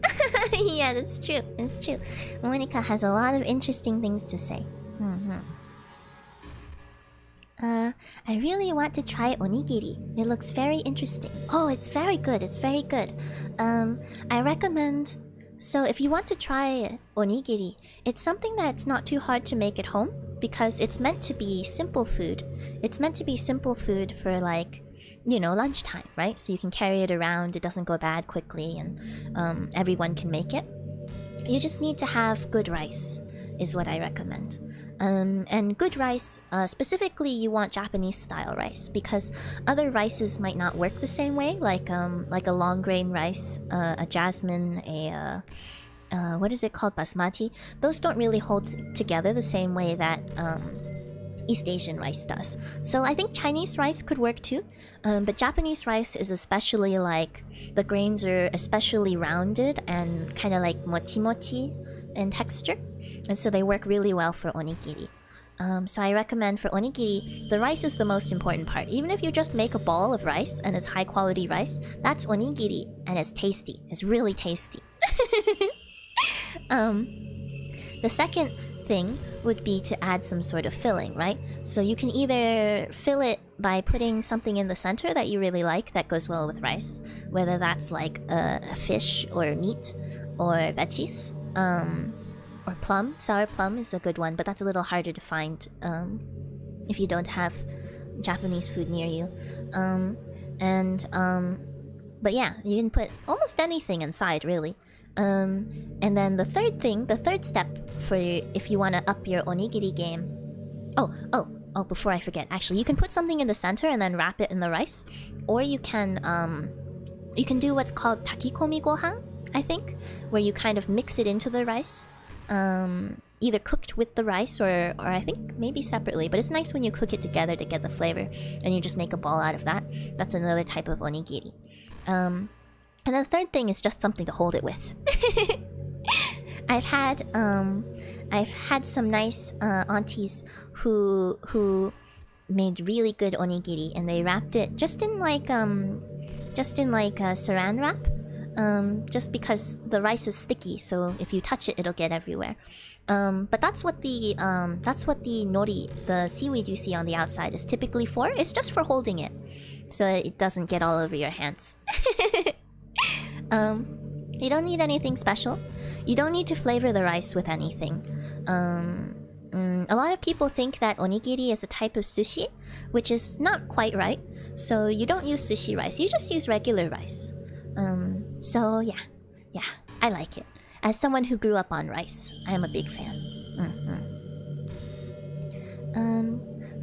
Yeah, that's true. It's true. Monica has a lot of interesting things to say. I really want to try onigiri. It looks very interesting. Oh, it's very good. It's very good. I recommend... So if you want to try onigiri, it's something that's not too hard to make at home, because it's meant to be simple food. It's meant to be simple food for, like, you know, lunchtime, right? So you can carry it around, it doesn't go bad quickly, and everyone can make it. You just need to have good rice, is what I recommend. And good rice, specifically you want Japanese style rice, because other rices might not work the same way, like a long grain rice, a jasmine, what is it called, basmati. Those don't really hold together the same way that East Asian rice does. So I think Chinese rice could work too, but Japanese rice is especially like, the grains are especially rounded and kind of like mochi mochi in texture. And so they work really well for onigiri. So I recommend for onigiri, the rice is the most important part. Even if you just make a ball of rice and it's high quality rice, that's onigiri and it's tasty. It's really tasty. The second thing would be to add some sort of filling, right? So you can either fill it by putting something in the center that you really like that goes well with rice, whether that's like a fish or meat or veggies. Or plum. Sour plum is a good one, but that's a little harder to find if you don't have Japanese food near you. But yeah, you can put almost anything inside, really. And then the third step for if you want to up your onigiri game. Oh, before I forget, actually, you can put something in the center and then wrap it in the rice, or you can do what's called takikomi gohan, I think, where you kind of mix it into the rice. Either cooked with the rice or I think maybe separately, but it's nice when you cook it together to get the flavor and you just make a ball out of that. That's another type of onigiri. And the third thing is just something to hold it with. I've had some nice aunties who made really good onigiri, and they wrapped it just in like saran wrap. Just because the rice is sticky, so if you touch it, it'll get everywhere. But that's what the nori, the seaweed you see on the outside, is typically for. It's just for holding it, so it doesn't get all over your hands. You don't need anything special. You don't need to flavor the rice with anything. A lot of people think that onigiri is a type of sushi, which is not quite right. So you don't use sushi rice, you just use regular rice. So yeah, I like it. As someone who grew up on rice, I am a big fan.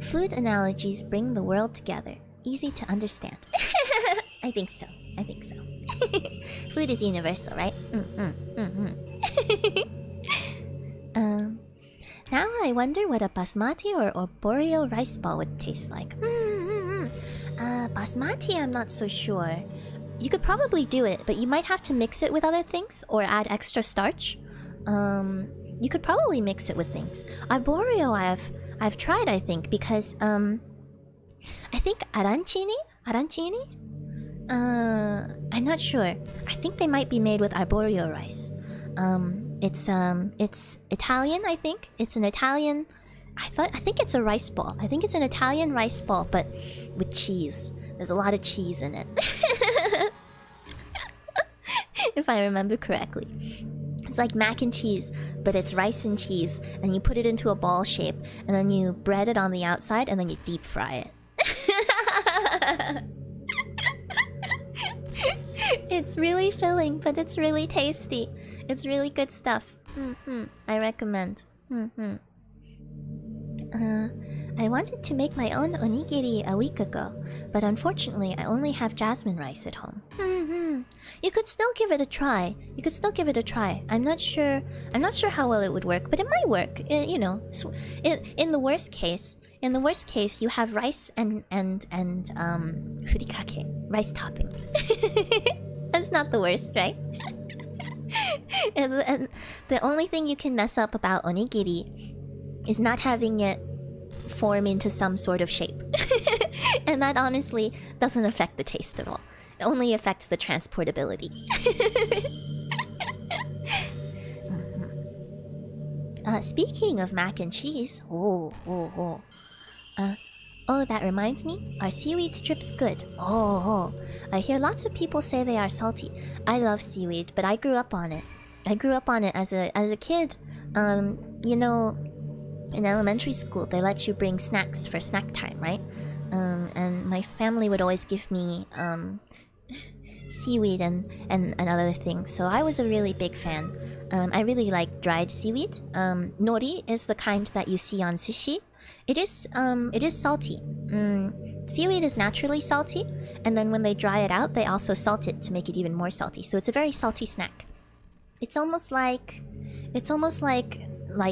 Food analogies bring the world together. Easy to understand. I think so. Food is universal, right? Now I wonder what a basmati or arborio rice ball would taste like. Basmati, I'm not so sure. You could probably do it, but you might have to mix it with other things or add extra starch. You could probably mix it with things. Arborio, I've tried, I think, because I think arancini I'm not sure. I think they might be made with arborio rice. It's Italian, I think. It's an Italian. I think it's a rice ball. I think it's an Italian rice ball, but with cheese. There's a lot of cheese in it. If I remember correctly. It's like mac and cheese, but it's rice and cheese, and you put it into a ball shape, and then you bread it on the outside, and then you deep fry it. It's really filling, but it's really tasty. It's really good stuff. I recommend. I wanted to make my own onigiri a week ago, but unfortunately I only have jasmine rice at home. You could still give it a try. I'm not sure how well it would work, but it might work. You know, in the worst case, you have rice and furikake, rice topping. That's not the worst, right? and the only thing you can mess up about onigiri is not having it form into some sort of shape. And that honestly doesn't affect the taste at all. It only affects the transportability. Speaking of mac and cheese, that reminds me, are seaweed strips good? I hear lots of people say they are salty. I love seaweed, but I grew up on it. As a kid. You know, in elementary school, they let you bring snacks for snack time, right? And my family would always give me seaweed and other things. So I was a really big fan. I really like dried seaweed. Nori is the kind that you see on sushi. It is salty. Seaweed is naturally salty, and then when they dry it out, they also salt it to make it even more salty. So it's a very salty snack. It's almost like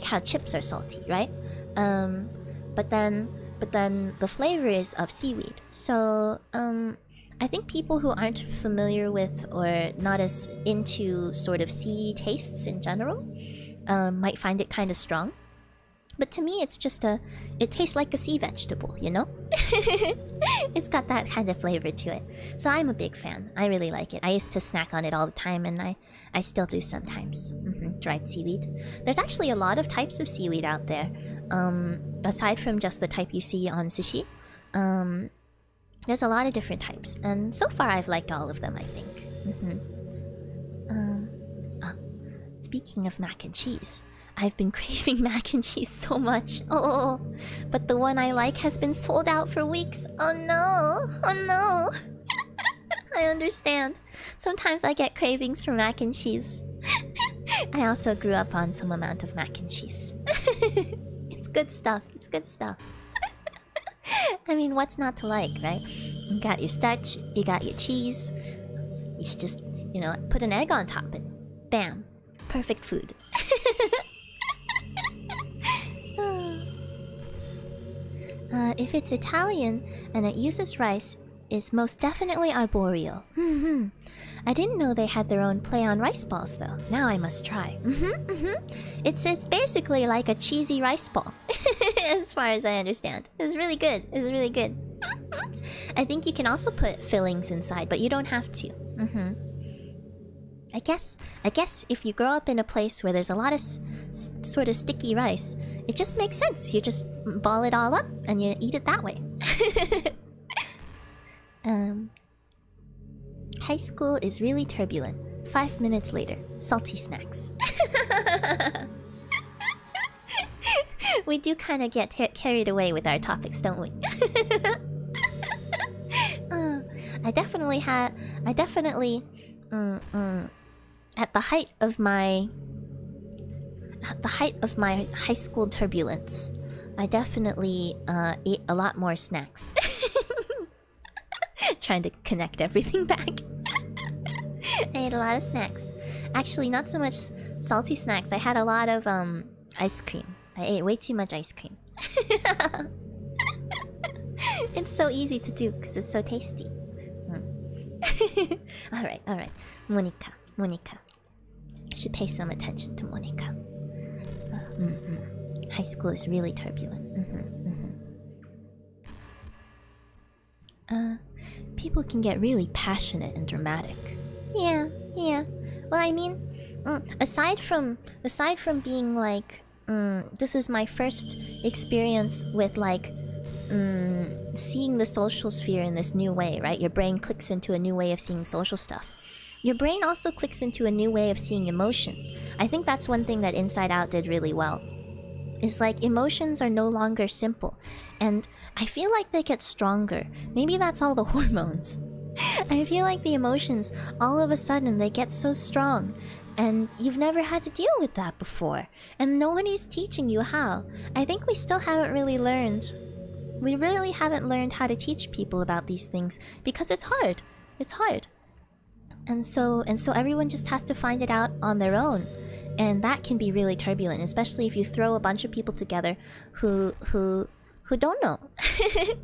how chips are salty, right? But then the flavor is of seaweed. So I think people who aren't familiar with or not as into sort of sea tastes in general might find it kind of strong. But to me, it tastes like a sea vegetable, you know? It's got that kind of flavor to it. So I'm a big fan. I really like it. I used to snack on it all the time, and I still do sometimes. Dried seaweed. There's actually a lot of types of seaweed out there. Aside from just the type you see on sushi. There's a lot of different types. And so far, I've liked all of them, I think. Speaking of mac and cheese. I've been craving mac and cheese so much. But the one I like has been sold out for weeks. Oh no. I understand. Sometimes I get cravings for mac and cheese. I also grew up on some amount of mac and cheese. It's good stuff. I mean, what's not to like, right? You got your starch, you got your cheese. You should just, put an egg on top and bam. Perfect food. If it's Italian and it uses rice, it's most definitely arborio. I didn't know they had their own play on rice balls, though. Now I must try. It's basically like a cheesy rice ball, as far as I understand. It's really good. I think you can also put fillings inside, but you don't have to. I guess if you grow up in a place where there's a lot of sort of sticky rice, it just makes sense. You just ball it all up and you eat it that way. High school is really turbulent. 5 minutes later, salty snacks. We do kind of get carried away with our topics, don't we? I definitely at the height of my high school turbulence, I definitely ate a lot more snacks. Trying to connect everything back. I ate a lot of snacks. Actually, not so much salty snacks. I had a lot of ice cream. I ate way too much ice cream. It's so easy to do because it's so tasty. Alright. Monica. I should pay some attention to Monica. High school is really turbulent. people can get really passionate and dramatic. Yeah. Well, I mean, aside from being like, this is my first experience with like, seeing the social sphere in this new way, right? Your brain clicks into a new way of seeing social stuff. Your brain also clicks into a new way of seeing emotion. I think that's one thing that Inside Out did really well. Is like emotions are no longer simple, and I feel like they get stronger. Maybe that's all the hormones. I feel like the emotions, all of a sudden, they get so strong, and you've never had to deal with that before, and nobody's teaching you how. I think we still haven't really learned. We really haven't learned how to teach people about these things because it's hard. It's hard. And so everyone just has to find it out on their own. And that can be really turbulent, especially if you throw a bunch of people together who don't know.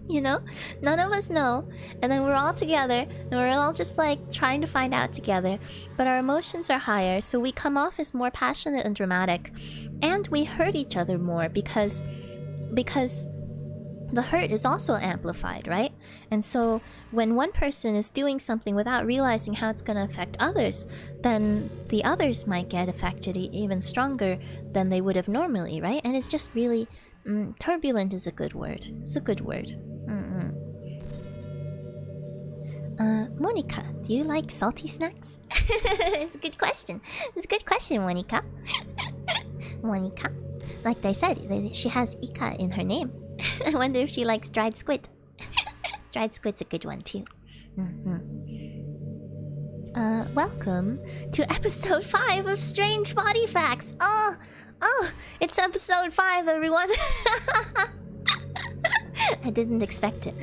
You know? None of us know. And then we're all together, and we're all just like trying to find out together. But our emotions are higher, so we come off as more passionate and dramatic. And we hurt each other more because the hurt is also amplified, right? And so when one person is doing something without realizing how it's going to affect others, then the others might get affected even stronger than they would have normally, right? And it's just really... turbulent is a good word. It's a good word. Monica, do you like salty snacks? It's a good question. It's a good question, Monica. Monica. Like I said, she has Ika in her name. I wonder if she likes dried squid. Dried squid's a good one too. Welcome to episode 5 of Strange Body Facts. Oh, it's episode 5, everyone. I didn't expect it.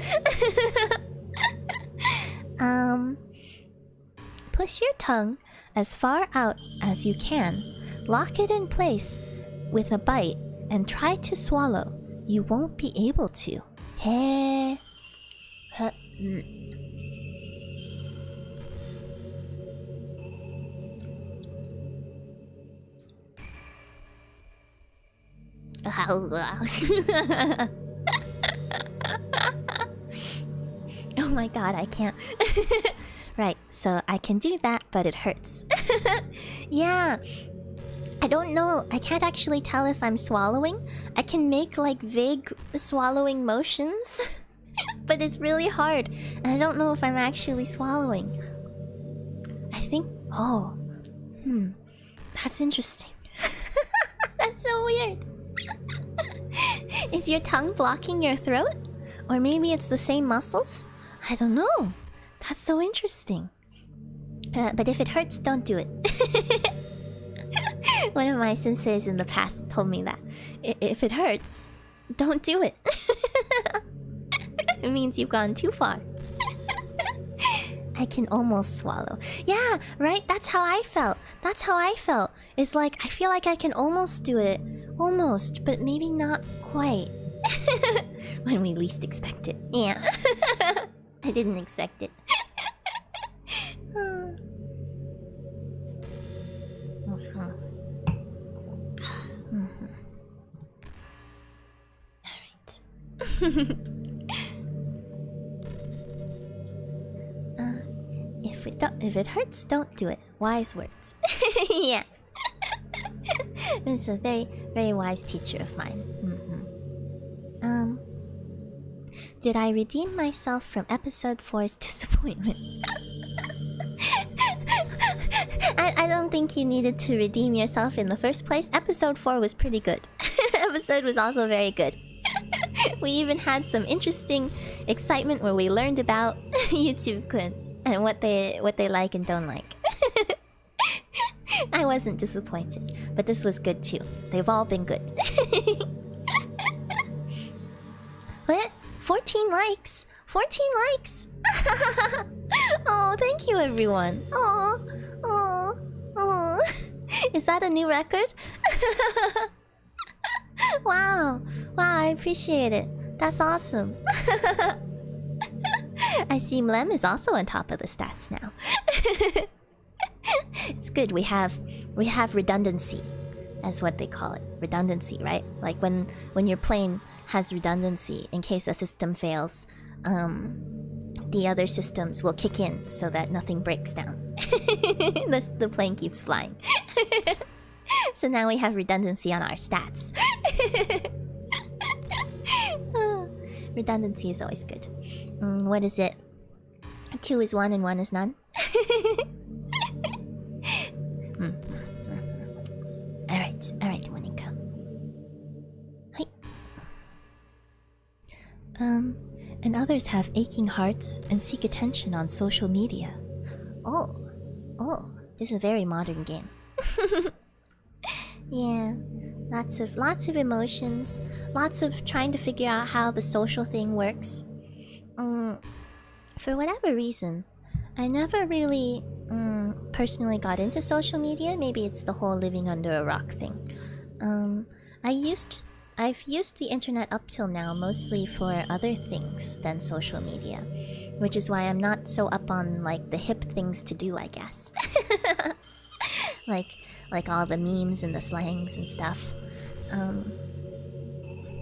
Push your tongue as far out as you can. Lock it in place with a bite and try to swallow. You won't be able to. Hey. Oh my god, I can't. Right, so I can do that, but it hurts. Yeah. I don't know. I can't actually tell if I'm swallowing. I can make like vague swallowing motions, but it's really hard. And I don't know if I'm actually swallowing. I think... Oh. That's interesting. That's so weird. Is your tongue blocking your throat? Or maybe it's the same muscles? I don't know. That's so interesting. But if it hurts, don't do it. One of my senseis in the past told me that. If it hurts, don't do it. It means you've gone too far. I can almost swallow. Yeah, right? That's how I felt. That's how I felt. It's like, I feel like I can almost do it. Almost, but maybe not quite. When we least expect it. Yeah. I didn't expect it. Alright. If it hurts, don't do it. Wise words. Yeah. It's a very, very wise teacher of mine. Did I redeem myself from episode 4's disappointment? I don't think you needed to redeem yourself in the first place. Episode 4 was pretty good. Episode was also very good. We even had some interesting excitement where we learned about YouTube-kun and what they like and don't like. I wasn't disappointed, but this was good too. They've all been good. What? 14 likes? 14 likes? Oh, thank you everyone. Oh. Is that a new record? Wow, I appreciate it. That's awesome. I see Mlem is also on top of the stats now. It's good. We have redundancy, as what they call it. Redundancy, right? Like when your plane has redundancy in case a system fails, the other systems will kick in so that nothing breaks down. The plane keeps flying. So now we have redundancy on our stats. Redundancy is always good. What is it? 2 is 1 and 1 is none. Alright, Monica. Hi. And others have aching hearts and seek attention on social media. Oh, this is a very modern game. Yeah, lots of emotions, lots of trying to figure out how the social thing works. For whatever reason, I never really personally got into social media. Maybe it's the whole living under a rock thing. I've used the internet up till now mostly for other things than social media, which is why I'm not so up on like the hip things to do, I guess. like all the memes and the slangs and stuff.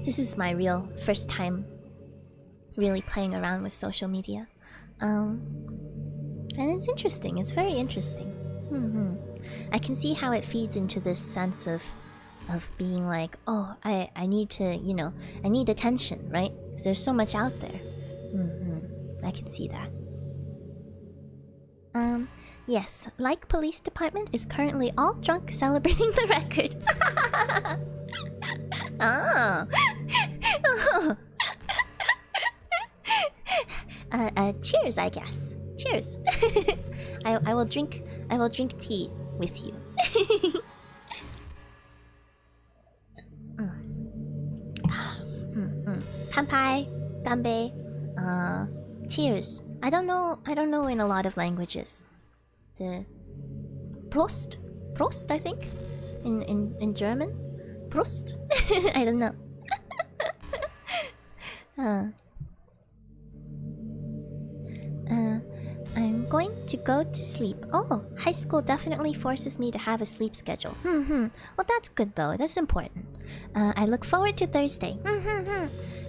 This is my real first time really playing around with social media. And it's interesting. It's very interesting. I can see how it feeds into this sense of being like, oh, I need to, you know, I need attention, right? 'Cause there's so much out there. I can see that. Yes, like police department is currently all drunk celebrating the record. Cheers, I guess. Cheers. I will drink tea with you. Kanpai, ganbei, cheers. I don't know in a lot of languages. The Prost, I think, in German, Prost. I don't know. I'm going to go to sleep. Oh, high school definitely forces me to have a sleep schedule. Well, that's good though. That's important. I look forward to Thursday.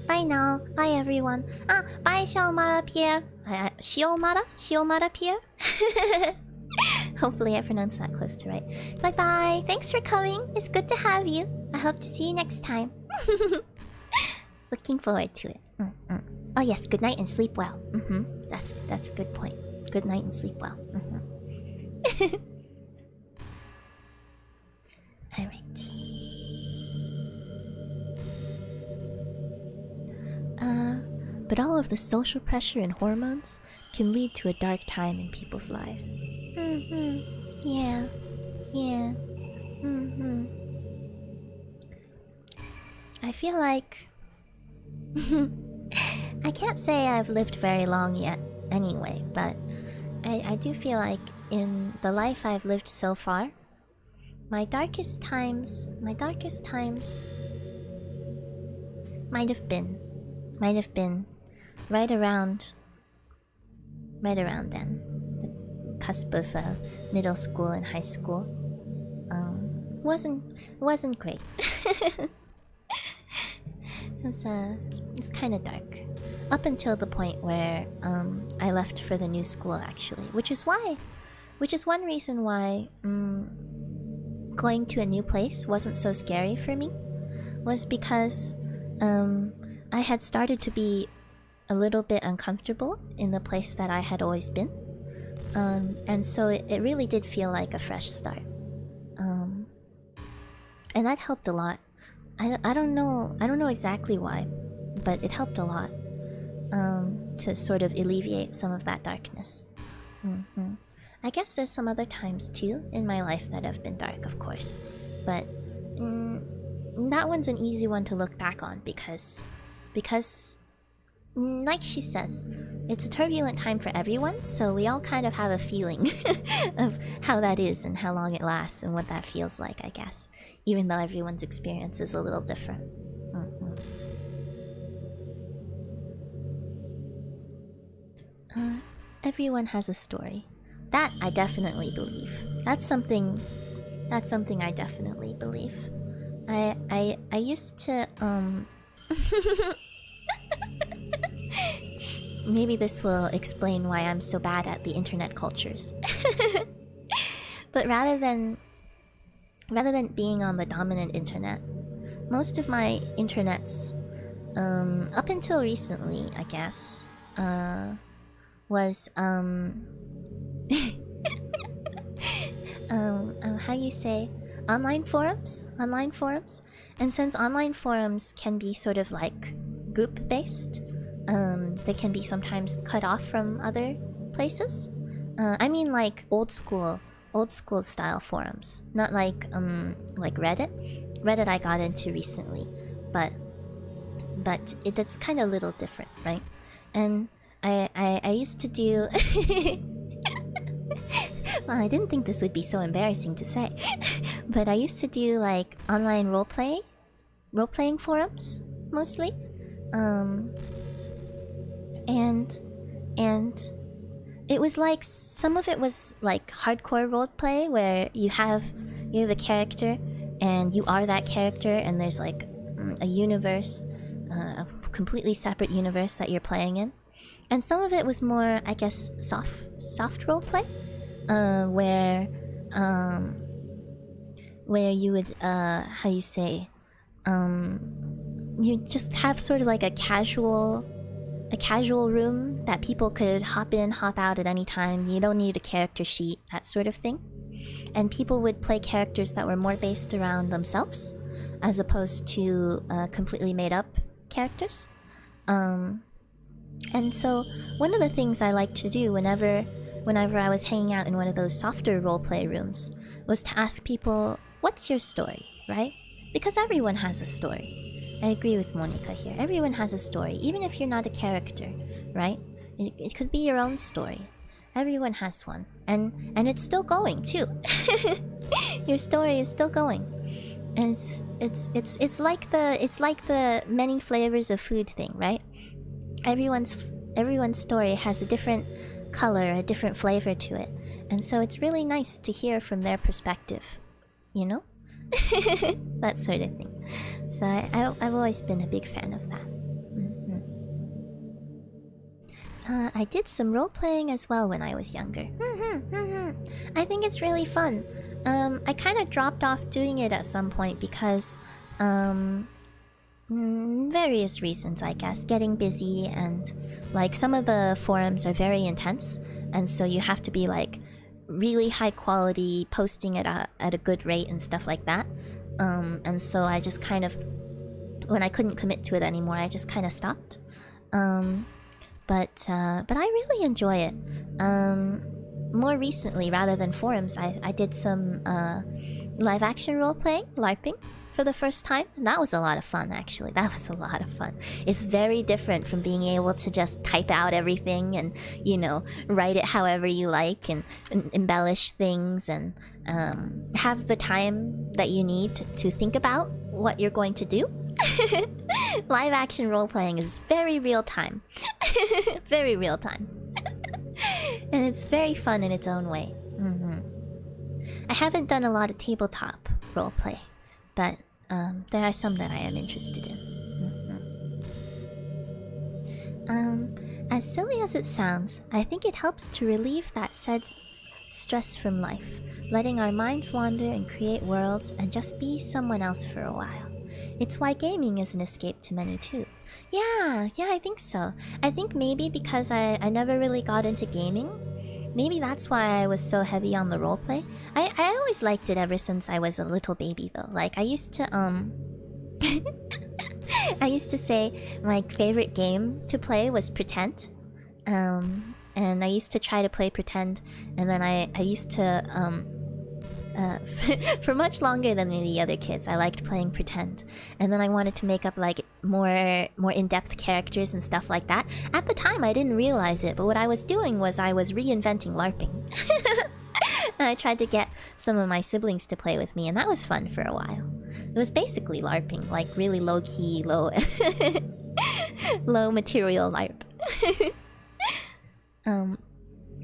Bye now. Bye everyone. Bye Xiaomara Pierre. Xiomara Pierre. Hopefully I pronounced that close to right. Bye bye. Thanks for coming. It's good to have you. I hope to see you next time. Looking forward to it. Oh yes, good night and sleep well. That's a good point. Good night and sleep well. Alright. But all of the social pressure and hormones can lead to a dark time in people's lives. Yeah. I feel like I can't say I've lived very long yet anyway, but I do feel like in the life I've lived so far, my darkest times might have been right around then, the cusp of middle school and high school. Wasn't great. It's kind of dark. Up until the point where I left for the new school, actually, which is one reason why going to a new place wasn't so scary for me, was because I had started to be a little bit uncomfortable in the place that I had always been, and so it really did feel like a fresh start, and that helped a lot. I don't know exactly why, but it helped a lot to sort of alleviate some of that darkness. I guess there's some other times too in my life that have been dark, of course, but that one's an easy one to look back on because like she says, it's a turbulent time for everyone, so we all kind of have a feeling of how that is and how long it lasts and what that feels like, I guess, even though everyone's experience is a little different. Everyone has a story. That I definitely believe. That's something I definitely believe. I used to maybe this will explain why I'm so bad at the internet cultures. But rather than being on the dominant internet, most of my internets, up until recently, I guess, was how you say, online forums. And since online forums can be sort of like group based, they can be sometimes cut off from other places. I mean like old school style forums, not like Reddit. Reddit I got into recently, but it's kind of a little different, right? And I used to do. Well, I didn't think this would be so embarrassing to say, but I used to do like online role-playing forums mostly, and it was like some of it was like hardcore roleplay where you have a character and you are that character, and there's like a universe, a completely separate universe that you're playing in. And some of it was more, I guess, soft roleplay, where you would how you say, you just have sort of like a casual room that people could hop in, hop out at any time. You don't need a character sheet, that sort of thing. And people would play characters that were more based around themselves, as opposed to completely made up characters. And so one of the things I liked to do whenever I was hanging out in one of those softer roleplay rooms was to ask people, what's your story, right? Because everyone has a story. I agree with Monica here. Everyone has a story, even if you're not a character, right? It could be your own story. Everyone has one. And it's still going too. Your story is still going. And it's like the many flavors of food thing, right? Everyone's story has a different color, a different flavor to it. And so it's really nice to hear from their perspective, you know? That sort of thing. So I've always been a big fan of that. I did some role-playing as well when I was younger. I think it's really fun. I kind of dropped off doing it at some point because various reasons, I guess. Getting busy, and like some of the forums are very intense, and so you have to be like really high quality, posting at a good rate and stuff like that. And so I just kind of, when I couldn't commit to it anymore, I just kind of stopped. But I really enjoy it. More recently, rather than forums, I did some live action role playing, LARPing, for the first time, and that was a lot of fun. Actually, that was a lot of fun. It's very different from being able to just type out everything and, you know, write it however you like, and embellish things, and have the time that you need to think about what you're going to do. Live action role playing is very real time. Very real time. And it's very fun in its own way. I haven't done a lot of tabletop roleplay, but there are some that I am interested in. As silly as it sounds, I think it helps to relieve that said stress from life, letting our minds wander and create worlds and just be someone else for a while. It's why gaming is an escape to many too. Yeah, I think so. I think maybe because I never really got into gaming. Maybe that's why I was so heavy on the roleplay. I always liked it ever since I was a little baby though. Like I used to I used to say my favorite game to play was Pretend. And I used to try to play Pretend, and then I used to for much longer than the other kids, I liked playing Pretend. And then I wanted to make up like more in-depth characters and stuff like that. At the time I didn't realize it, but what I was doing was I was reinventing LARPing. And I tried to get some of my siblings to play with me, and that was fun for a while. It was basically LARPing, like really low-key, low material LARP.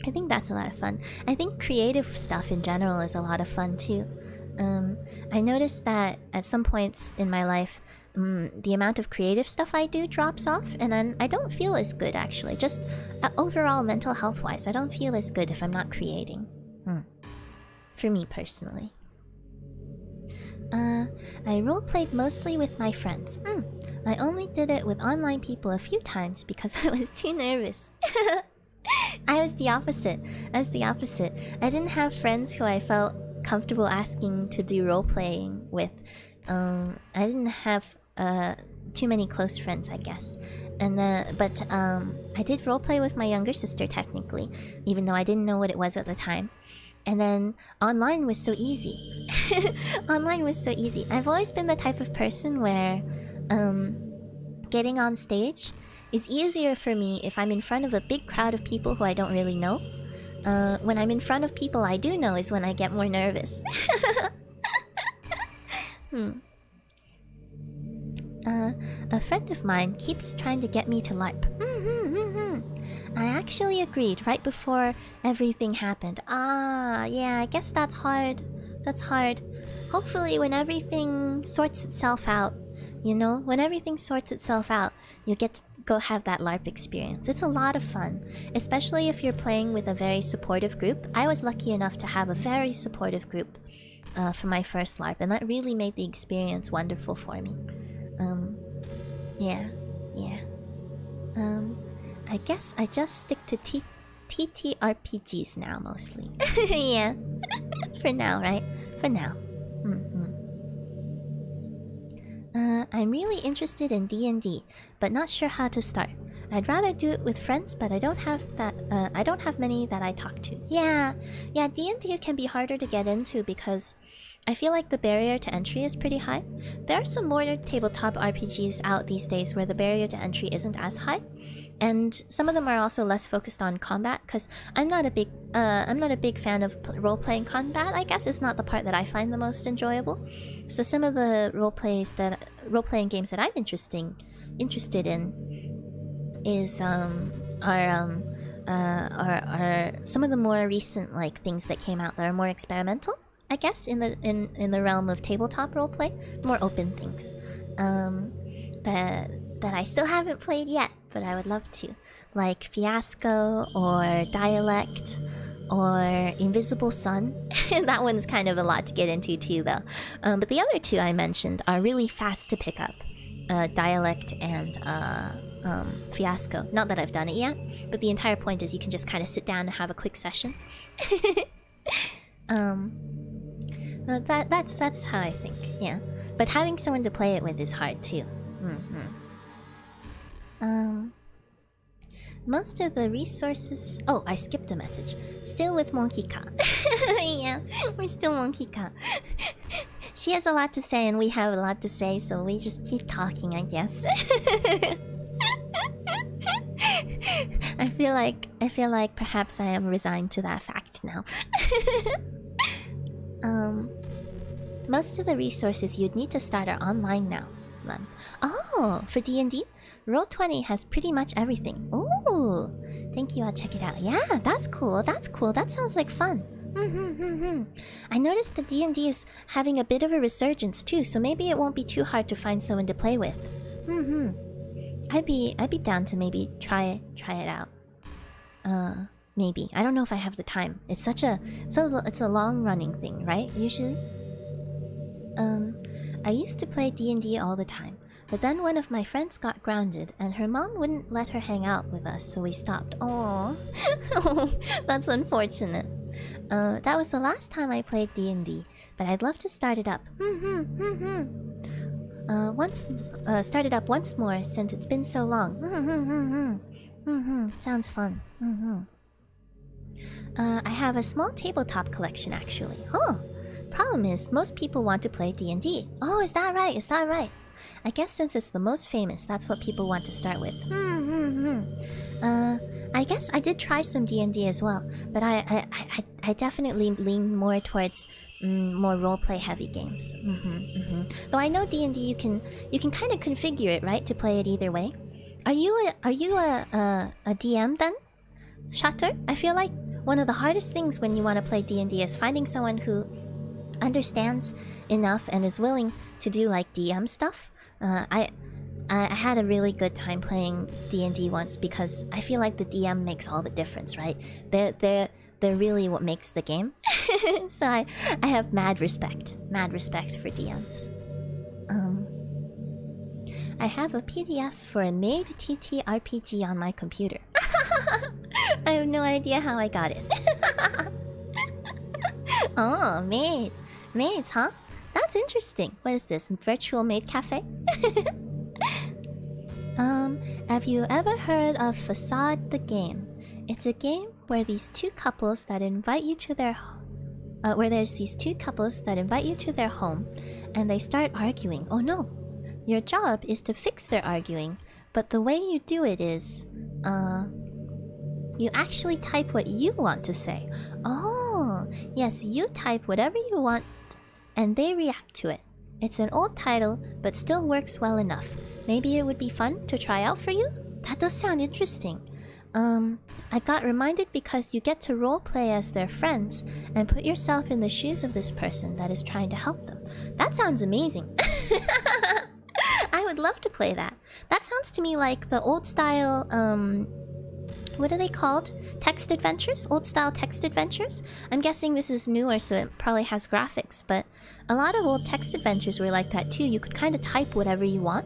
I think that's a lot of fun. I think creative stuff in general is a lot of fun too. I noticed that at some points in my life, the amount of creative stuff I do drops off, and then I don't feel as good actually. Just overall mental health wise, I don't feel as good if I'm not creating. For me personally. I roleplayed mostly with my friends. I only did it with online people a few times because I was too nervous. I was the opposite. I didn't have friends who I felt comfortable asking to do role-playing with. I didn't have too many close friends, I guess. But I did roleplay with my younger sister technically, even though I didn't know what it was at the time. And then online was so easy. Online was so easy. I've always been the type of person where getting on stage is easier for me if I'm in front of a big crowd of people who I don't really know. When I'm in front of people I do know is when I get more nervous. A friend of mine keeps trying to get me to LARP. I actually agreed right before everything happened. Yeah, I guess that's hard. Hopefully when everything sorts itself out, you know? When everything sorts itself out, you'll get to go have that LARP experience. It's a lot of fun, especially if you're playing with a very supportive group. I was lucky enough to have a very supportive group for my first LARP, and that really made the experience wonderful for me. Yeah. I guess I just stick to TTRPGs now, mostly. Yeah. For now, right? For now. I'm really interested in D&D, but not sure how to start. I'd rather do it with friends, but I don't have many that I talk to. Yeah, D&D can be harder to get into because I feel like the barrier to entry is pretty high. There are some more tabletop RPGs out these days where the barrier to entry isn't as high, and some of them are also less focused on combat. Because I'm not a big fan of role-playing combat. I guess it's not the part that I find the most enjoyable. So some of the role-playing games that I'm interested in is are some of the more recent like things that came out that are more experimental, I guess, in the realm of tabletop roleplay, more open things that I still haven't played yet, but I would love to, like Fiasco or Dialect or Invisible Sun. That one's kind of a lot to get into too, though. But the other two I mentioned are really fast to pick up, Dialect and Fiasco. Not that I've done it yet, but the entire point is you can just kind of sit down and have a quick session. That's how I think, yeah. But having someone to play it with is hard too. Most of the resources... Oh, I skipped a message. Still with Monkey Ka. Yeah, we're still Monkey Ka. She has a lot to say and we have a lot to say, so we just keep talking, I guess. I feel like perhaps I am resigned to that fact now. Most of the resources you'd need to start are online now. Oh, for D&D? Roll20 has pretty much everything. Ooh, thank you, I'll check it out. Yeah, that's cool, that sounds like fun. I noticed that D&D is having a bit of a resurgence too, so maybe it won't be too hard to find someone to play with. I'd be down to maybe try it out. Maybe. I don't know if I have the time. It's a long-running thing, right? Usually. I used to play D&D all the time, but then one of my friends got grounded, and her mom wouldn't let her hang out with us, so we stopped. Aww. That's unfortunate. That was the last time I played D&D, but I'd love to start it up. Start it up once more since it's been so long. Sounds fun. I have a small tabletop collection actually. Oh, problem is most people want to play D&D. Oh, is that right? I guess since it's the most famous, that's what people want to start with. I guess I did try some D&D as well, but I definitely lean more towards more roleplay heavy games. Though I know D&D you can kind of configure it, right, to play it either way. Are you a DM then, Shatter? I feel like one of the hardest things when you want to play D&D is finding someone who understands enough and is willing to do like DM stuff I had a really good time playing D&D once because I feel like the DM makes all the difference, right? They're really what makes the game. So I have mad respect for DMs. I have a PDF for a made TTRPG on my computer. I have no idea how I got it. Oh, maids, huh? That's interesting. What is this? Virtual maid cafe? Have you ever heard of Facade the Game? It's a game where these two couples that invite you to their there's these two couples that invite you to their home and they start arguing. Oh no. Your job is to fix their arguing, but the way you do it is you actually type what you want to say. Oh, yes, you type whatever you want and they react to it. It's an old title, but still works well enough. Maybe it would be fun to try out for you? That does sound interesting. I got reminded because you get to roleplay as their friends and put yourself in the shoes of this person that is trying to help them. That sounds amazing. I would love to play that. That sounds to me like the old style, what are they called? Text adventures? Old style text adventures? I'm guessing this is newer, so it probably has graphics, but a lot of old text adventures were like that too. You could kind of type whatever you want.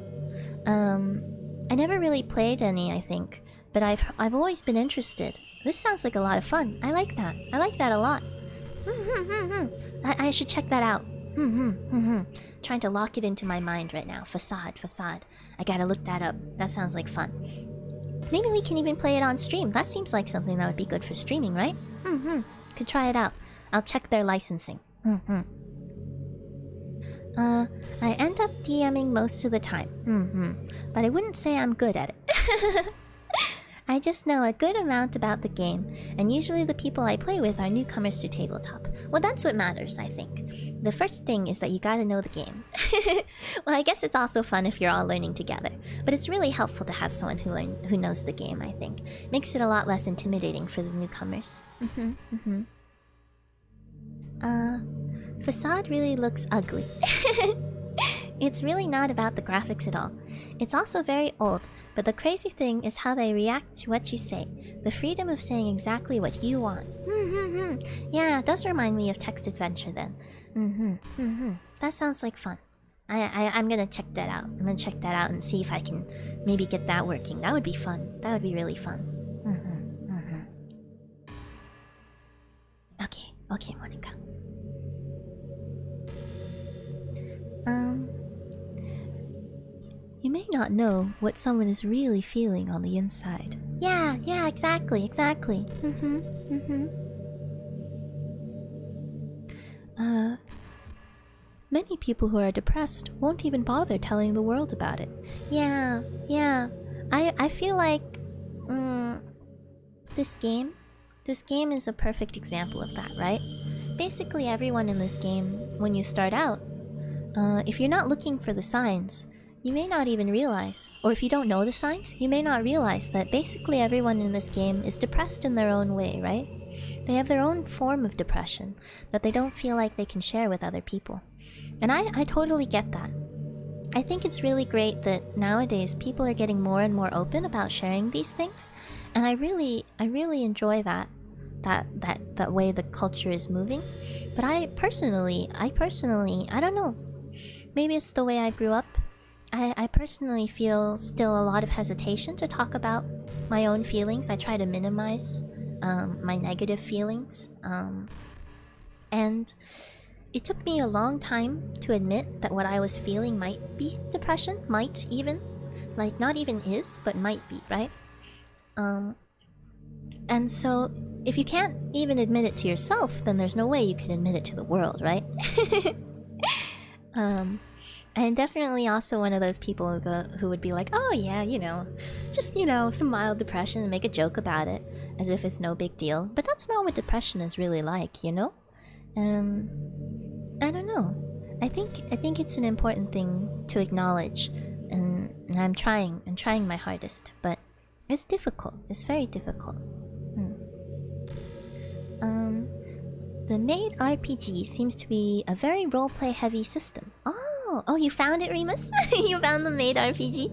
I never really played any, I think, but I've always been interested. This sounds like a lot of fun. I like that. I like that a lot. I should check that out. Trying to lock it into my mind right now. Facade. I gotta look that up. That sounds like fun. Maybe we can even play it on stream. That seems like something that would be good for streaming, right? Could try it out. I'll check their licensing. I end up DMing most of the time. But I wouldn't say I'm good at it. I just know a good amount about the game, and usually the people I play with are newcomers to tabletop. Well, that's what matters, I think. The first thing is that you gotta know the game. Well, I guess it's also fun if you're all learning together, but it's really helpful to have someone who knows the game, I think. Makes it a lot less intimidating for the newcomers. Facade really looks ugly. It's really not about the graphics at all. It's also very old, but the crazy thing is how they react to what you say. The freedom of saying exactly what you want. Yeah, it does remind me of text adventure then. That sounds like fun. I'm gonna check that out. I'm gonna check that out and see if I can maybe get that working. That would be fun. That would be really fun. Okay, Monica. You may not know what someone is really feeling on the inside. Yeah, exactly. Many people who are depressed won't even bother telling the world about it. Yeah. I feel like this game is a perfect example of that, right? Basically everyone in this game, when you start out, if you're not looking for the signs, you may not even realize, or if you don't know the signs, you may not realize that basically everyone in this game is depressed in their own way, right? They have their own form of depression that they don't feel like they can share with other people. And I totally get that. I think it's really great that nowadays people are getting more and more open about sharing these things, and I really enjoy that way the culture is moving. But I personally, I don't know. Maybe it's the way I grew up. I personally feel still a lot of hesitation to talk about my own feelings. I try to minimize my negative feelings. And it took me a long time to admit that what I was feeling might be depression. Might even. Like, not even is, but might be, right? And so, if you can't even admit it to yourself, then there's no way you can admit it to the world, right? I'm definitely also one of those people who would be like, oh yeah, just, some mild depression and make a joke about it, as if it's no big deal. But that's not what depression is really like, I don't know. I think it's an important thing to acknowledge, and I'm trying my hardest, but it's difficult. It's very difficult. The maid RPG seems to be a very roleplay heavy system. Oh, you found it, Remus? You found the maid RPG?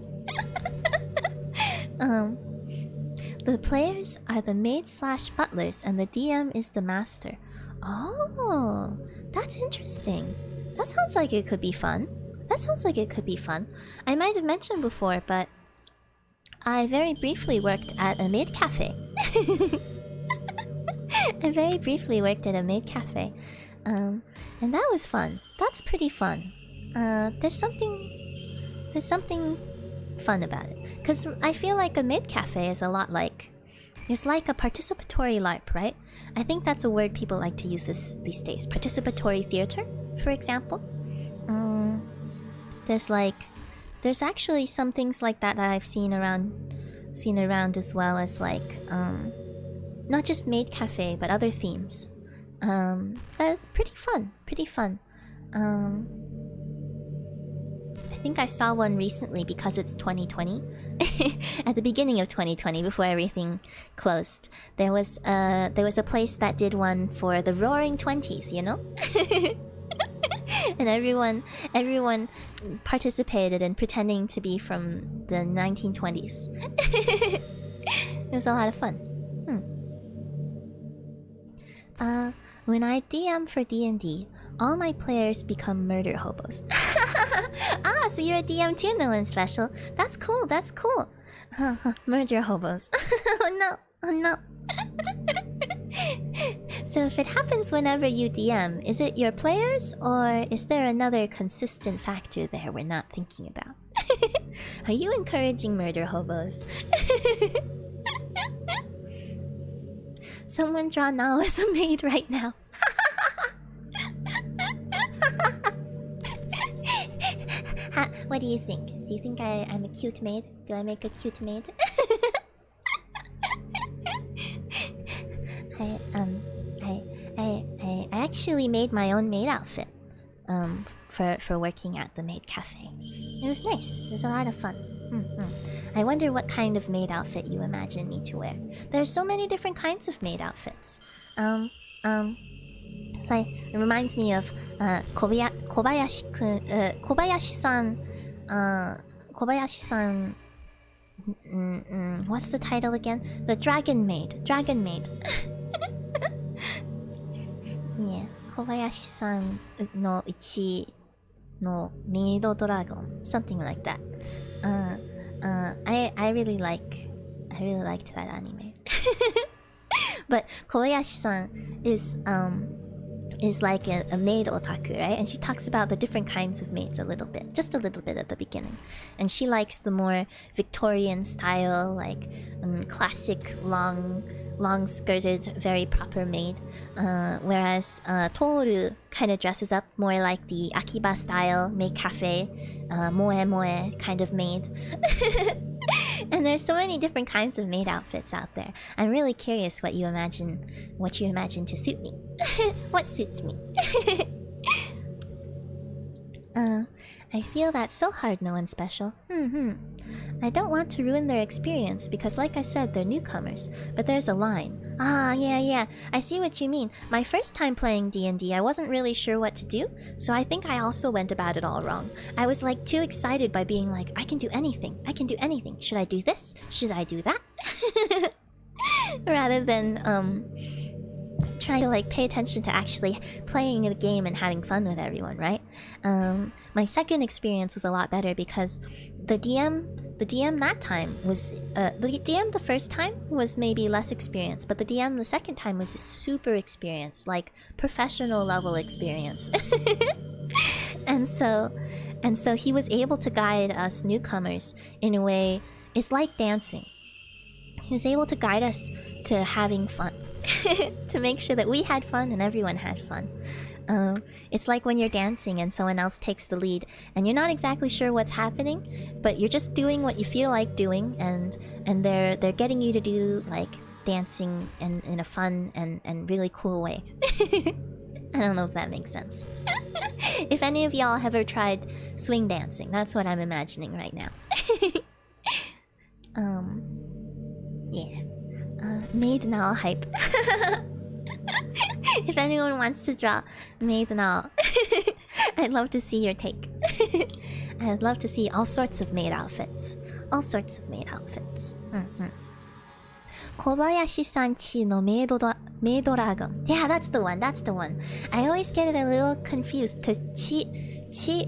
The players are the maid/butlers, and the DM is the master. Oh, that's interesting. That sounds like it could be fun. I might have mentioned before, but I very briefly worked at a maid cafe. And that was fun. That's pretty fun. There's something fun about it. Because I feel like a maid cafe is a lot like... It's like a participatory LARP, right? I think that's a word people like to use these days. Participatory theater, for example. There's actually some things like that I've seen around as well as like... not just maid cafe, but other themes. Pretty fun. I think I saw one recently because it's 2020. At the beginning of 2020, before everything closed, there was a place that did one for the Roaring Twenties, you know? And everyone participated in pretending to be from the 1920s. It was a lot of fun. When I DM for D&D, all my players become murder hobos. Ah, so you're a DM too, Nolan Special. That's cool. Murder hobos. Oh no. So if it happens whenever you DM, is it your players, or is there another consistent factor there we're not thinking about? Are you encouraging murder hobos? Someone draw Nao as a maid right now. What do you think? Do you think I'm a cute maid? Do I make a cute maid? I actually made my own maid outfit for working at the maid cafe. It was nice. It was a lot of fun. I wonder what kind of maid outfit you imagine me to wear. There's so many different kinds of maid outfits. Like, it reminds me of Kobayashi-san. What's the title again? The Dragon Maid. Yeah, Kobayashi-san no Ichi no Maid Dragon, something like that. I really liked that anime. But Kobayashi-san is like a maid otaku, right? And she talks about the different kinds of maids just a little bit at the beginning. And she likes the more Victorian style, like classic long-skirted, very proper maid. Whereas Toru kind of dresses up more like the Akiba style maid cafe, moe kind of maid. And there's so many different kinds of maid outfits out there. I'm really curious what you imagine to suit me. What suits me? I feel that's so hard, no one special. I don't want to ruin their experience because, like I said, they're newcomers. But there's a line. Ah, yeah. I see what you mean. My first time playing D&D, I wasn't really sure what to do, so I think I also went about it all wrong. I was like too excited by being like, I can do anything. Should I do this? Should I do that? Rather than trying to like pay attention to actually playing the game and having fun with everyone, right? My second experience was a lot better because the DM that time was the DM the first time was maybe less experienced, but the DM the second time was super experienced, like professional level experience. and so he was able to guide us newcomers in a way. It's like dancing. He was able to guide us to having fun. To make sure that we had fun and everyone had fun. It's like when you're dancing and someone else takes the lead and you're not exactly sure what's happening, but you're just doing what you feel like doing, and they're getting you to do like dancing in a fun and really cool way. I don't know if that makes sense. If any of y'all have ever tried swing dancing, that's what I'm imagining right now. Yeah. Maid now hype. If anyone wants to draw Maid now, I'd love to see your take. I'd love to see all sorts of maid outfits. All sorts of maid outfits. Kobayashi-san chi no maid dragon. Yeah, that's the one. That's the one. I always get it a little confused because chi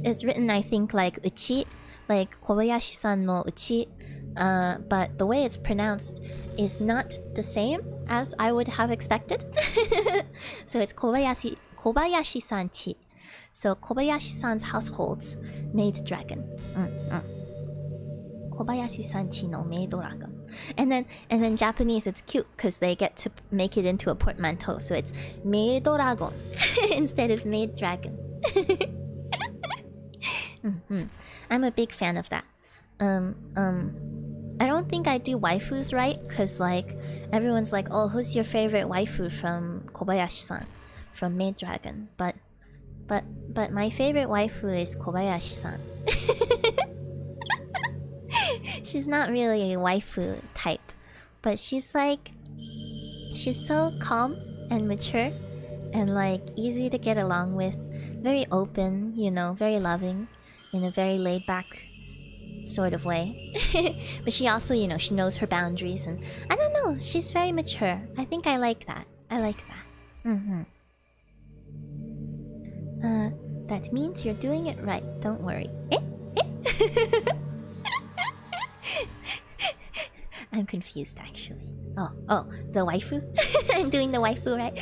is written, I think, like uchi, like Kobayashi-san no uchi. But the way it's pronounced is not the same as I would have expected. So it's Kobayashi-san chi. So Kobayashi-san's household's maid dragon. Kobayashi-san chi no maid dragon. And then Japanese, it's cute because they get to make it into a portmanteau. So it's maid dragon instead of maid dragon. I'm a big fan of that. I don't think I do waifus right, because like everyone's like, oh, who's your favorite waifu from Kobayashi-san, from Maid Dragon? But my favorite waifu is Kobayashi-san. She's not really a waifu type, but she's so calm and mature and like easy to get along with, very open, you know, very loving in a very laid back sort of way. But she also, you know, she knows her boundaries, and I don't know, she's very mature. I think I like that. I like that. That means you're doing it right. Don't worry. I'm confused actually. Oh, the waifu? I'm doing the waifu right.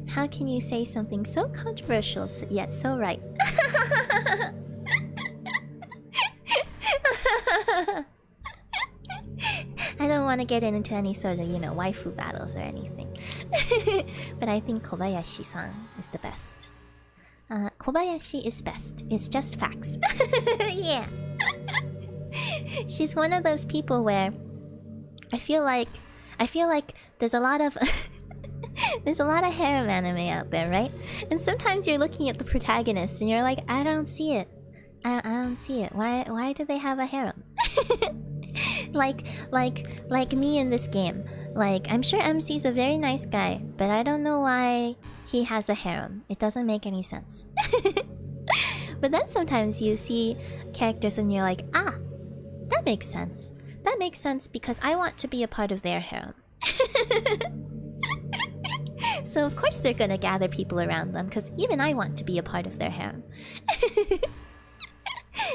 How can you say something so controversial yet so right? I don't want to get into any sort of, you know, waifu battles or anything. But I think Kobayashi-san is the best. Kobayashi is best. It's just facts. Yeah. She's one of those people where I feel like there's a lot of there's a lot of harem anime out there, right? And sometimes you're looking at the protagonist and you're like, I don't see it. I don't see it. Why do they have a harem? like me in this game. Like, I'm sure MC's a very nice guy, but I don't know why he has a harem. It doesn't make any sense. But then sometimes you see characters and you're like, ah, that makes sense. That makes sense because I want to be a part of their harem. So of course they're gonna gather people around them, because even I want to be a part of their harem.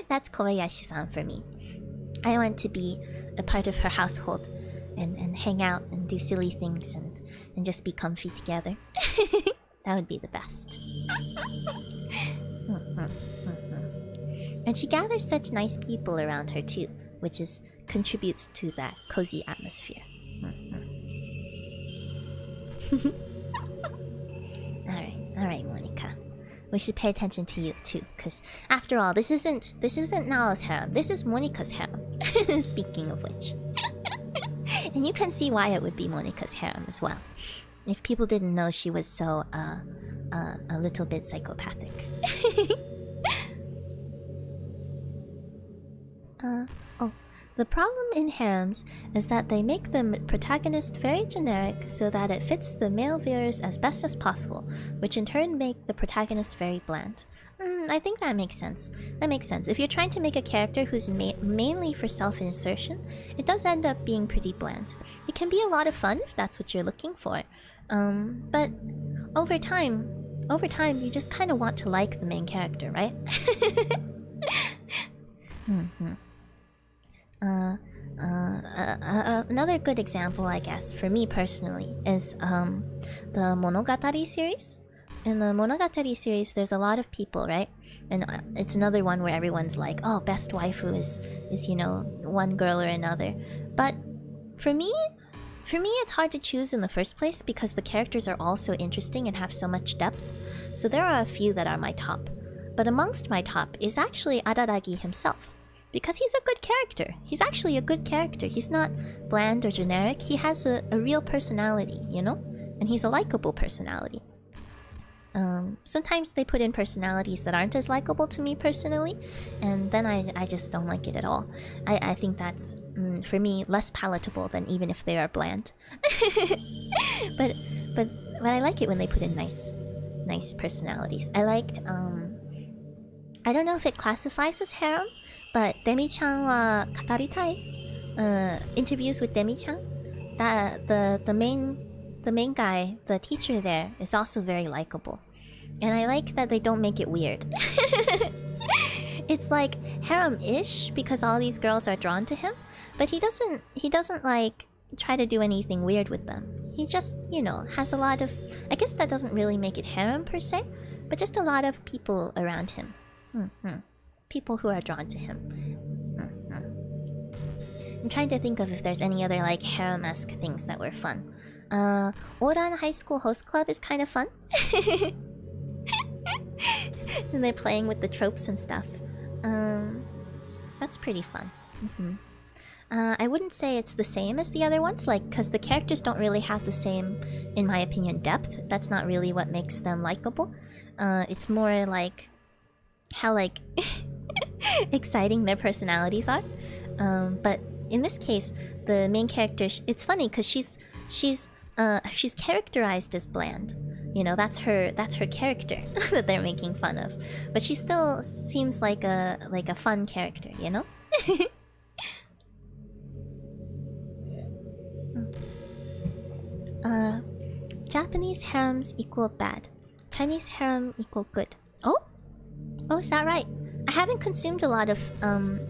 That's Kobayashi-san for me. I want to be a part of her household and hang out and do silly things and just be comfy together. That would be the best. And she gathers such nice people around her too, which contributes to that cozy atmosphere. Alright, Monica. We should pay attention to you too, because after all, this isn't Nala's harem. This is Monica's harem. Speaking of which. And you can see why it would be Monica's harem as well. If people didn't know she was so a little bit psychopathic. The problem in harems is that they make the protagonist very generic so that it fits the male viewers as best as possible, which in turn make the protagonist very bland. I think that makes sense. That makes sense. If you're trying to make a character who's mainly for self-insertion, it does end up being pretty bland. It can be a lot of fun if that's what you're looking for. But over time, you just kind of want to like the main character, right? Another good example, I guess, for me personally, is the Monogatari series. In the Monogatari series, there's a lot of people, right? And it's another one where everyone's like, oh, best waifu is you know, one girl or another. But for me, it's hard to choose in the first place because the characters are all so interesting and have so much depth. So there are a few that are my top. But amongst my top is actually Araragi himself. Because he's a good character. He's actually a good character. He's not bland or generic. He has a real personality, you know? And he's a likable personality. Sometimes they put in personalities that aren't as likable to me personally, and then I just don't like it at all. I think that's, for me, less palatable than even if they are bland. but but I like it when they put in nice personalities. I liked, I don't know if it classifies as harem, but Demi-chan wa kataritai. Interviews with Demi-chan. That the main guy, the teacher there, is also very likable, and I like that they don't make it weird. It's like harem-ish because all these girls are drawn to him, but he doesn't like try to do anything weird with them. He just, has a lot of, I guess that doesn't really make it harem per se, but just a lot of people around him. People who are drawn to him. I'm trying to think of if there's any other like harem-esque things that were fun. Oran High School Host Club is kind of fun. And they're playing with the tropes and stuff. That's pretty fun. I wouldn't say it's the same as the other ones, like, because the characters don't really have the same, in my opinion, depth. That's not really what makes them likable. It's more like how, like, exciting their personalities are. But in this case, the main character, it's funny because she's characterized as bland. That's her character that they're making fun of. But she still seems like a fun character, Japanese harems equal bad. Chinese harem equal good. Oh, is that right? I haven't consumed a lot of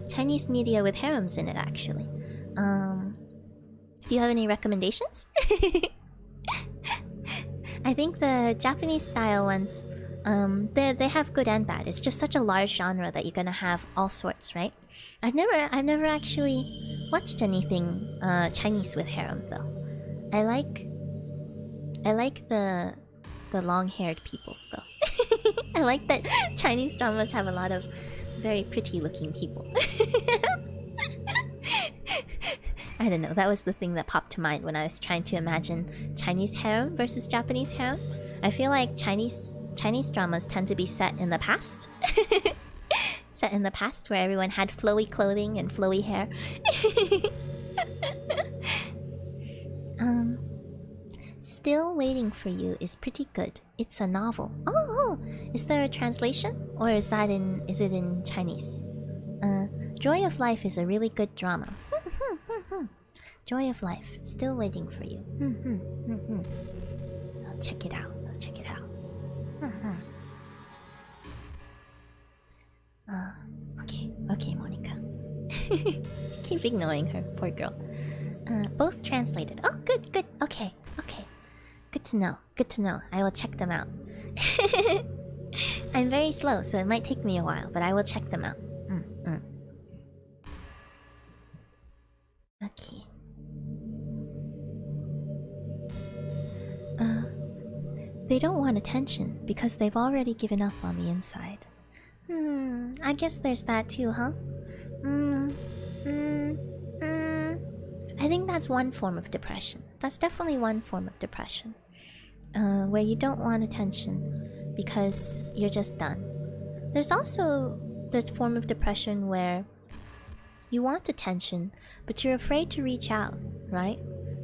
Chinese media with harems in it, actually. Do you have any recommendations? I think the Japanese style ones, they have good and bad. It's just such a large genre that you're gonna have all sorts, right? I've never actually watched anything Chinese with harem though. I like the long-haired peoples though. I like that Chinese dramas have a lot of very pretty-looking people. I don't know, that was the thing that popped to mind when I was trying to imagine Chinese harem versus Japanese harem. I feel like Chinese dramas tend to be set in the past. Set in the past where everyone had flowy clothing and flowy hair. Still Waiting for You is pretty good. It's a novel. Oh, is there a translation? Or is it in Chinese? Joy of Life is a really good drama. Joy of Life, Still Waiting for You. I'll check it out. Okay, Monica. Keep ignoring her, poor girl. Both translated. Oh, good. Okay. Good to know. I will check them out. I'm very slow, so it might take me a while, but I will check them out. Okay. They don't want attention because they've already given up on the inside. I guess there's that too, huh? I think that's one form of depression. That's definitely one form of depression. Where you don't want attention because you're just done. There's also this form of depression where you want attention, but you're afraid to reach out, right?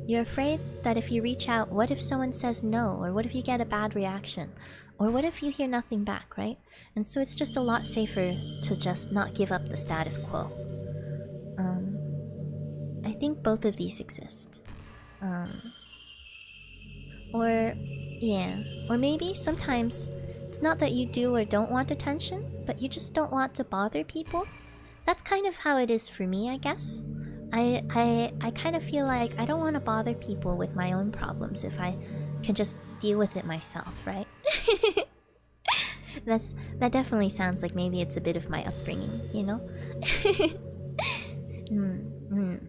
You're afraid that if you reach out, what if someone says no? Or what if you get a bad reaction? Or what if you hear nothing back, right? And so it's just a lot safer to just not give up the status quo. I think both of these exist. Or maybe sometimes it's not that you do or don't want attention, but you just don't want to bother people. That's kind of how it is for me, I guess. I kind of feel like I don't want to bother people with my own problems if I can just deal with it myself, right? That definitely sounds like maybe it's a bit of my upbringing,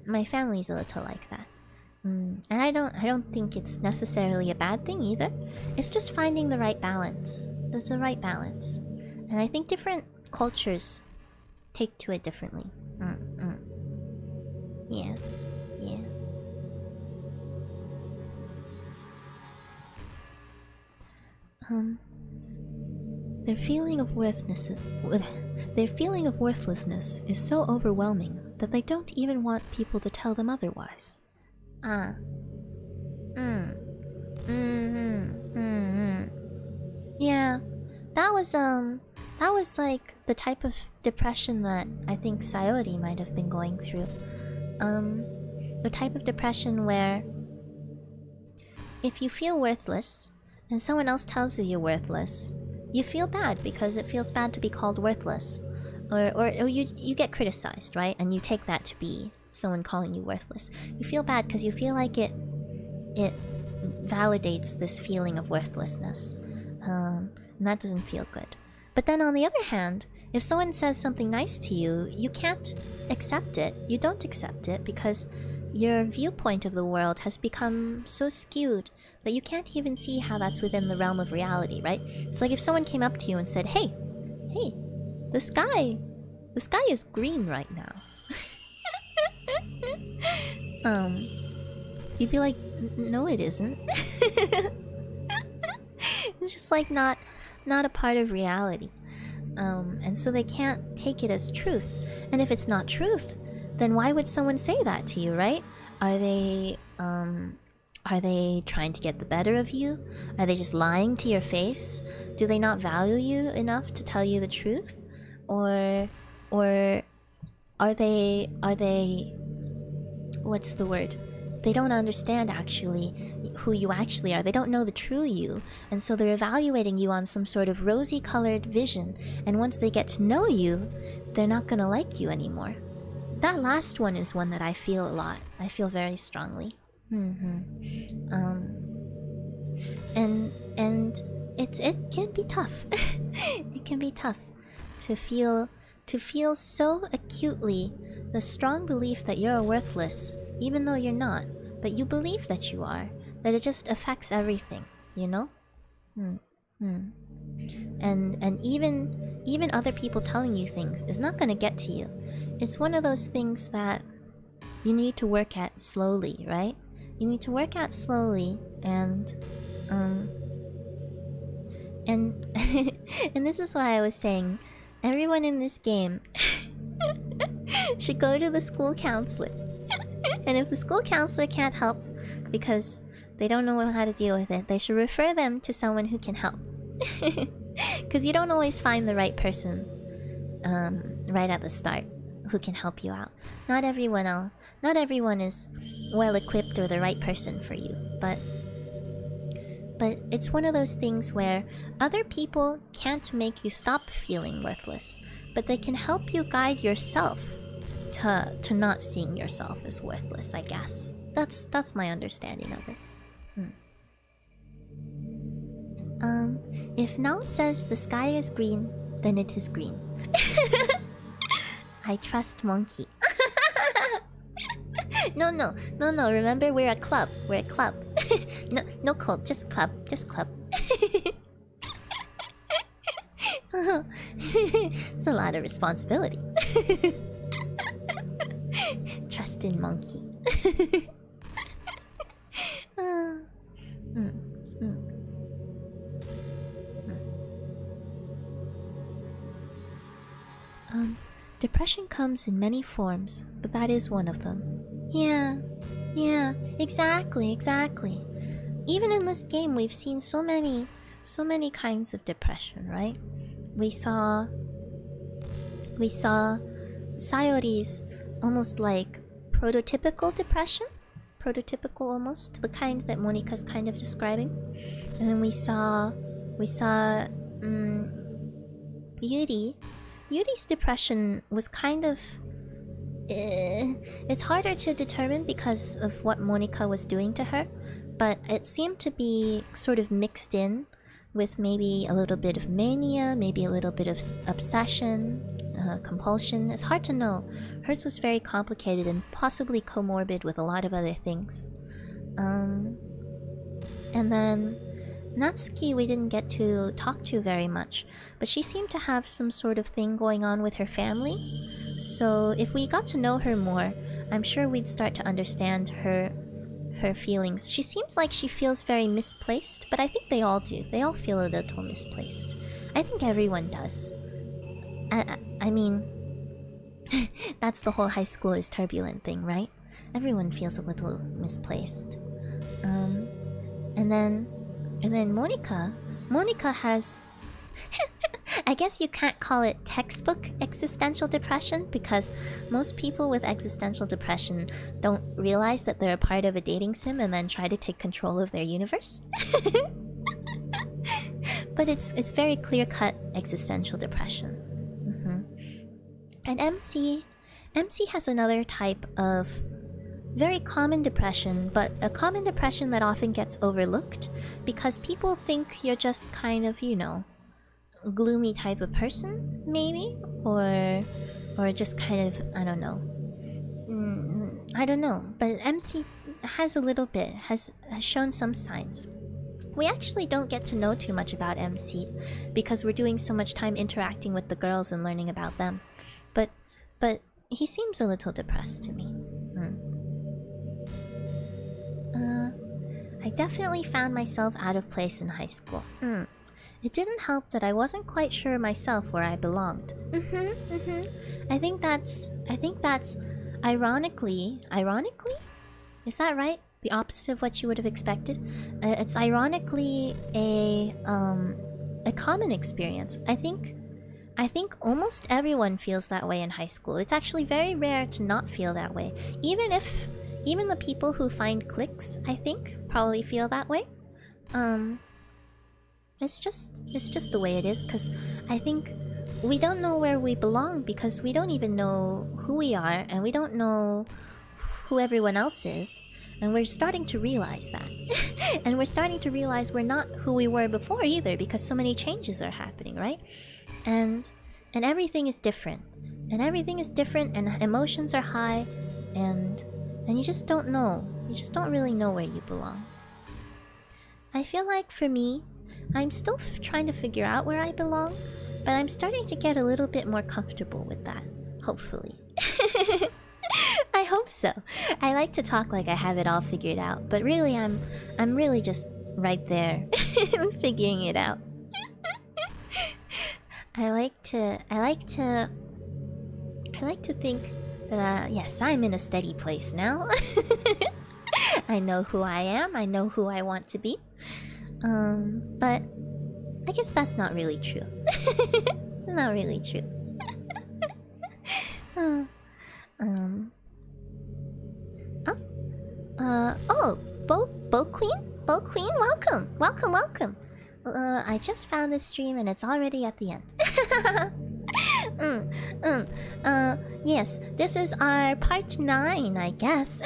My family's a little like that. And I don't think it's necessarily a bad thing either. It's just finding the right balance. There's a right balance. And I think different cultures take to it differently. Yeah. Their feeling of worthlessness is so overwhelming that they don't even want people to tell them otherwise. Ah. Yeah. That was like the type of depression that I think Sayori might have been going through. The type of depression where if you feel worthless and someone else tells you you're worthless, you feel bad because it feels bad to be called worthless. Or you get criticized, right? And you take that to be someone calling you worthless. You feel bad because you feel like it validates this feeling of worthlessness. And that doesn't feel good. But then on the other hand, if someone says something nice to you, you can't accept it. You don't accept it because your viewpoint of the world has become so skewed that you can't even see how that's within the realm of reality, right? It's like if someone came up to you and said, hey, the sky is green right now. You'd be like, no it isn't. It's just like not a part of reality. And so they can't take it as truth. And if it's not truth, then why would someone say that to you, right? Are they trying to get the better of you? Are they just lying to your face? Do they not value you enough to tell you the truth? Or are they what's the word? They don't understand actually who you actually are. They don't know the true you. And so they're evaluating you on some sort of rosy-colored vision. And once they get to know you, they're not gonna like you anymore. That last one is one that I feel a lot. I feel very strongly. And it can be tough. It can be tough to feel so acutely the strong belief that you're worthless, even though you're not, but you believe that you are, that it just affects everything, you know? And even other people telling you things is not gonna get to you. It's one of those things that you need to work at slowly, right? You need to work at slowly and and this is why I was saying everyone in this game should go to the school counselor. And if the school counselor can't help because they don't know how to deal with it, they should refer them to someone who can help. Because you don't always find the right person right at the start who can help you out. Not everyone is well equipped or the right person for you, but it's one of those things where other people can't make you stop feeling worthless, but they can help you guide yourself to not seeing yourself as worthless, I guess. That's my understanding of it. If Nao says the sky is green, then it is green. I trust Monkey. No. Remember, we're a club. No cult, just club. It's a lot of responsibility. Trust in Monkey. Depression comes in many forms, but that is one of them. Yeah, exactly. Even in this game, we've seen so many kinds of depression, right? We saw Sayori's almost like prototypical depression, almost, the kind that Monika's kind of describing. And then we saw Yuri. Yuri's depression was kind of... it's harder to determine because of what Monika was doing to her, but it seemed to be sort of mixed in with maybe a little bit of mania, maybe a little bit of obsession, compulsion. It's hard to know. Hers was very complicated and possibly comorbid with a lot of other things. And then Natsuki we didn't get to talk to very much, but she seemed to have some sort of thing going on with her family. So if we got to know her more, I'm sure we'd start to understand her her feelings. She seems like she feels very misplaced, but I think they all do. They all feel a little misplaced. I think everyone does. I mean, that's the whole high school is turbulent thing, right? Everyone feels a little misplaced. And then Monica has I guess you can't call it textbook existential depression because most people with existential depression don't realize that they're a part of a dating sim and then try to take control of their universe. But it's very clear-cut existential depression. And MC has another type of very common depression, but a common depression that often gets overlooked because people think you're just kind of, you know, gloomy type of person, maybe, or just kind of, I don't know. I don't know, but MC has a little bit, has shown some signs. We actually don't get to know too much about MC because we're doing so much time interacting with the girls and learning about them. But he seems a little depressed to me. I definitely found myself out of place in high school. It didn't help that I wasn't quite sure myself where I belonged. I think that's ironically, is that right? The opposite of what you would have expected. It's ironically a common experience. I think almost everyone feels that way in high school. It's actually very rare to not feel that way. Even the people who find cliques, I think, probably feel that way. It's just the way it is, because I think we don't know where we belong because we don't even know who we are and we don't know who everyone else is. And we're starting to realize that. And we're starting to realize we're not who we were before either because so many changes are happening, right? And everything is different. And everything is different and emotions are high and you just don't know. You just don't really know where you belong. I feel like for me, I'm still trying to figure out where I belong, but I'm starting to get a little bit more comfortable with that, hopefully. I hope so. I like to talk like I have it all figured out, but really I'm really just right there, figuring it out. I like to think that yes, I'm in a steady place now. I know who I am, I know who I want to be. But I guess that's not really true. Not really true. Bo Queen, welcome. I just found this stream and it's already at the end. Yes, this is our part 9, I guess.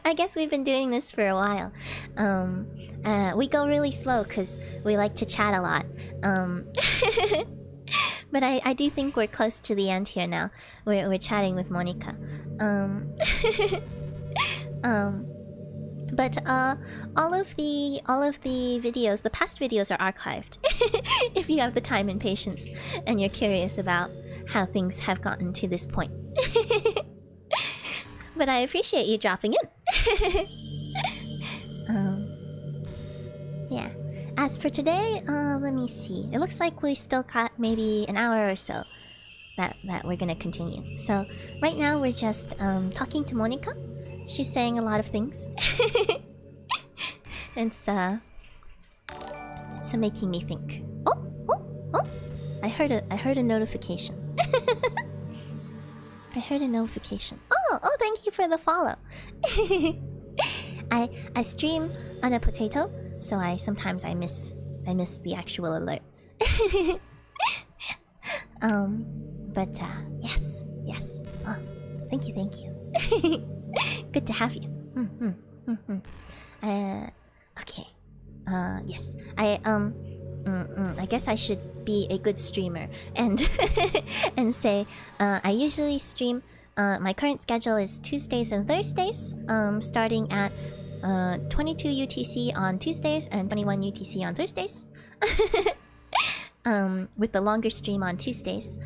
I guess we've been doing this for a while. We go really slow because we like to chat a lot. But I do think we're close to the end here now. We're chatting with Monica. But all of the videos, the past videos are archived. If you have the time and patience and you're curious about how things have gotten to this point. But I appreciate you dropping in. Yeah. As for today, let me see. It looks like we still got maybe an hour or so that we're gonna continue. So right now we're just talking to Monica. She's saying a lot of things. It's making me think. Oh! I heard a notification. I heard a notification. Oh, thank you for the follow. I stream on a potato, so sometimes I miss the actual alert. But yes. Oh, thank you. Good to have you. Okay. Yes. I guess I should be a good streamer and and say I usually stream. My current schedule is Tuesdays and Thursdays, starting at 22 UTC on Tuesdays and 21 UTC on Thursdays. With the longer stream on Tuesdays,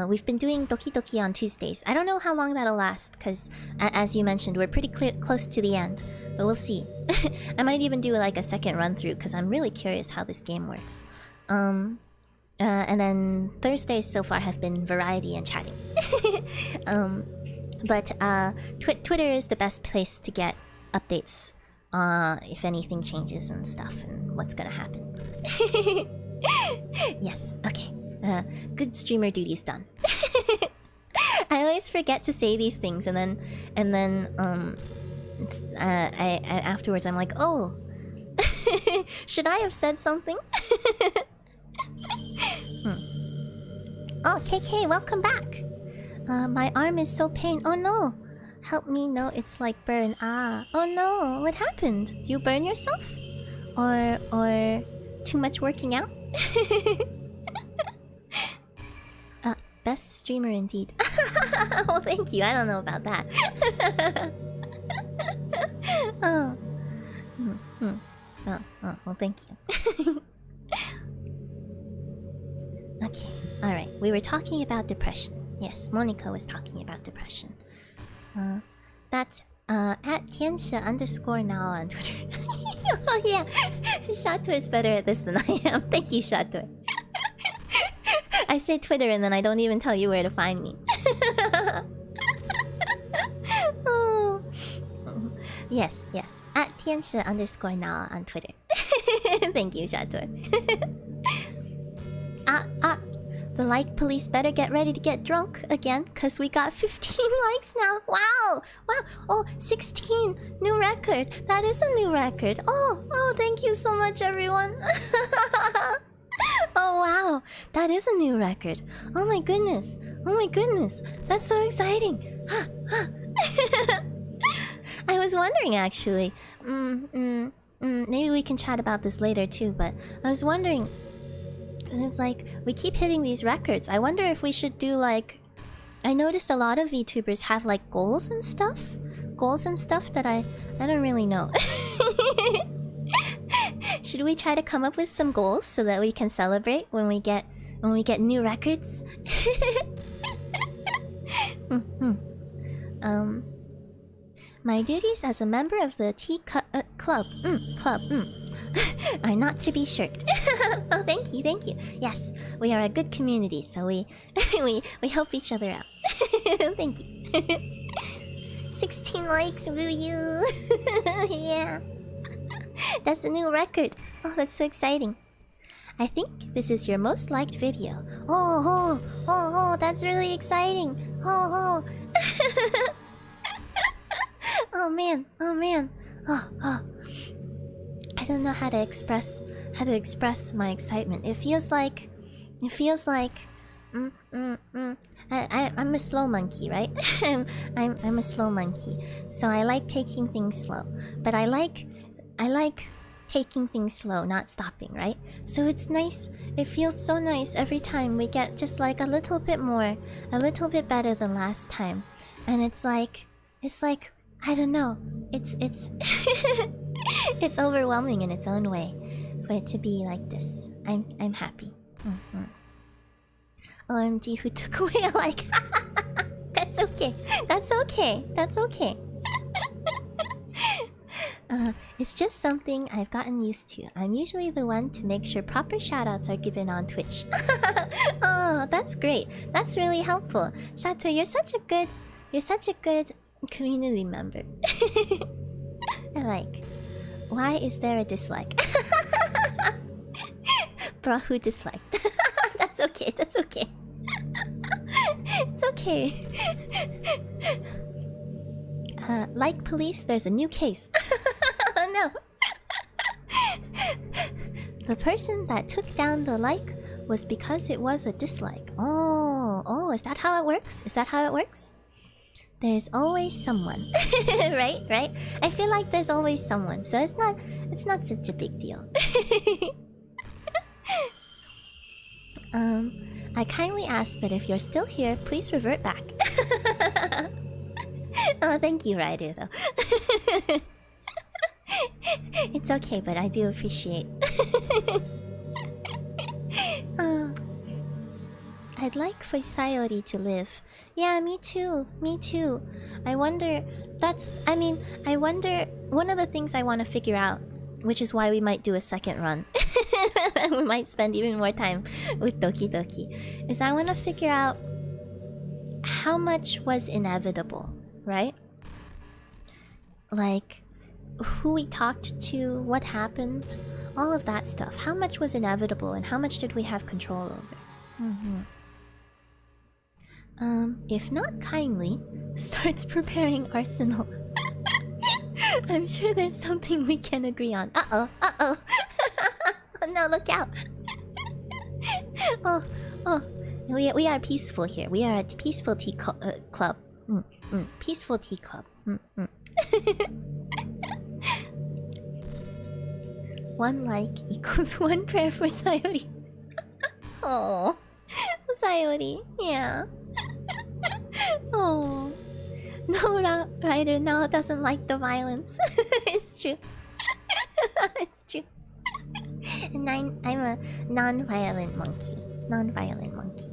we've been doing Doki Doki on Tuesdays. I don't know how long that'll last, because as you mentioned, we're pretty close to the end. But we'll see. I might even do like a second run through, because I'm really curious how this game works. And then Thursdays so far have been variety and chatting. But Twitter is the best place to get updates if anything changes and stuff and what's gonna happen. Yes, okay. Good streamer duty's done. I always forget to say these things, and then I afterwards I'm like, oh, should I have said something? Oh, KK, welcome back. My arm is so pain. Oh no, help me. No, it's like burn. Ah, oh no, what happened? You burn yourself, or too much working out? Best streamer indeed. Well, thank you. I don't know about that. Oh. Oh, well, thank you. Okay, alright. We were talking about depression. Yes, Monica was talking about depression. That's at Tiansha_now on Twitter. Oh yeah, Shator is better at this than I am. Thank you, Shator. I say Twitter and then I don't even tell you where to find me. Oh. Yes, at Tiansha_now on Twitter. Thank you, Shator. The like police better get ready to get drunk again, cause we got 15 likes now. Wow. Oh, 16. New record. That is a new record. Oh, thank you so much, everyone. Oh wow, that is a new record. Oh my goodness. That's so exciting. I was wondering actually. Maybe we can chat about this later too, but I was wondering. It's like, we keep hitting these records. I wonder if we should do like... I noticed a lot of VTubers have like goals and stuff. That I don't really know. Should we try to come up with some goals so that we can celebrate when we get new records? My duties as a member of the club are not to be shirked. Oh, thank you. Yes, we are a good community, so we help each other out. Thank you. 16 likes, will you? Yeah. That's a new record. Oh, that's so exciting. I think this is your most liked video. Oh, that's really exciting. Oh. Oh man. Oh. I don't know how to express my excitement. It feels like I'm a slow monkey, right? I'm a slow monkey. So I like taking things slow. But I like taking things slow, not stopping, right? So it's nice. It feels so nice every time we get just like a little bit better than last time. And it's like I don't know. It's it's overwhelming in its own way for it to be like this. I'm happy. OMG, who took away a like? That's okay. It's just something I've gotten used to. I'm usually the one to make sure proper shoutouts are given on Twitch. Oh, that's great. That's really helpful. Shato, you're such a good community member. I like. Why is there a dislike? Bro, who disliked? That's okay. It's okay. Like police, there's a new case. Oh no. The person that took down the like was because it was a dislike. Oh, is that how it works? There's always someone. Right? I feel like there's always someone, so it's not such a big deal. I kindly ask that if you're still here, please revert back. Oh, thank you, Ryder, though. It's okay, but I do appreciate. I'd like for Sayori to live. Yeah, me too. Me too. I wonder... I wonder... One of the things I want to figure out, which is why we might do a second run, and we might spend even more time with Doki Doki, is I want to figure out how much was inevitable, right? Like, who we talked to, what happened, all of that stuff. How much was inevitable and how much did we have control over? If not kindly, starts preparing arsenal. I'm sure there's something we can agree on. Uh-oh, uh-oh. No, look out. Oh. We are peaceful here. We are a peaceful tea club. Peaceful tea club. One like equals one prayer for Sayori. Oh, Sayori, yeah. Oh, no, Ryder now doesn't like the violence. It's true. It's true. And I'm a non-violent monkey. Non-violent monkey.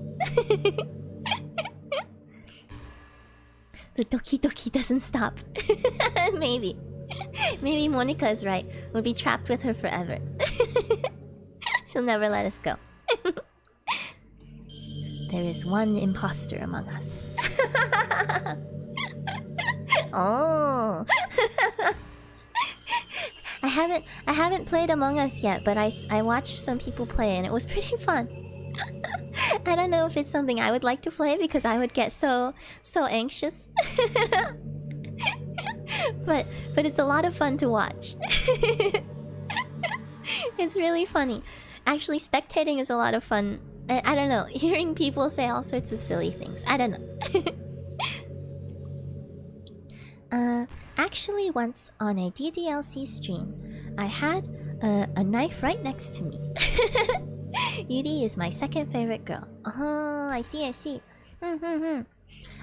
The Doki Doki doesn't stop. Maybe. Maybe Monica is right. We'll be trapped with her forever. She'll never let us go. There is one imposter among us. Oh. I haven't played Among Us yet, but I watched some people play and it was pretty fun. I don't know if it's something I would like to play because I would get so anxious. But it's a lot of fun to watch. It's really funny. Actually, spectating is a lot of fun. I don't know, hearing people say all sorts of silly things. I don't know. Actually, once on a DDLC stream, I had a knife right next to me. Yuri is my second favorite girl. Oh, I see.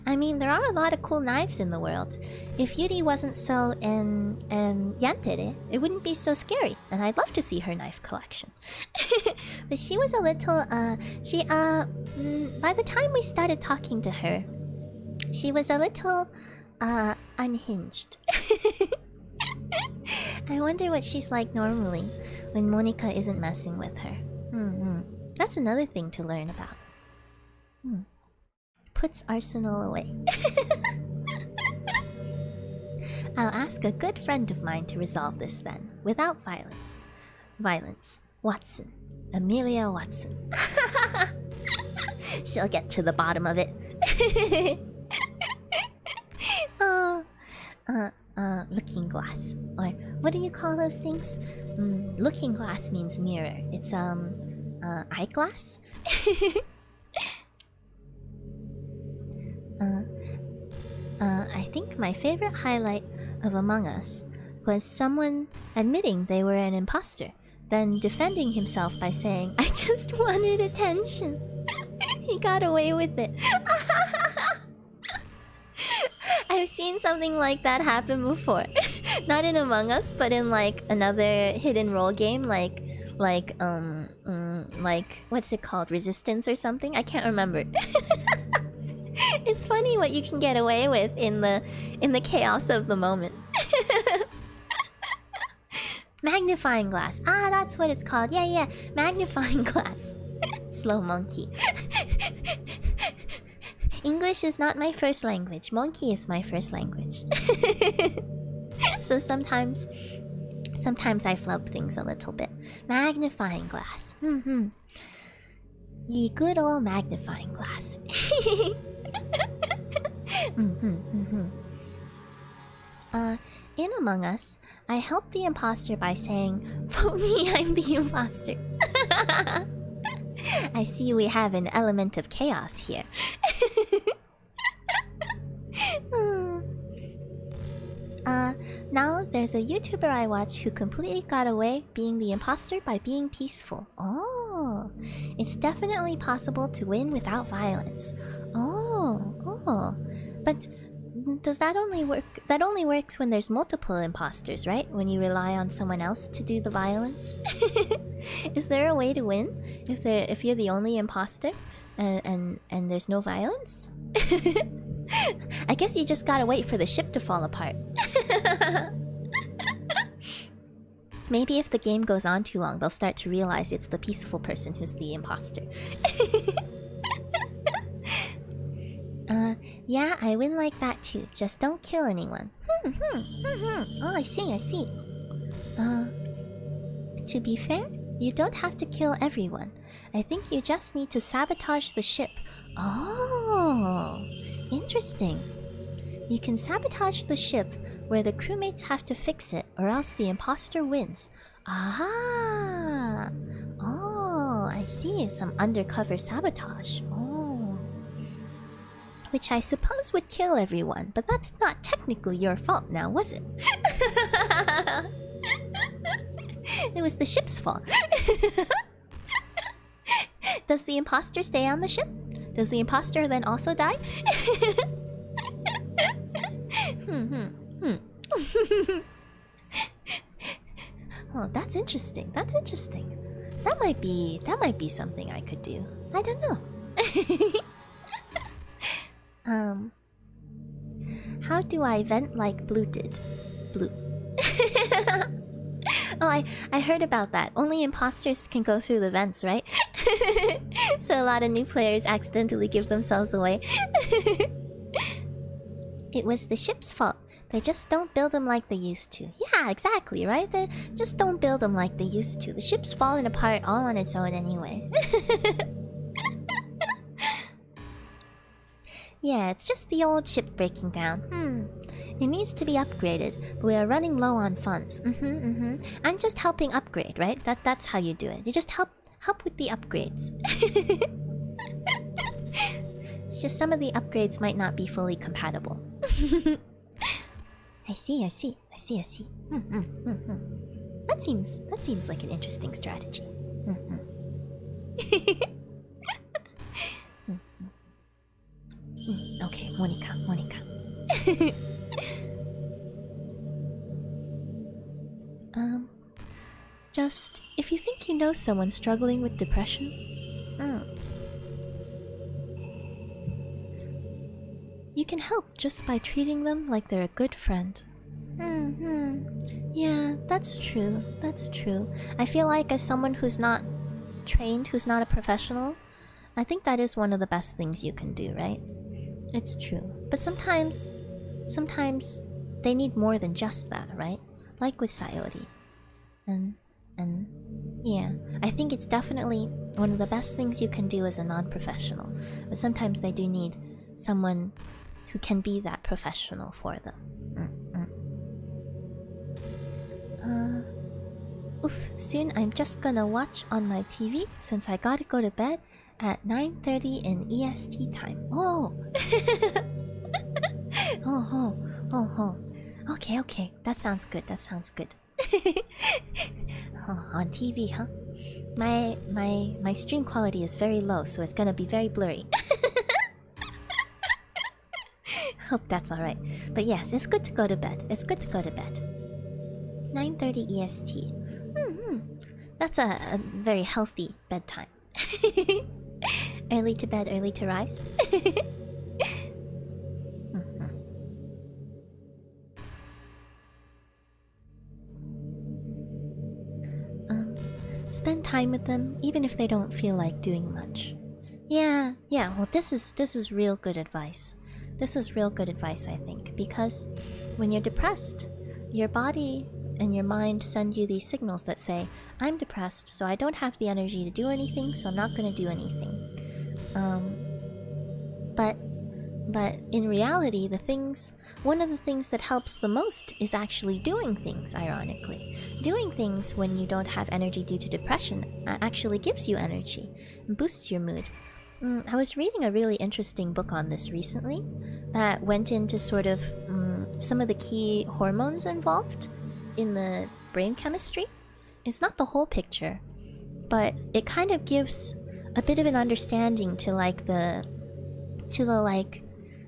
I mean, there are a lot of cool knives in the world. If Yuri wasn't so yantere, it wouldn't be so scary, and I'd love to see her knife collection. But she was a little, by the time we started talking to her, she was a little, unhinged. I wonder what she's like normally when Monica isn't messing with her. That's another thing to learn about. Puts arsenal away. I'll ask a good friend of mine to resolve this then, without violence. Watson. Amelia Watson. She'll get to the bottom of it. Looking glass. Or what do you call those things? Looking glass means mirror. It's eyeglass? I think my favorite highlight of Among Us was someone admitting they were an imposter, then defending himself by saying, "I just wanted attention." He got away with it. I've seen something like that happen before. Not in Among Us, but in like another hidden role game, like what's it called? Resistance or something? I can't remember. It's funny what you can get away with in the chaos of the moment. Magnifying glass. Ah, that's what it's called. Yeah. Magnifying glass. Slow monkey. English is not my first language. Monkey is my first language. So sometimes I flub things a little bit. Magnifying glass. Ye good old magnifying glass. In Among Us, I helped the imposter by saying, "Vote me, I'm the imposter." I see we have an element of chaos here. Now there's a YouTuber I watch who completely got away being the imposter by being peaceful. Oh, it's definitely possible to win without violence. Oh, but does that only work? That only works when there's multiple imposters, right? When you rely on someone else to do the violence. Is there a way to win if you're the only imposter? and there's no violence? I guess you just gotta wait for the ship to fall apart. Maybe if the game goes on too long, they'll start to realize it's the peaceful person who's the imposter. Yeah, I win like that too. Just don't kill anyone. Oh, I see, I see. To be fair, you don't have to kill everyone. I think you just need to sabotage the ship. Oh, interesting. You can sabotage the ship where the crewmates have to fix it, or else the imposter wins. Ah! Oh, I see. Some undercover sabotage. Oh. Which I suppose would kill everyone, but that's not technically your fault now, was it? It was the ship's fault. Does the imposter stay on the ship? Does the imposter then also die? Oh, that's interesting. That's interesting. That might be something I could do. I don't know. How do I vent like Blue did? Blue. Oh, I heard about that. Only imposters can go through the vents, right? So a lot of new players accidentally give themselves away. It was the ship's fault. They just don't build them like they used to. Yeah, exactly, right? They just don't build them like they used to. The ship's falling apart all on its own anyway. Yeah, it's just the old ship breaking down. It needs to be upgraded, but we are running low on funds. I'm just helping upgrade, right? That's how you do it. You just help with the upgrades. It's just some of the upgrades might not be fully compatible. I see. That seems like an interesting strategy. Okay, Monica. Just if you think you know someone struggling with depression, you can help just by treating them like they're a good friend. Yeah, that's true. I feel like as someone who's not trained, who's not a professional, I think that is one of the best things you can do, right? It's true. But sometimes they need more than just that, right? Like with Sayori. And yeah, I think it's definitely one of the best things you can do as a non-professional. But sometimes they do need someone who can be that professional for them. Soon I'm just gonna watch on my TV since I gotta go to bed at 9:30 in EST time. Oh! Okay. That sounds good. Oh, on TV, huh? My stream quality is very low, so it's gonna be very blurry. Hope that's alright. But yes, it's good to go to bed. 9:30 EST. That's a very healthy bedtime. Early to bed, early to rise. Spend time with them, even if they don't feel like doing much. Yeah. Well, this is real good advice. This is real good advice, I think, because when you're depressed, your body and your mind send you these signals that say, I'm depressed, so I don't have the energy to do anything, so I'm not gonna do anything. But in reality, one of the things that helps the most is actually doing things, ironically. Doing things when you don't have energy due to depression actually gives you energy and boosts your mood. I was reading a really interesting book on this recently that went into sort of some of the key hormones involved in the brain chemistry. It's not the whole picture, but it kind of gives a bit of an understanding to the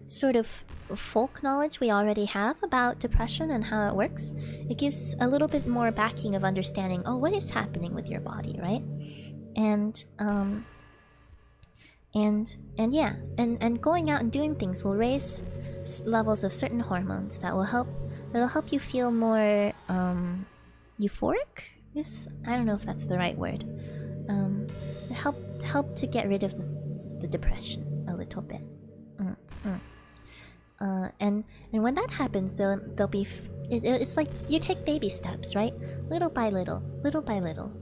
sort of folk knowledge we already have about depression and how it works. It gives a little bit more backing of understanding, what is happening with your body, right? And And yeah, and going out and doing things will raise levels of certain hormones that'll help you feel more euphoric. I don't know if that's the right word. It help to get rid of the depression a little bit. Mm, mm. And when that happens, they'll be. It's like you take baby steps, right? Little by little, little by little.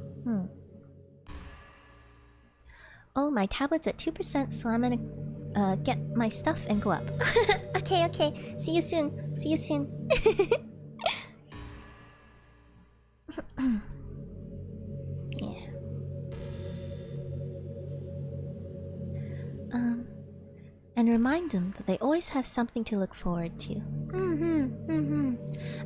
Oh, my tablet's at 2%, so I'm gonna get my stuff and go up. Okay, okay. See you soon. See you soon. Yeah. And remind them that they always have something to look forward to.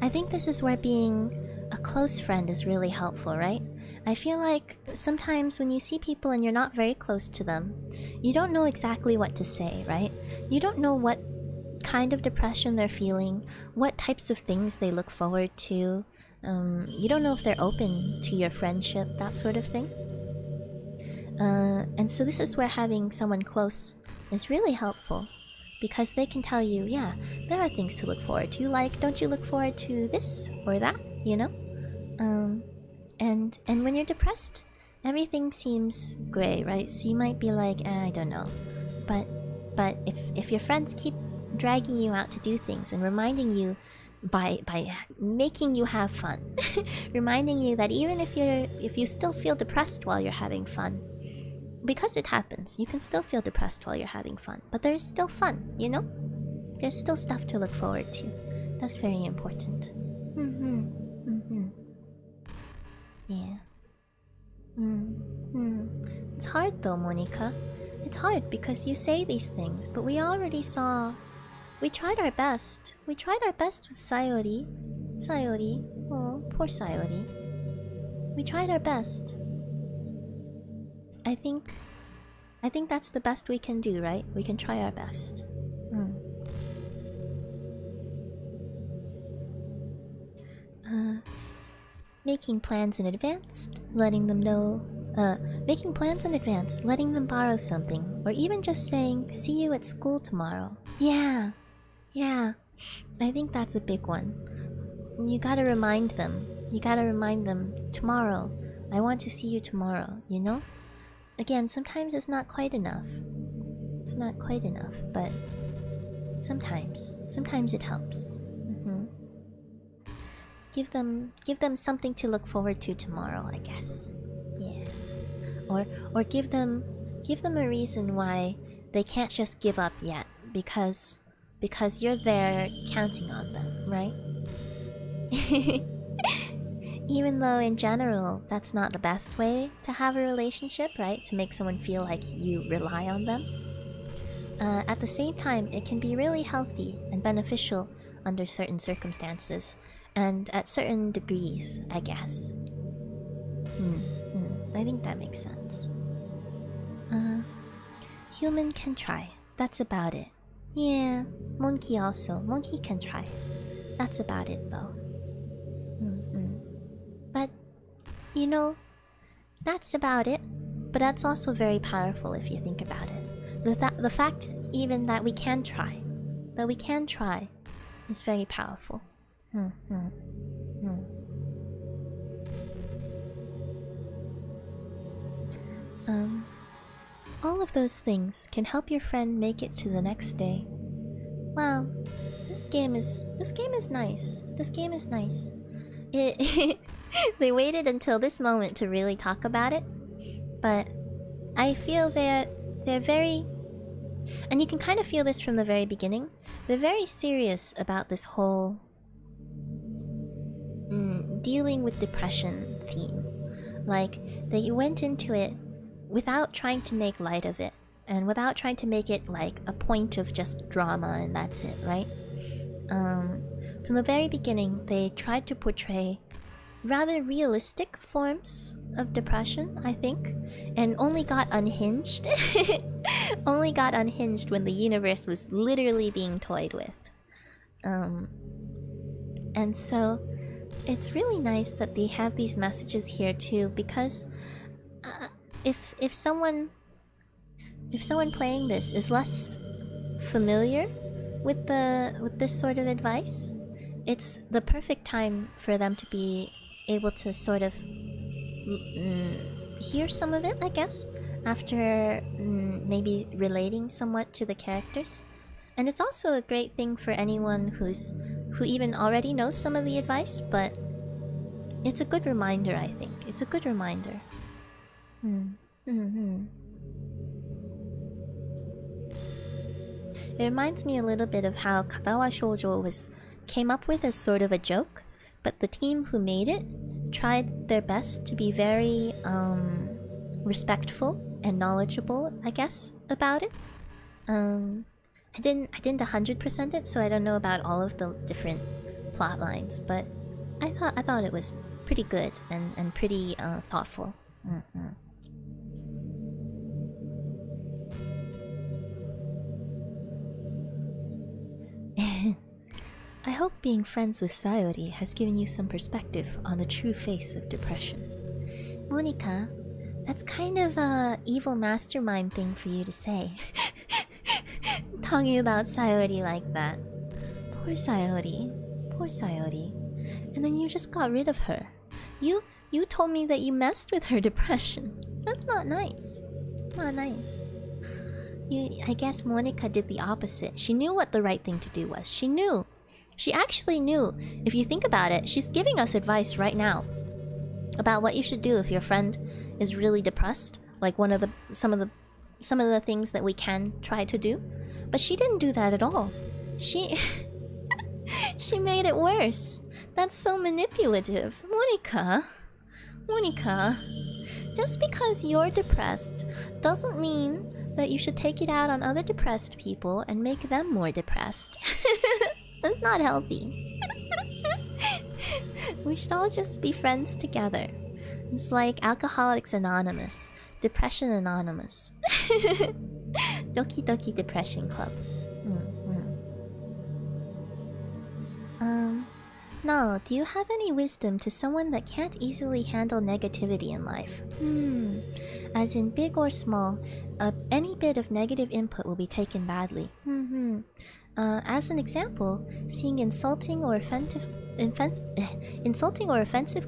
I think this is where being a close friend is really helpful, right? I feel like sometimes when you see people and you're not very close to them, you don't know exactly what to say, right? You don't know what kind of depression they're feeling, what types of things they look forward to. You don't know if they're open to your friendship, that sort of thing. And so this is where having someone close is really helpful, because they can tell you, yeah, there are things to look forward to, like, don't you look forward to this or that, you know? And when you're depressed, everything seems gray, right? So you might be like, I don't know. But if your friends keep dragging you out to do things and reminding you by making you have fun, reminding you that even if you still feel depressed while you're having fun, because it happens, you can still feel depressed while you're having fun, but there's still fun, you know? There's still stuff to look forward to. That's very important. Yeah. It's hard though, Monica. It's hard because you say these things, but we already saw. We tried our best. We tried our best with Sayori. Sayori. Oh, poor Sayori. We tried our best. I think that's the best we can do, right? We can try our best. Making plans in advance, letting them know. Making plans in advance, letting them borrow something, or even just saying, "See you at school tomorrow." Yeah, yeah. I think that's a big one. You gotta remind them. You gotta remind them, tomorrow. I want to see you tomorrow, you know? Again, sometimes it's not quite enough. It's not quite enough, but sometimes it helps. Give them something to look forward to tomorrow, I guess. Yeah. Or give them a reason why they can't just give up yet, because you're there counting on them, right? Even though in general that's not the best way to have a relationship, right? To make someone feel like you rely on them. At the same time, it can be really healthy and beneficial under certain circumstances, and at certain degrees, I guess. I think that makes sense. Human can try. That's about it. Yeah, monkey also. Monkey can try. That's about it, though. But, you know, that's about it. But that's also very powerful if you think about it. The fact even that we can try, is very powerful. All of those things can help your friend make it to the next day. Wow, this game is nice. This game is nice. They waited until this moment to really talk about it, but I feel they're very, and you can kind of feel this from the very beginning. They're very serious about this whole dealing with depression theme. Like, they went into it without trying to make light of it, and without trying to make it like a point of just drama and that's it, right? From the very beginning, they tried to portray rather realistic forms of depression, I think, and only got unhinged. Only got unhinged when the universe was literally being toyed with. And so it's really nice that they have these messages here too, because if someone if someone playing this is less familiar with this sort of advice, it's the perfect time for them to be able to sort of hear some of it, I guess, after maybe relating somewhat to the characters. And it's also a great thing for anyone who even already knows some of the advice, but it's a good reminder, I think. It's a good reminder. It reminds me a little bit of how Katawa Shoujo came up with as sort of a joke, but the team who made it tried their best to be very respectful and knowledgeable, I guess, about it. I didn't 100% it, so I don't know about all of the different plot lines, but I thought it was pretty good and pretty thoughtful. I hope being friends with Sayori has given you some perspective on the true face of depression. Monica, that's kind of a evil mastermind thing for you to say. Talking about Sayori like that. Poor Sayori. Poor Sayori. And then you just got rid of her. You told me that you messed with her depression. That's not nice. Not nice. I guess Monica did the opposite. She knew what the right thing to do was. She knew. She actually knew. If you think about it, she's giving us advice right now about what you should do if your friend is really depressed, like some of the things that we can try to do. But she didn't do that at all. She she made it worse. That's so manipulative. Monica, just because you're depressed doesn't mean that you should take it out on other depressed people and make them more depressed. That's not healthy. We should all just be friends together. It's like Alcoholics Anonymous, Depression Anonymous, Doki Doki Depression Club. No, do you have any wisdom to someone that can't easily handle negativity in life? As in big or small, any bit of negative input will be taken badly. As an example, seeing insulting or offensive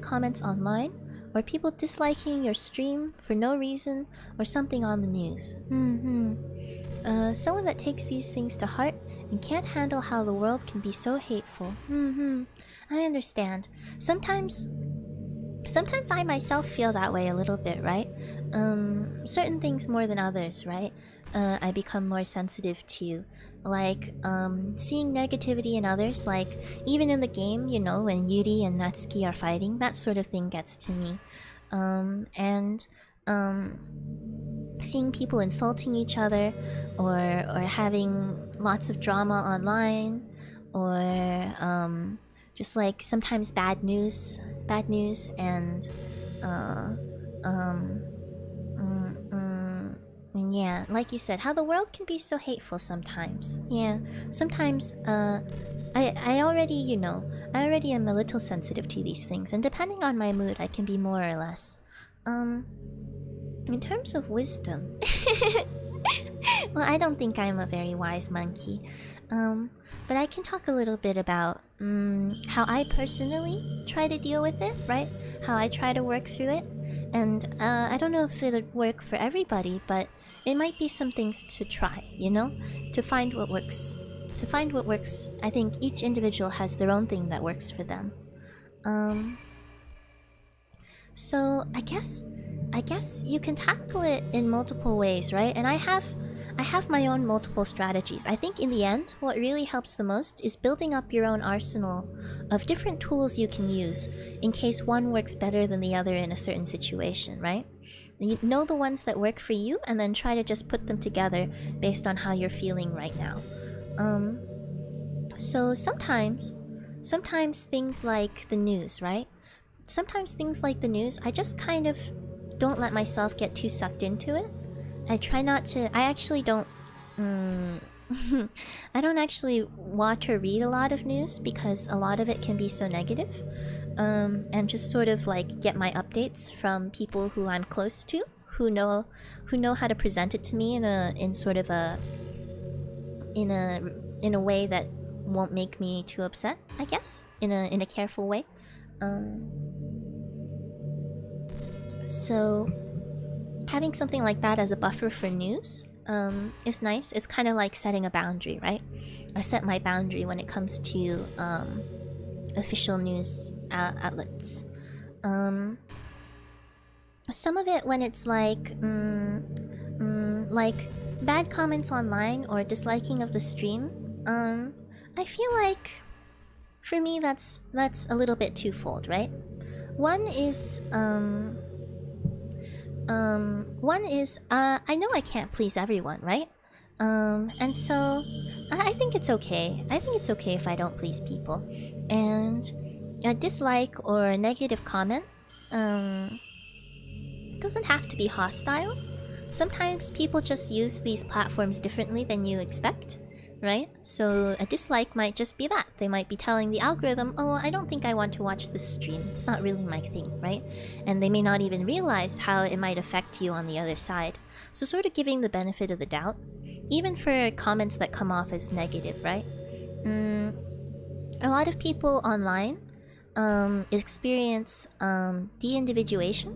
comments online, or people disliking your stream for no reason, or something on the news. Someone that takes these things to heart and can't handle how the world can be so hateful. I understand. Sometimes I myself feel that way a little bit, right? Certain things more than others, right? I become more sensitive to, like, seeing negativity in others, like, even in the game, you know, when Yuri and Natsuki are fighting, that sort of thing gets to me. Seeing people insulting each other, or having lots of drama online, or just like sometimes bad news, and yeah, like you said, how the world can be so hateful sometimes. Yeah, sometimes I already, you know, I already am a little sensitive to these things, and depending on my mood, I can be more or less. In terms of wisdom, well, I don't think I'm a very wise monkey. But I can talk a little bit about how I personally try to deal with it, right? How I try to work through it. And I don't know if it'll work for everybody, but it might be some things to try, you know? To find what works. I think each individual has their own thing that works for them. So I guess you can tackle it in multiple ways, right? And I have my own multiple strategies. I think in the end, what really helps the most is building up your own arsenal of different tools you can use in case one works better than the other in a certain situation, right? You know the ones that work for you, and then try to just put them together based on how you're feeling right now. So sometimes things like the news, right? Sometimes things like the news, I just kind of don't let myself get too sucked into it. I try not to. I actually don't. I don't actually watch or read a lot of news because a lot of it can be so negative. And just sort of like get my updates from people who I'm close to, who know how to present it to me in a way that won't make me too upset, I guess, in a careful way. So having something like that as a buffer for news is nice. It's kind of like setting a boundary, right? I set my boundary when it comes to official news outlets. Some of it when it's like bad comments online or disliking of the stream. I feel like for me that's a little bit twofold, right? One is I know I can't please everyone, right? And so I think it's okay. I think it's okay if I don't please people. And a dislike or a negative comment doesn't have to be hostile. Sometimes people just use these platforms differently than you expect, right? So a dislike might just be that. They might be telling the algorithm, oh, I don't think I want to watch this stream. It's not really my thing, right? And they may not even realize how it might affect you on the other side. So sort of giving the benefit of the doubt, even for comments that come off as negative, right? A lot of people online experience de-individuation,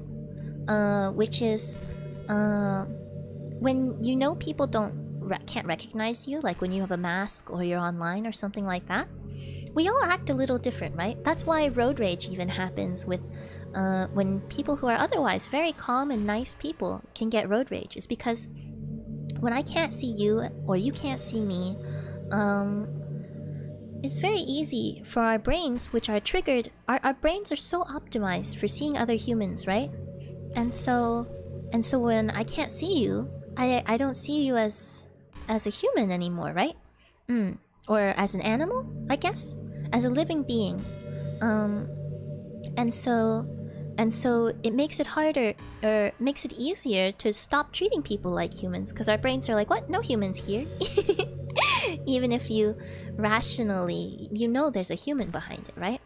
which is when you know people can't recognize you, like when you have a mask or you're online or something like that. We all act a little different, right? That's why road rage even happens with when people who are otherwise very calm and nice people can get road rage. Is because when I can't see you or you can't see me, it's very easy for our brains, which are triggered. Our brains are so optimized for seeing other humans, right? And so when I can't see you, I don't see you as a human anymore, right? Or as an animal, I guess, as a living being. And so it makes it harder, or makes it easier to stop treating people like humans, because our brains are like, what? No humans here. Even if you rationally, there's a human behind it, right?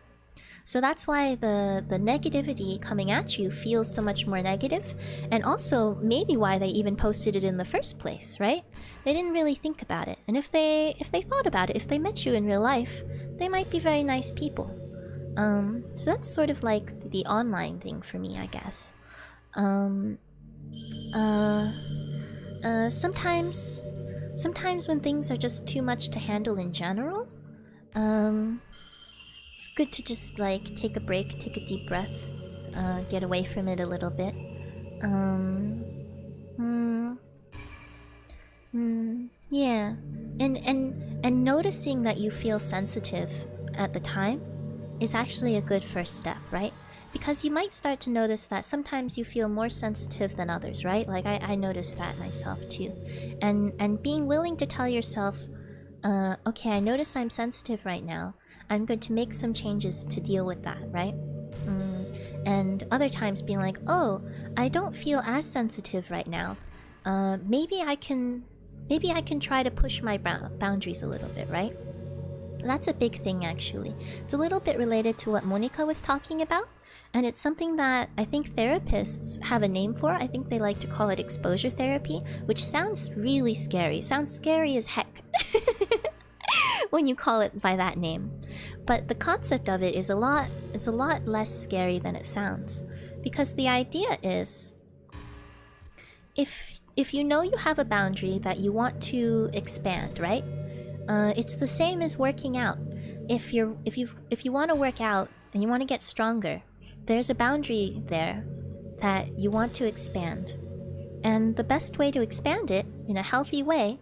So that's why the negativity coming at you feels so much more negative, and also maybe why they even posted it in the first place, right? They didn't really think about it, and if they thought about it, if they met you in real life, they might be very nice people. So that's sort of like the online thing for me, I guess. Sometimes when things are just too much to handle in general, it's good to just like take a break, take a deep breath, get away from it a little bit. Yeah, and noticing that you feel sensitive at the time is actually a good first step, right? Because you might start to notice that sometimes you feel more sensitive than others, right? Like I noticed that myself too. And being willing to tell yourself, okay, I notice I'm sensitive right now. I'm going to make some changes to deal with that, right? And other times being like, oh, I don't feel as sensitive right now. Maybe I can try to push my boundaries a little bit, right? That's a big thing, actually. It's a little bit related to what Monica was talking about, and it's something that I think therapists have a name for. I think they like to call it exposure therapy, which sounds really scary. Sounds scary as heck when you call it by that name. But the concept of it is a lot less scary than it sounds, because the idea is, if you know you have a boundary that you want to expand, right? It's the same as working out. If you want to work out and you want to get stronger, there's a boundary there that you want to expand. And the best way to expand it in a healthy way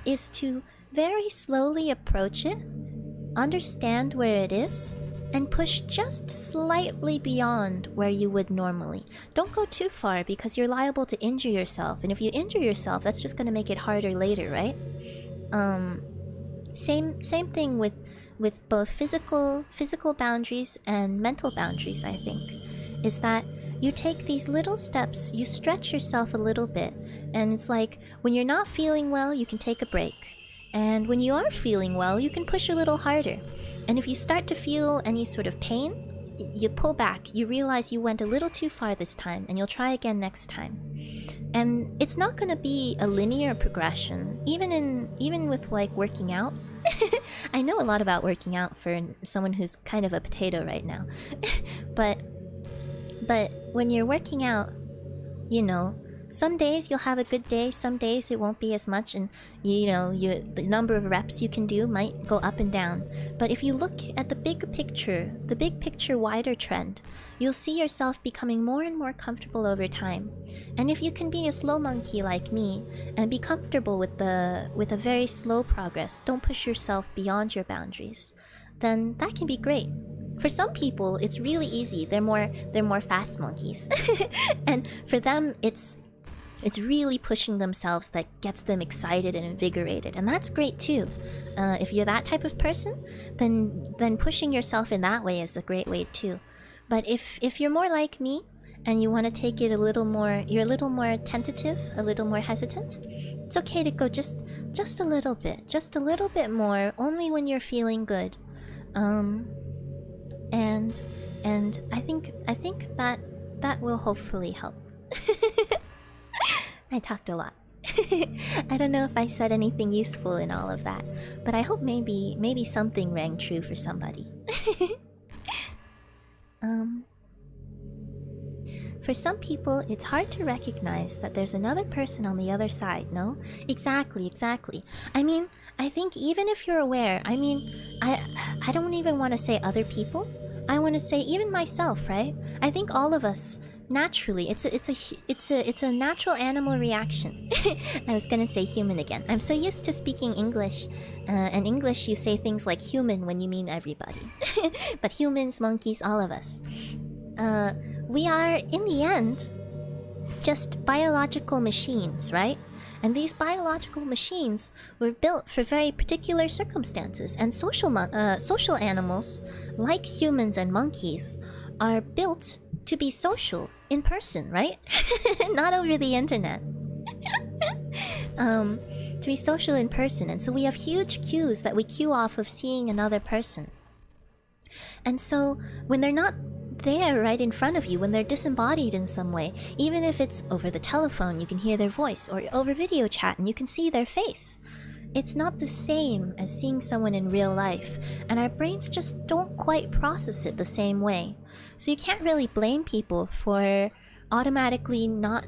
is to very slowly approach it, understand where it is, and push just slightly beyond where you would normally. Don't go too far, because you're liable to injure yourself, and if you injure yourself, that's just going to make it harder later, right? Same thing with both physical boundaries and mental boundaries, I think, is that you take these little steps, you stretch yourself a little bit, and it's like when you're not feeling well, you can take a break. And when you are feeling well, you can push a little harder. And if you start to feel any sort of pain, you pull back. You realize you went a little too far this time, and you'll try again next time. And it's not gonna be a linear progression, even with like working out. I know a lot about working out for someone who's kind of a potato right now. but when you're working out, you know, some days you'll have a good day, some days it won't be as much, and the number of reps you can do might go up and down. But if you look at the big picture wider trend, you'll see yourself becoming more and more comfortable over time. And if you can be a slow monkey like me and be comfortable with a very slow progress, don't push yourself beyond your boundaries, then that can be great. For some people, it's really easy. They're more fast monkeys, and for them, it's really pushing themselves that gets them excited and invigorated, and that's great too. If you're that type of person, then pushing yourself in that way is a great way too. But if you're more like me and you want to take it a little more, you're a little more tentative, a little more hesitant, it's okay to go just a little bit more, only when you're feeling good. And I think that will hopefully help. I talked a lot. I don't know if I said anything useful in all of that, but I hope maybe something rang true for somebody. For some people, it's hard to recognize that there's another person on the other side, no? Exactly. I mean, I think even if you're aware, I mean, I don't even want to say other people. I want to say even myself, right? I think all of us naturally, it's a natural animal reaction. I was gonna say human again. I'm so used to speaking English, and English you say things like human when you mean everybody. But humans, monkeys, all of us. We are, in the end, just biological machines, right? And these biological machines were built for very particular circumstances, and social animals, like humans and monkeys, are built to be social in person, right? Not over the internet. To be social in person, and so we have huge cues that we cue off of seeing another person. And so when they're not there right in front of you, when they're disembodied in some way, even if it's over the telephone, you can hear their voice, or over video chat and you can see their face, it's not the same as seeing someone in real life, and our brains just don't quite process it the same way. So you can't really blame people for automatically not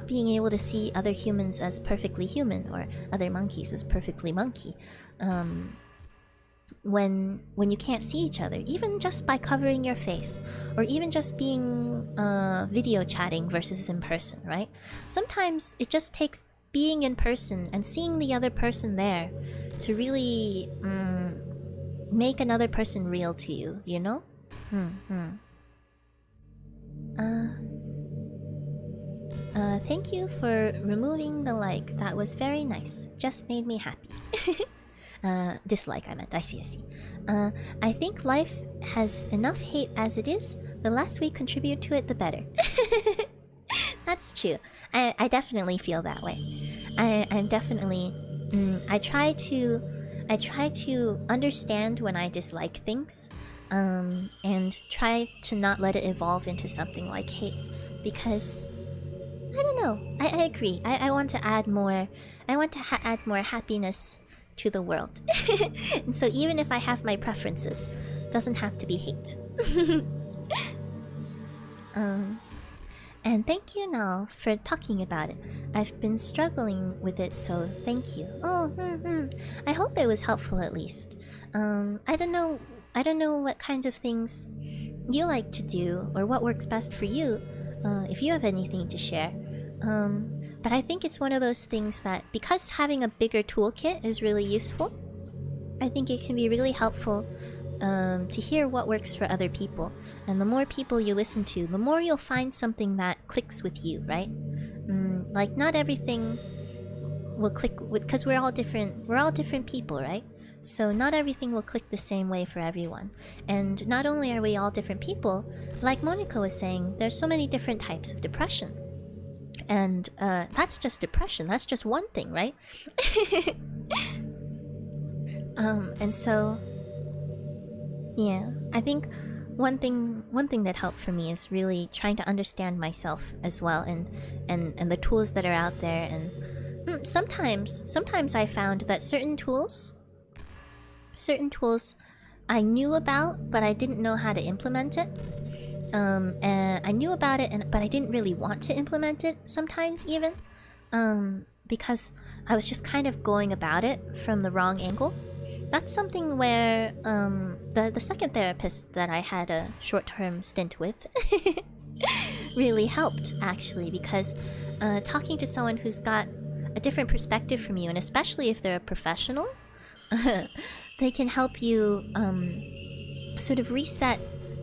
being able to see other humans as perfectly human, or other monkeys as perfectly monkey, when you can't see each other, even just by covering your face, or even just being video chatting versus in person, right? Sometimes it just takes being in person and seeing the other person there to really make another person real to you, you know? Thank you for removing the like. That was very nice. Just made me happy. Dislike, I meant. I see. I think life has enough hate as it is. The less we contribute to it, the better. That's true. I definitely feel that way. I'm definitely... I try to understand when I dislike things, and try to not let it evolve into something like hate, because... I don't know. I agree. I want to add more... I want to add more happiness to the world. And so even if I have my preferences, it doesn't have to be hate. And thank you, Nal, for talking about it. I've been struggling with it, so thank you. I hope it was helpful at least. I don't know what kinds of things you like to do, or what works best for you, if you have anything to share. But I think it's one of those things that, because having a bigger toolkit is really useful, I think it can be really helpful to hear what works for other people. And the more people you listen to, the more you'll find something that clicks with you, right? Like, not everything will click because we're all different people, right? So not everything will click the same way for everyone. And not only are we all different people, like Monica was saying, there's so many different types of depression. And that's just depression. That's just one thing, right? And so, yeah, I think one thing that helped for me is really trying to understand myself as well, and the tools that are out there. And sometimes I found that certain tools I knew about, but I didn't know how to implement it. And I knew about it, but I didn't really want to implement it sometimes even, because I was just kind of going about it from the wrong angle. That's something where the second therapist that I had a short-term stint with really helped, actually, because talking to someone who's got a different perspective from you, and especially if they're a professional, they can help you sort of reset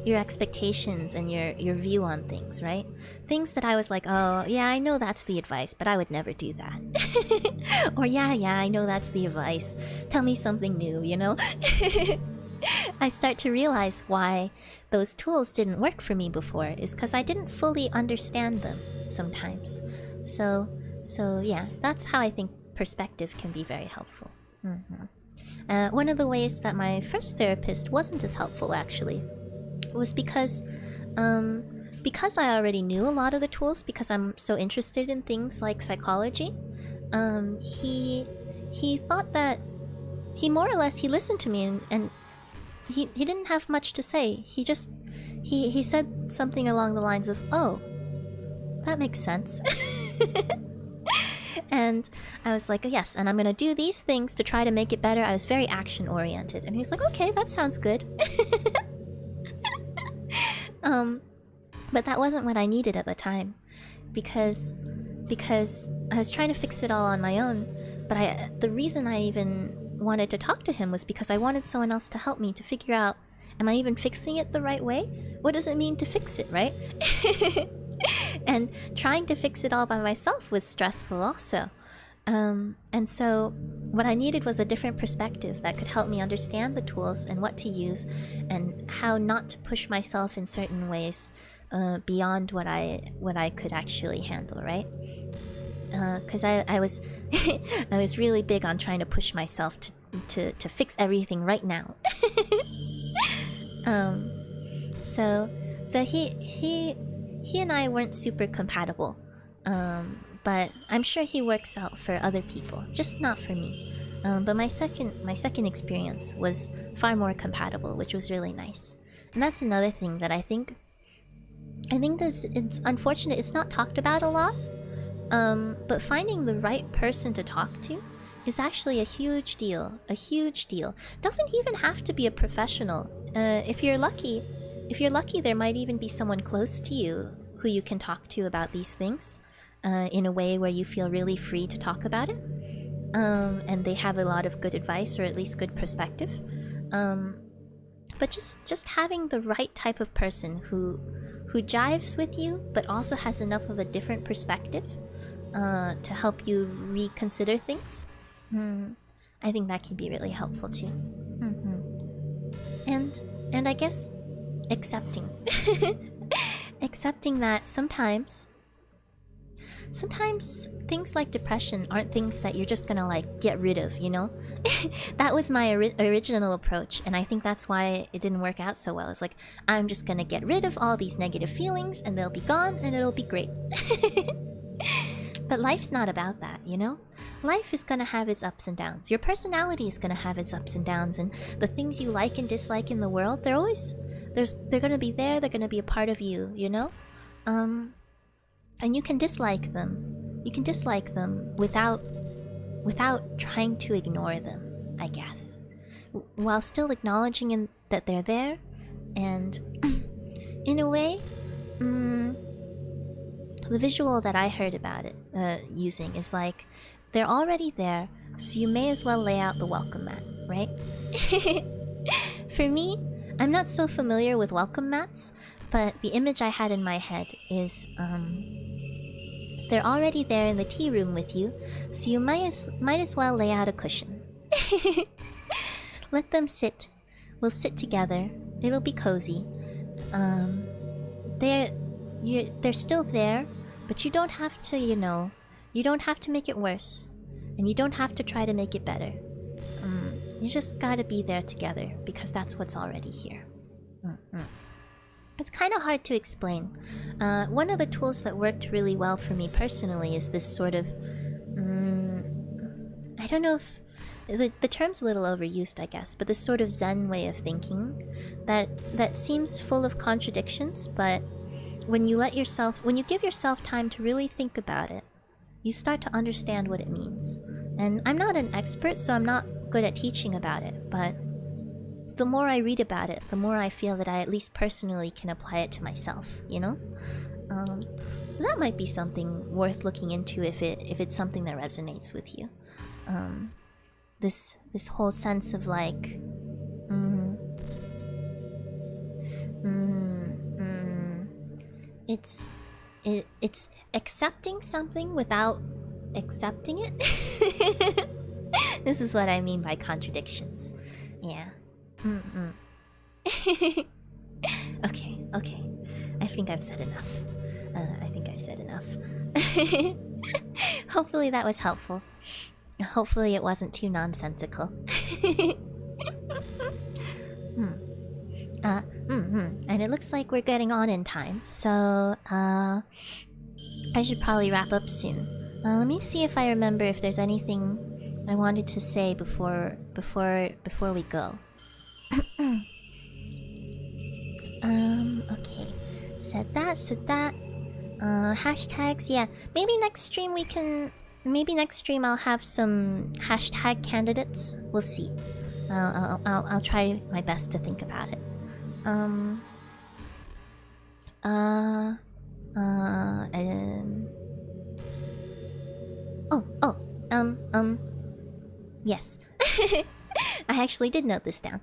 your expectations and your view on things, right? Things that I was like, oh, yeah, I know that's the advice, but I would never do that. Or, yeah, I know that's the advice. Tell me something new, you know? I start to realize why those tools didn't work for me before is because I didn't fully understand them sometimes. So yeah, that's how I think perspective can be very helpful. One of the ways that my first therapist wasn't as helpful, actually, was because I already knew a lot of the tools, because I'm so interested in things like psychology. He thought that he more or less listened to me, and he didn't have much to say. He said something along the lines of, "Oh, that makes sense." And I was like, yes, and I'm gonna do these things to try to make it better. I was very action oriented, and he was like, okay, that sounds good. But that wasn't what I needed at the time, because I was trying to fix it all on my own. But the reason I even wanted to talk to him was because I wanted someone else to help me to figure out, am I even fixing it the right way? What does it mean to fix it, right? And trying to fix it all by myself was stressful also. And so what I needed was a different perspective that could help me understand the tools and what to use, and how not to push myself in certain ways beyond what I could actually handle, right? Because I was I was really big on trying to push myself to fix everything right now. So he and I weren't super compatible, but I'm sure he works out for other people, just not for me. But my second experience was far more compatible, which was really nice. And that's another thing that I think it's unfortunate it's not talked about a lot. But finding the right person to talk to is actually a huge deal. A huge deal. Doesn't even have to be a professional. If you're lucky, there might even be someone close to you who you can talk to about these things in a way where you feel really free to talk about it. And they have a lot of good advice, or at least good perspective. But just having the right type of person who jives with you, but also has enough of a different perspective to help you reconsider things. I think that can be really helpful too. And I guess accepting that sometimes things like depression aren't things that you're just gonna like get rid of, you know? That was my original approach, and I think that's why it didn't work out so well. It's like, I'm just gonna get rid of all these negative feelings and they'll be gone and it'll be great. But life's not about that, you know? Life is gonna have its ups and downs. Your personality is gonna have its ups and downs, and the things you like and dislike in the world, they're gonna be there, they're gonna be a part of you, you know? And you can dislike them. You can dislike them without trying to ignore them, I guess. While still acknowledging that they're there, and in a way, the visual that I heard about it using is like, they're already there, so you may as well lay out the welcome mat, right? For me, I'm not so familiar with welcome mats, but the image I had in my head is they're already there in the tea room with you, so you might as well lay out a cushion. Let them sit. We'll sit together. It'll be cozy. They're still there, but you don't have to, you know, you don't have to make it worse, and you don't have to try to make it better. You just gotta be there together, because that's what's already here. It's kind of hard to explain. One of the tools that worked really well for me personally is this sort of... I don't know if... The term's a little overused, I guess, but this sort of Zen way of thinking that seems full of contradictions, but when you give yourself time to really think about it, you start to understand what it means. And I'm not an expert, so I'm not good at teaching about it, but the more I read about it, the more I feel that I at least personally can apply it to myself, you know? So that might be something worth looking into if it's something that resonates with you. This whole sense of like... It's accepting something without accepting it. This is what I mean by contradictions. Yeah. Okay. I think I've said enough. Hopefully that was helpful. Hopefully it wasn't too nonsensical. And it looks like we're getting on in time, so I should probably wrap up soon. Let me see if I remember if there's anything I wanted to say before we go. Okay. Said that. Hashtags, yeah. Maybe next stream I'll have some hashtag candidates. We'll see. I'll try my best to think about it. Yes. I actually did note this down.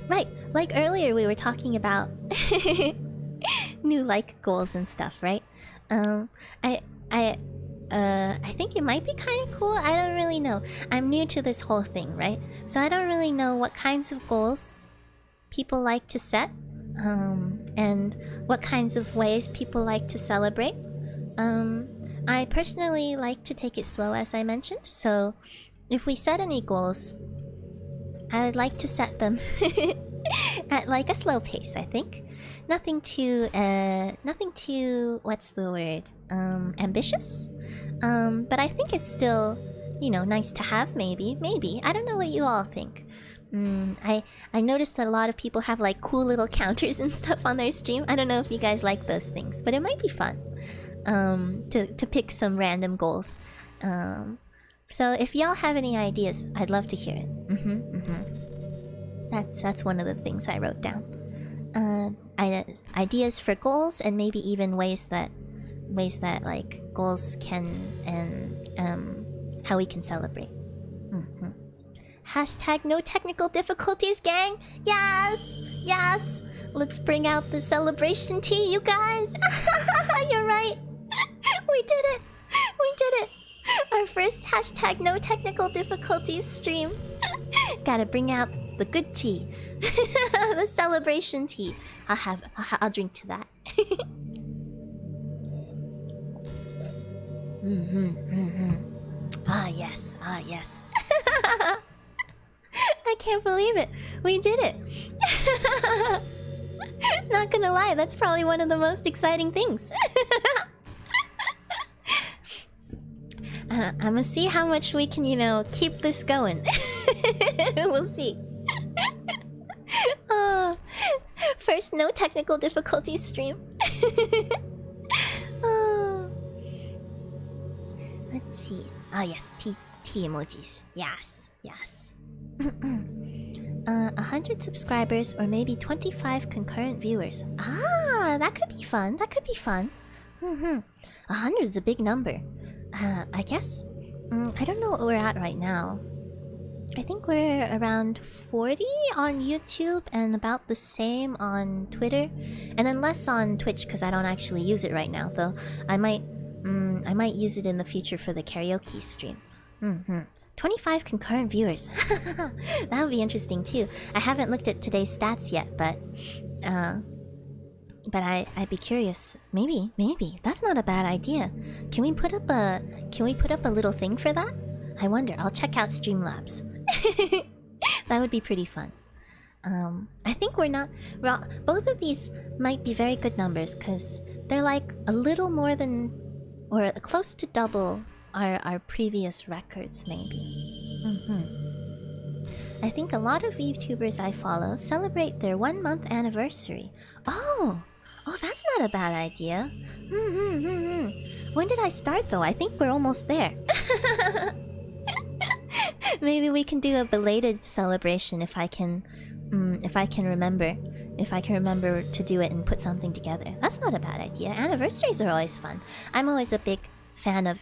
Right. Like earlier we were talking about new like goals and stuff, right? I think it might be kind of cool. I don't really know. I'm new to this whole thing, right? So I don't really know what kinds of goals people like to set, and what kinds of ways people like to celebrate. I personally like to take it slow, as I mentioned. So if we set any goals, I would like to set them at like a slow pace, I think. Nothing too what's the word? Ambitious? But I think it's still, you know, nice to have, maybe. I don't know what you all think. I noticed that a lot of people have like cool little counters and stuff on their stream. I don't know if you guys like those things, but it might be fun to pick some random goals. So if y'all have any ideas, I'd love to hear it. That's one of the things I wrote down. Ideas for goals, and maybe even ways that like goals can, and how we can celebrate. Hashtag no technical difficulties, gang. Yes. Let's bring out the celebration tea, you guys. You're right. We did it. Our first hashtag no technical difficulties stream. Gotta bring out the good tea. The celebration tea. I'll drink to that. Ah yes. I can't believe it. We did it. Not gonna lie, that's probably one of the most exciting things. I'ma see how much we can, keep this going. We'll see. First no technical difficulties stream. Let's see. Yes, tea emojis. Yes. 100 subscribers or maybe 25 concurrent viewers. That could be fun. 100 is a big number. I guess. I don't know what we're at right now. I think we're around 40 on YouTube and about the same on Twitter, and then less on Twitch because I don't actually use it right now. Though I might use it in the future for the karaoke stream. 25 concurrent viewers. That would be interesting too. I haven't looked at today's stats yet, but I'd be curious. Maybe that's not a bad idea. Can we put up a little thing for that? I wonder. I'll check out Streamlabs. That would be pretty fun. I think we're not. Well, both of these might be very good numbers because they're like a little more than, or close to double our previous records, maybe. I think a lot of YouTubers I follow celebrate their 1-month anniversary. Oh, that's not a bad idea. When did I start though? I think we're almost there. Maybe we can do a belated celebration if I can remember. If I can remember to do it and put something together. That's not a bad idea. Anniversaries are always fun. I'm always a big fan of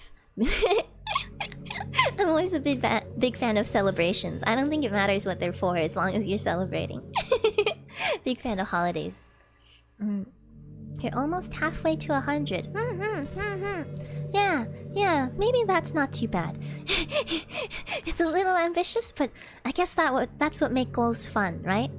I'm always a big fan of celebrations. I don't think it matters what they're for as long as you're celebrating. Big fan of holidays. You're almost halfway to 100. Yeah, maybe that's not too bad. It's a little ambitious, but I guess that's what makes goals fun, right?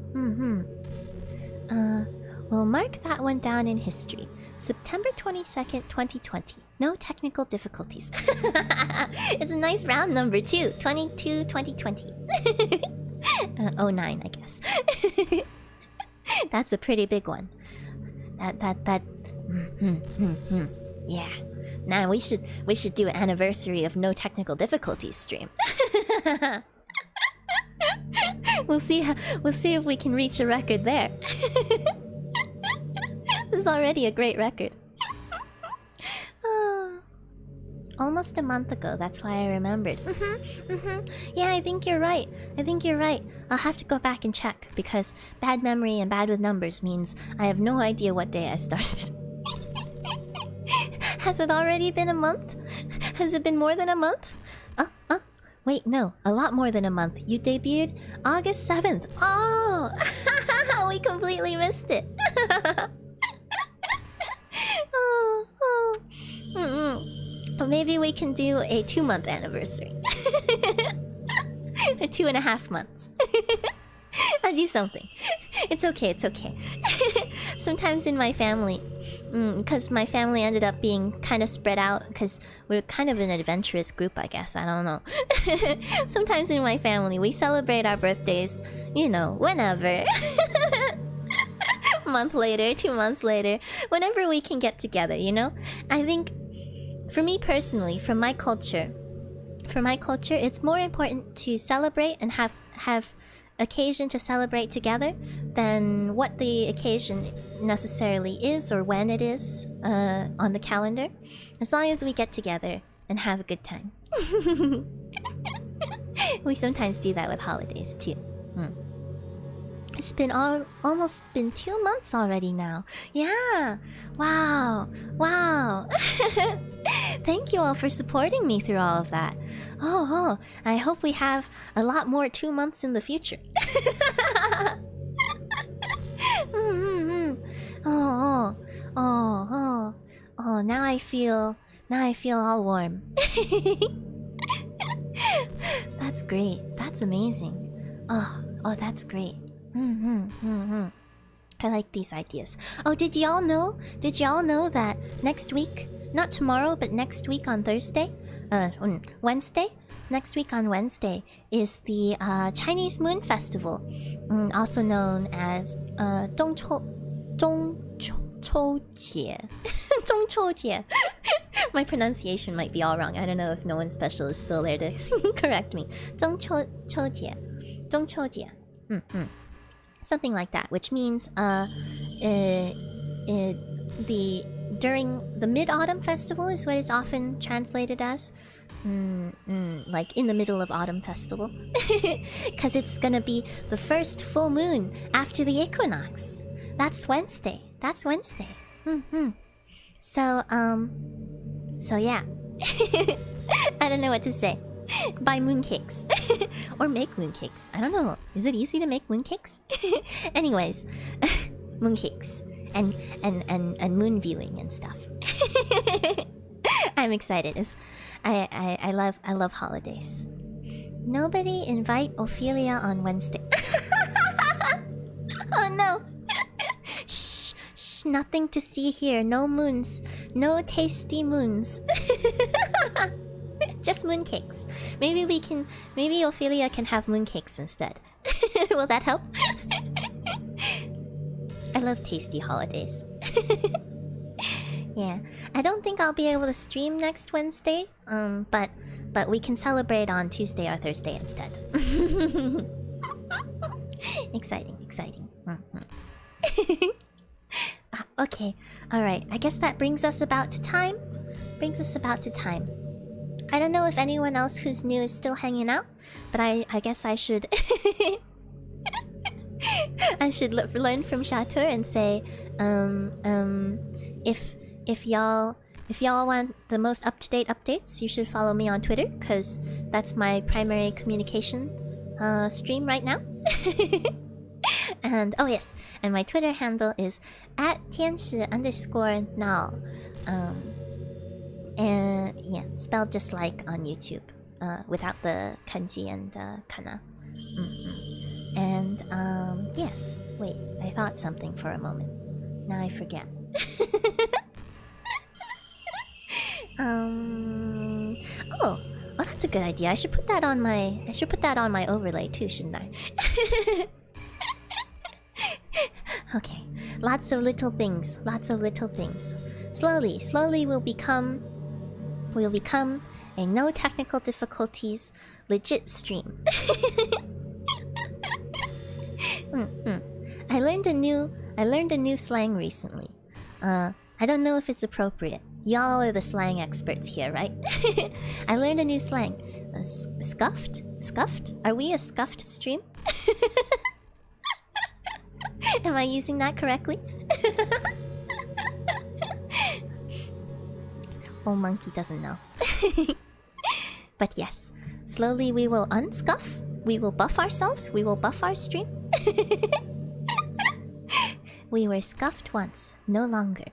We'll mark that one down in history. September 22nd, 2020. No technical difficulties. It's a nice round number too. 22, 2020. 09, I guess. That's a pretty big one. Yeah. Now we should do an anniversary of no technical difficulties stream. We'll see if we can reach a record there. This is already a great record. Almost a month ago, that's why I remembered. Yeah, I think you're right. I'll have to go back and check, because bad memory and bad with numbers means I have no idea what day I started. Has it already been a month? Has it been more than a month? Wait, no, a lot more than a month. You debuted August 7th. Oh! We completely missed it. Well, maybe we can do a 2-month anniversary. Or 2.5 months. I'll do something. It's okay. Sometimes in my family, because my family ended up being kind of spread out, because we're kind of an adventurous group, I guess. I don't know. Sometimes in my family, we celebrate our birthdays, whenever. A month later, 2 months later, whenever we can get together, I think, for me personally, for my culture, it's more important to celebrate and have occasion to celebrate together than what the occasion necessarily is or when it is on the calendar, as long as we get together and have a good time. We sometimes do that with holidays too. It's been almost been 2 months already now. Yeah. Wow. Thank you all for supporting me through all of that. Oh, I hope we have a lot more 2 months in the future. Oh, now I feel all warm. That's great. That's amazing. Oh, that's great. I like these ideas. Oh, did y'all know that next week, not tomorrow, but next week on Thursday, Wednesday, next week on Wednesday is the Chinese Moon Festival, also known as 中秋节. 中秋节. My pronunciation might be all wrong. I don't know if no one special is still there to correct me. 中秋节. Something like that, which means during the Mid-Autumn Festival is what is often translated as. Like in the middle of Autumn Festival. Because it's gonna be the first full moon after the equinox. That's Wednesday. So yeah. I don't know what to say. Buy mooncakes. Or make mooncakes. I don't know. Is it easy to make mooncakes? Anyways. Mooncakes. And moon viewing and stuff. I'm excited. I love holidays. Nobody invite Ophelia on Wednesday. Oh no. Shh, nothing to see here. No moons. No tasty moons. Just mooncakes. Maybe Ophelia can have mooncakes instead. Will that help? I love tasty holidays. Yeah, I don't think I'll be able to stream next Wednesday. But we can celebrate on Tuesday or Thursday instead. Exciting, exciting. Okay, alright. I guess that brings us about to time. I don't know if anyone else who's new is still hanging out, but I guess I should... I should learn from Shatur and say, if y'all want the most up-to-date updates, you should follow me on Twitter, because that's my primary communication stream right now. And oh yes, and my Twitter handle is @天使_now. And yeah, spelled just like on YouTube, without the kanji and kana. And yes. Wait, I thought something for a moment. Now I forget. Oh, that's a good idea. I should put that on my overlay too, shouldn't I? Okay. Lots of little things. Slowly we'll become a no technical difficulties legit stream. I learned a new slang recently. I don't know if it's appropriate. Y'all are the slang experts here, right? I learned a new slang. Scuffed? Scuffed? Are we a scuffed stream? Am I using that correctly? Old monkey doesn't know. But yes, slowly we will unscuff. We will buff ourselves. We will buff our stream. We were scuffed once, no longer.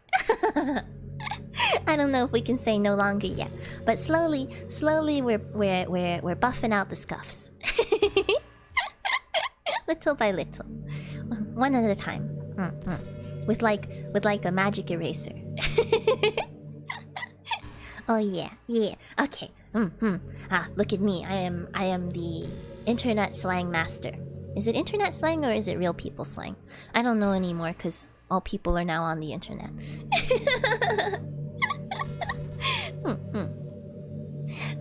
I don't know if we can say no longer yet, but slowly we're buffing out the scuffs. Little by little, one at a time. With like a magic eraser. Oh yeah. Okay. Look at me. I am the internet slang master. Is it internet slang or is it real people slang? I don't know anymore because all people are now on the internet.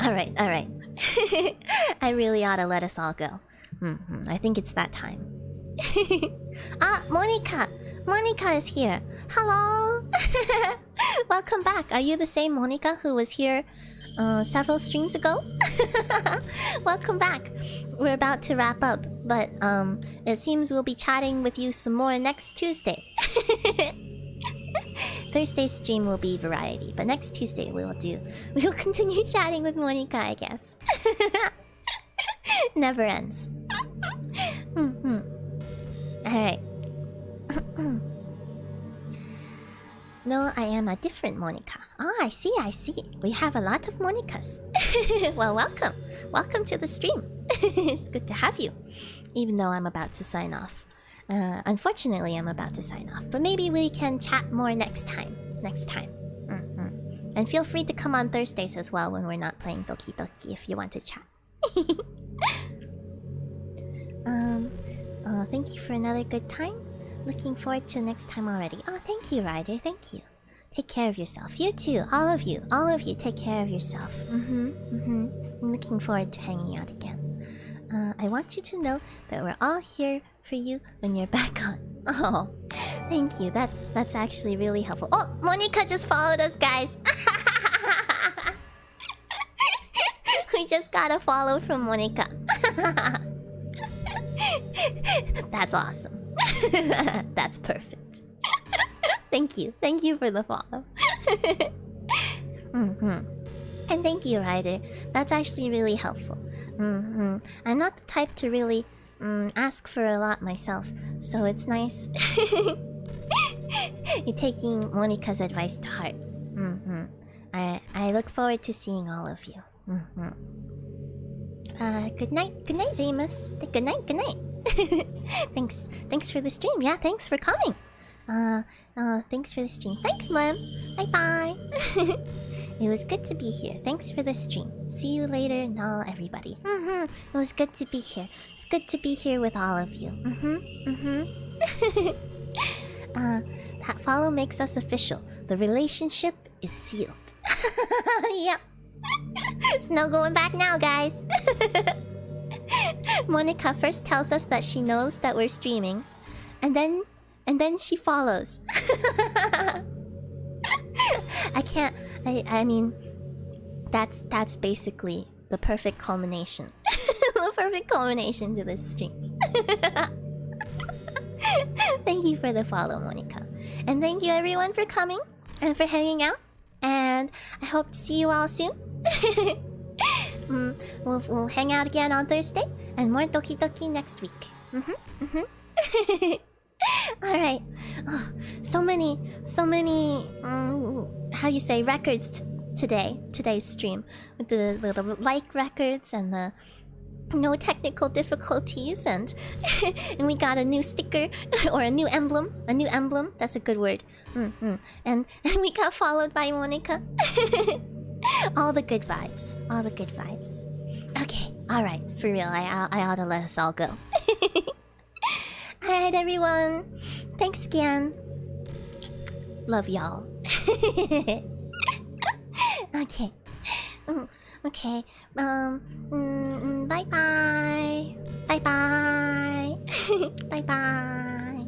Alright. I really ought to let us all go. I think it's that time. Monica! Monica is here. Hello! Welcome back. Are you the same Monica who was here several streams ago? Welcome back. We're about to wrap up, but it seems we'll be chatting with you some more next Tuesday. Thursday's stream will be variety, but next Tuesday we'll continue chatting with Monica, I guess. Never ends. Alright. No, I am a different Monica. Oh, I see. We have a lot of Monicas. Well, welcome. Welcome to the stream. It's good to have you. Even though I'm about to sign off. Unfortunately, I'm about to sign off. But maybe we can chat more next time. And feel free to come on Thursdays as well when we're not playing Doki Doki if you want to chat. Thank you for another good time. Looking forward to next time already. Oh, thank you, Ryder. Thank you. Take care of yourself. You too. All of you, take care of yourself. I'm looking forward to hanging out again. I want you to know that we're all here for you when you're back on. Oh, thank you. That's actually really helpful. Oh, Monica just followed us, guys. We just got a follow from Monica. That's awesome. That's perfect. Thank you for the follow. And thank you, Ryder. That's actually really helpful. I'm not the type to really ask for a lot myself, so it's nice you're taking Monica's advice to heart. I look forward to seeing all of you. Good night, Amos. Good night. Thanks for the stream. Yeah, thanks for coming. Thanks for the stream. Thanks, Mom. Bye. It was good to be here. Thanks for the stream. See you later, no, everybody. It was good to be here. It's good to be here with all of you. That follow makes us official. The relationship is sealed. Yep. There's no going back now, guys. Monica first tells us that she knows that we're streaming, and then she follows. I mean, that's basically the perfect culmination. The perfect culmination to this stream. Thank you for the follow, Monica. And thank you everyone for coming and for hanging out. And I hope to see you all soon. We'll hang out again on Thursday. And more Doki Doki next week. Alright. Oh, so many how you say records today's stream. With the like records and the no technical difficulties, and and we got a new sticker or a new emblem. That's a good word. And we got followed by Monica. All the good vibes. Okay, alright, for real, I ought to let us all go. Alright, everyone, thanks again. Love y'all. Okay. Okay. Bye bye. Bye bye. Bye bye.